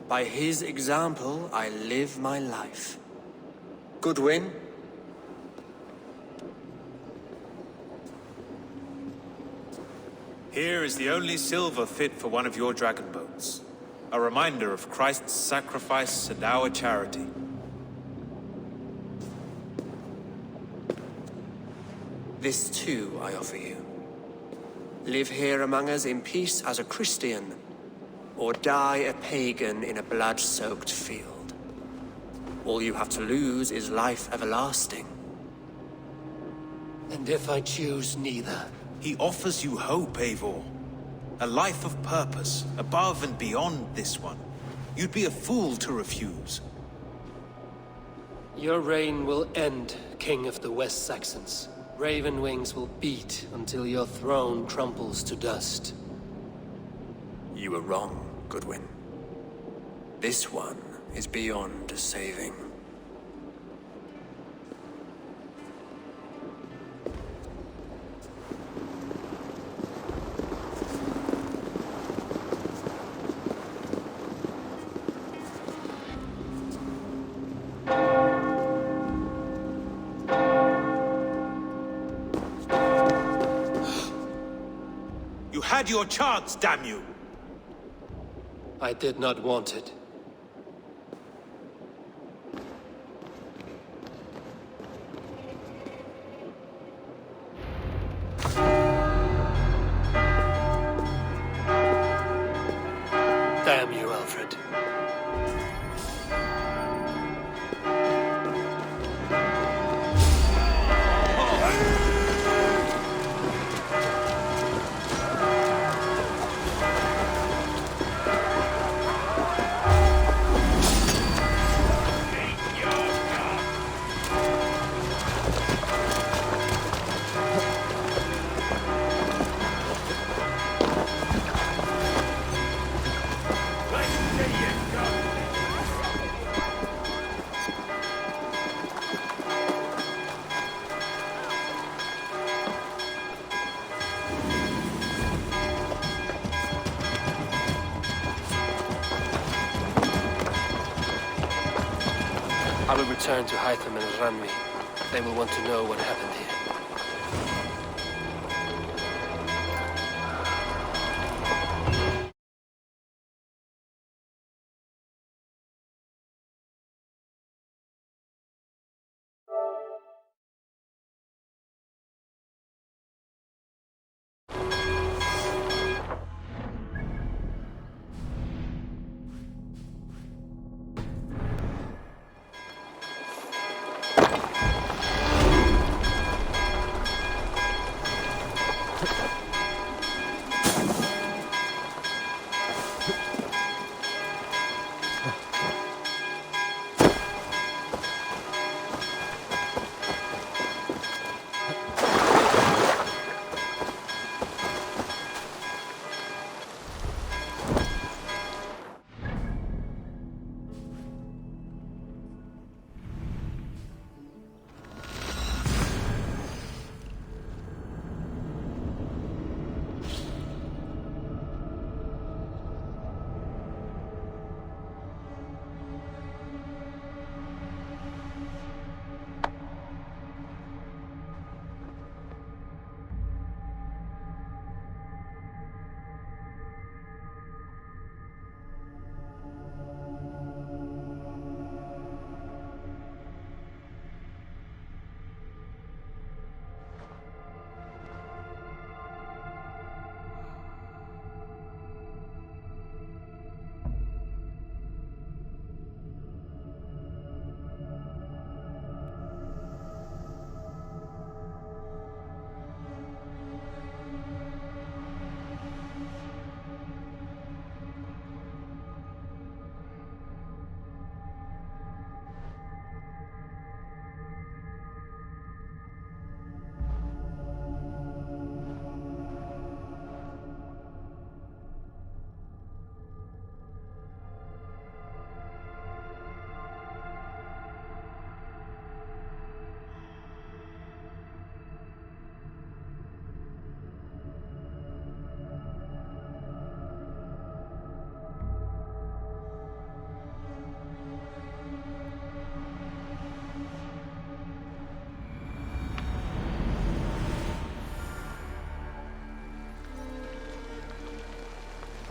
By his example, I live my life. Goodwin? Here is the only silver fit for one of your dragon boats. A reminder of Christ's sacrifice and our charity. This too I offer you. Live here among us in peace as a Christian, or die a pagan in a blood-soaked field. All you have to lose is life everlasting. And if I choose neither? He offers you hope, Eivor. A life of purpose, above and beyond this one. You'd be a fool to refuse. Your reign will end, King of the West Saxons. Raven wings will beat until your throne crumples to dust. You were wrong, Goodwin. This one is beyond saving. You had your chance, damn you! I did not want it. Damn you, Alfred. I will return to Hytham and Ranmi. They will want to know what happened here.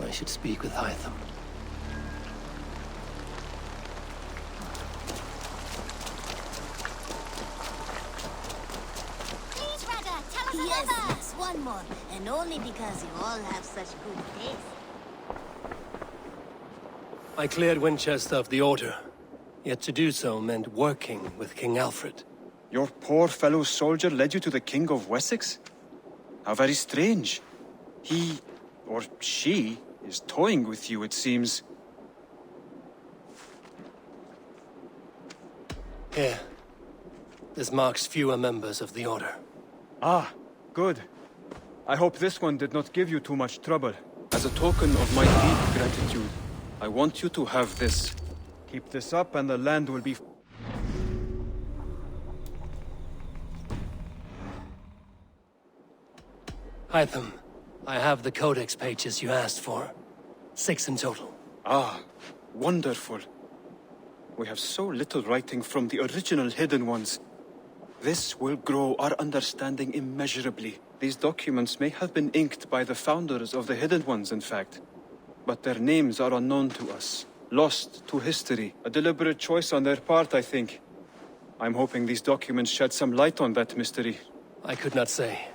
I should speak with Hytham. Please, Ragga, tell us another! Yes, one more. And only because you all have such good taste. I cleared Winchester of the Order. Yet to do so meant working with King Alfred. Your poor fellow soldier led you to the King of Wessex? How very strange. He, or she, is toying with you, it seems. Here. This marks fewer members of the Order. Ah, good. I hope this one did not give you too much trouble. As a token of my deep gratitude, I want you to have this. Keep this up and the land will be... Hytham, I have the codex pages you asked for. 6 in total. Ah, wonderful. We have so little writing from the original Hidden Ones. This will grow our understanding immeasurably. These documents may have been inked by the founders of the Hidden Ones, in fact. But their names are unknown to us. Lost to history. A deliberate choice on their part, I think. I'm hoping these documents shed some light on that mystery. I could not say.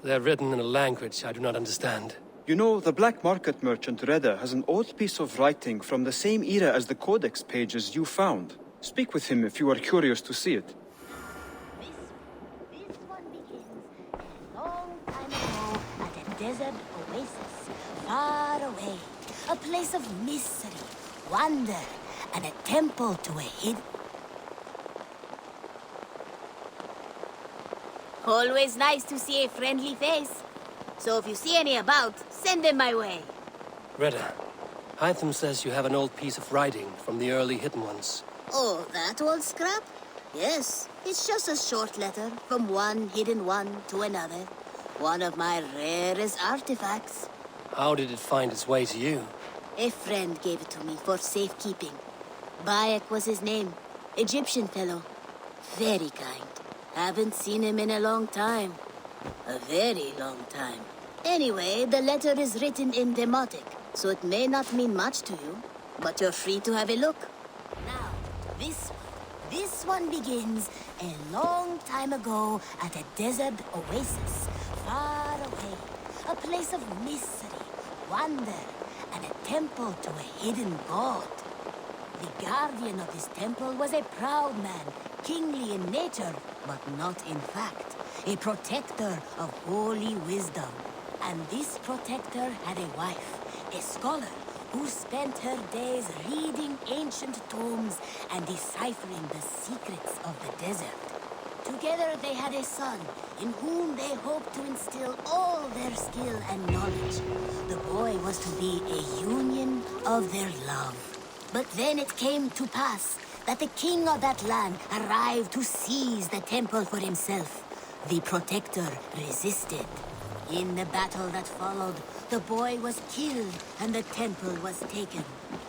They're written in a language I do not understand. You know, the black market merchant Reda has an old piece of writing from the same era as the codex pages you found. Speak with him if you are curious to see it. This one begins a long time ago at a desert oasis, far away. A place of mystery, wonder, and a temple to a hidden... Always nice to see a friendly face. So if you see any about, send them my way. Reda, Hytham says you have an old piece of writing from the early Hidden Ones. Oh, that old scrap? Yes, it's just a short letter from one hidden one to another. One of my rarest artifacts. How did it find its way to you? A friend gave it to me for safekeeping. Bayek was his name. Egyptian fellow. Very kind. Haven't seen him in a long time. A very long time. Anyway, the letter is written in Demotic, so it may not mean much to you, but you're free to have a look. Now, this one begins a long time ago at a desert oasis, far away. A place of mystery, wonder, and a temple to a hidden god. The guardian of this temple was a proud man, kingly in nature, but not in fact. A protector of holy wisdom. And this protector had a wife, a scholar, who spent her days reading ancient tomes and deciphering the secrets of the desert. Together they had a son, in whom they hoped to instill all their skill and knowledge. The boy was to be a union of their love. But then it came to pass that the king of that land arrived to seize the temple for himself. The protector resisted. In the battle that followed, the boy was killed and the temple was taken.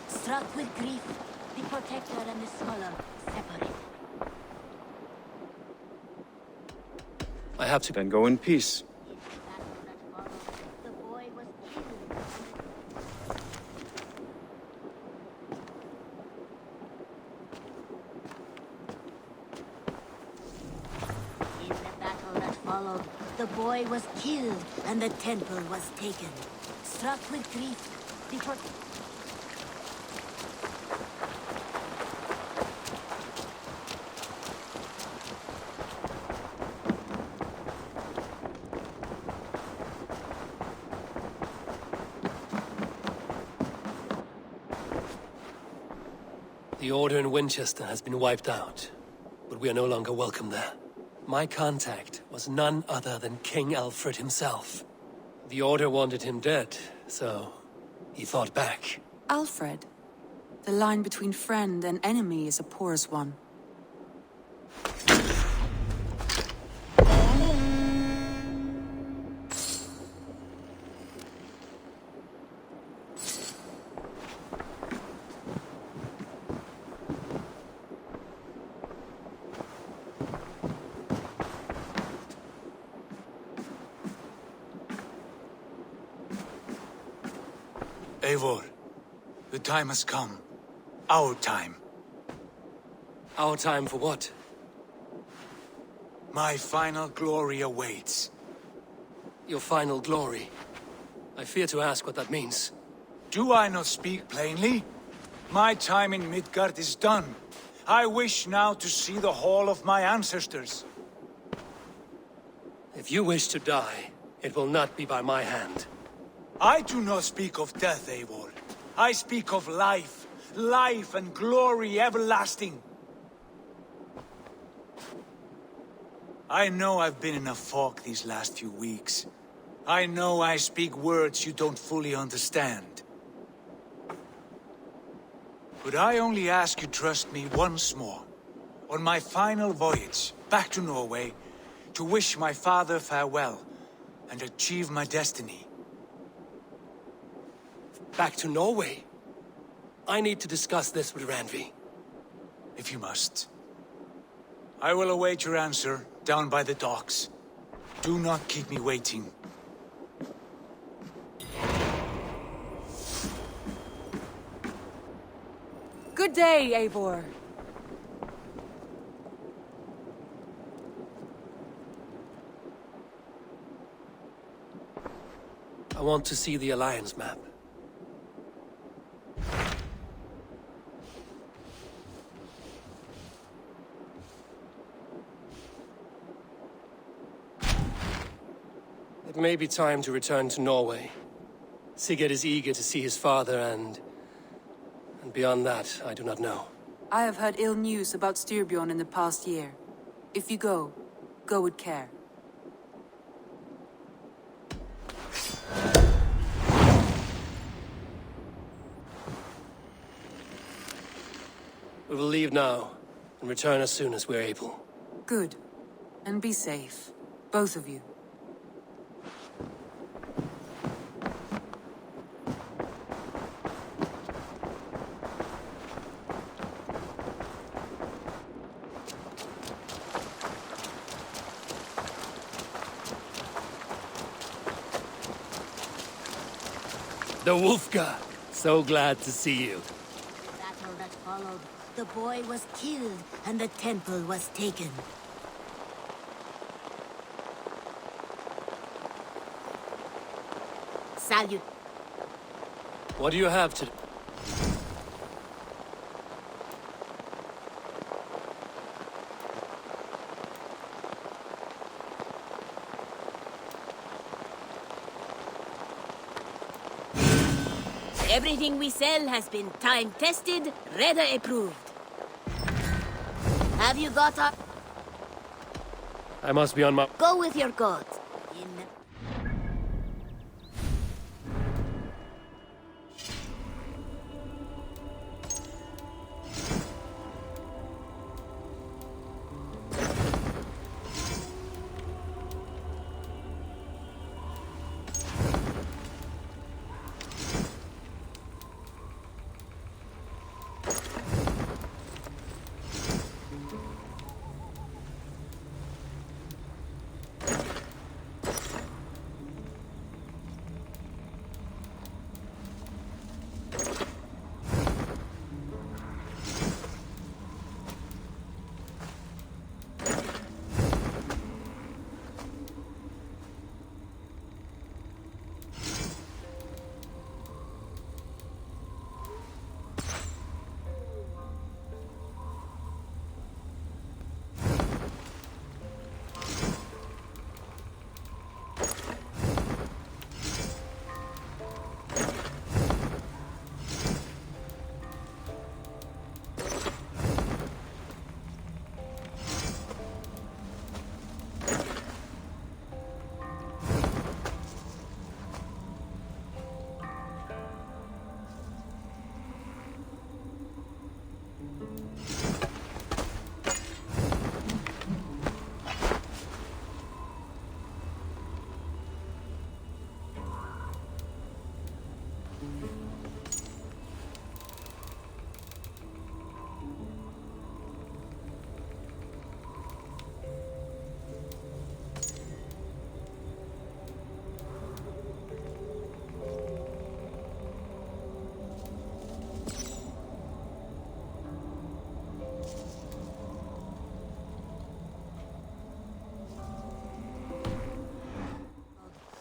Struck with grief, the protector and the scholar separated. I have to... Then go in peace. The boy was killed, and the temple was taken. Struck with grief, the The Order in Winchester has been wiped out, but we are no longer welcome there. My contact was none other than King Alfred himself. The Order wanted him dead, so he fought back. Alfred? The line between friend and enemy is a porous one. Eivor, the time has come. Our time. Our time for what? My final glory awaits. Your final glory? I fear to ask what that means. Do I not speak plainly? My time in Midgard is done. I wish now to see the hall of my ancestors. If you wish to die, it will not be by my hand. I do not speak of death, Eivor. I speak of life. Life and glory everlasting. I know I've been in a fog these last few weeks. I know I speak words you don't fully understand. But I only ask you trust me once more. On my final voyage, back to Norway, to wish my father farewell, and achieve my destiny. Back to Norway? I need to discuss this with Randvi. If you must. I will await your answer, down by the docks. Do not keep me waiting. Good day, Eivor. I want to see the Alliance map. It may be time to return to Norway. Sigurd is eager to see his father and beyond that, I do not know. I have heard ill news about Styrbjorn in the past year. If you go with care. We will leave now, and return as soon as we're able. Good. And be safe. Both of you. The Wolfka! So glad to see you. The battle that followed, the boy was killed and the temple was taken. Salute. What do you have to... Everything we sell has been time-tested, Reda approved. Have you got a... I must be on my... Go with your gods.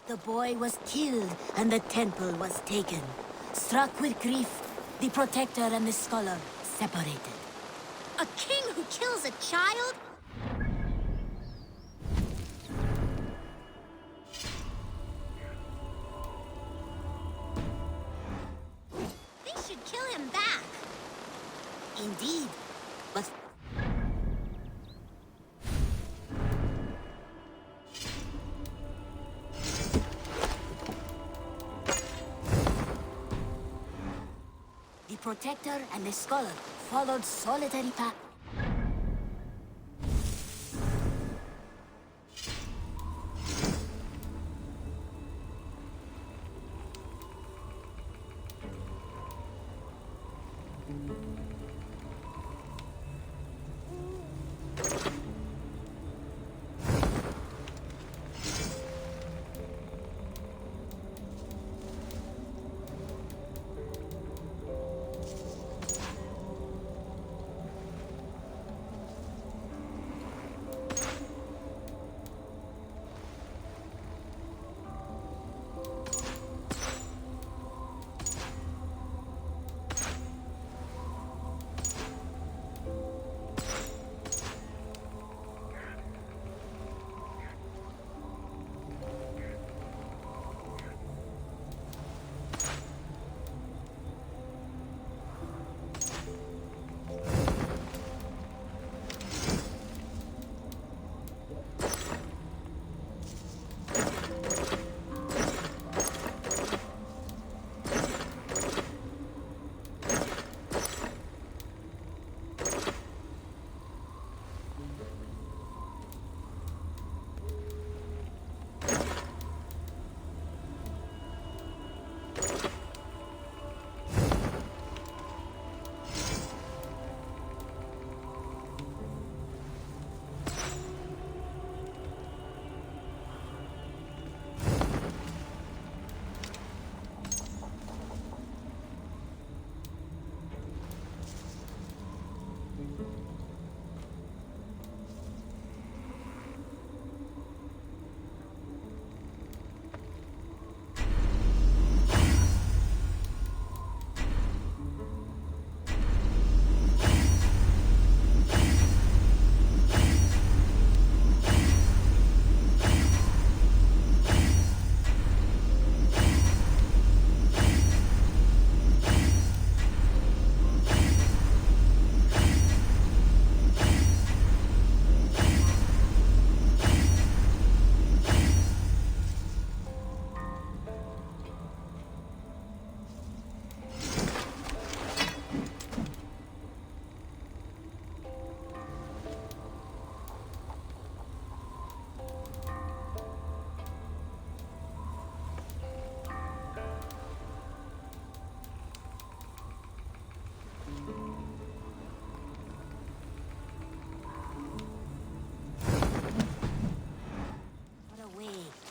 The boy was killed and the temple was taken. Struck with grief, the protector and the scholar separated. A king who kills a child? They should kill him back. Indeed, but... Protector and the Scholar followed solitary path.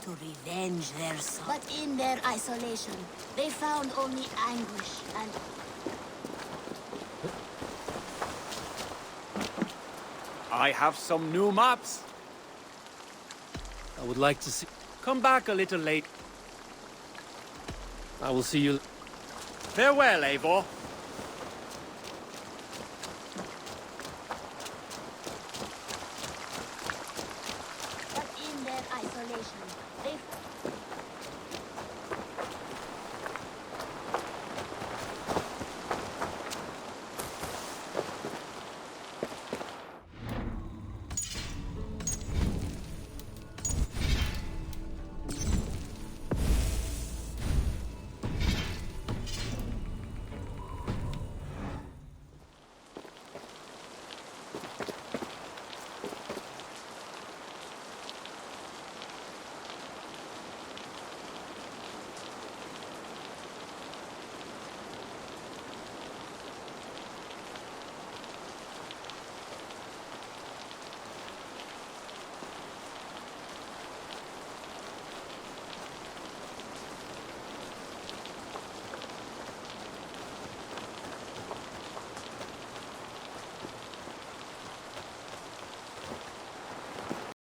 To revenge their soul. But in their isolation, they found only anguish and... I have some new maps. I would like to see... Come back a little late. I will see you... Farewell, Eivor.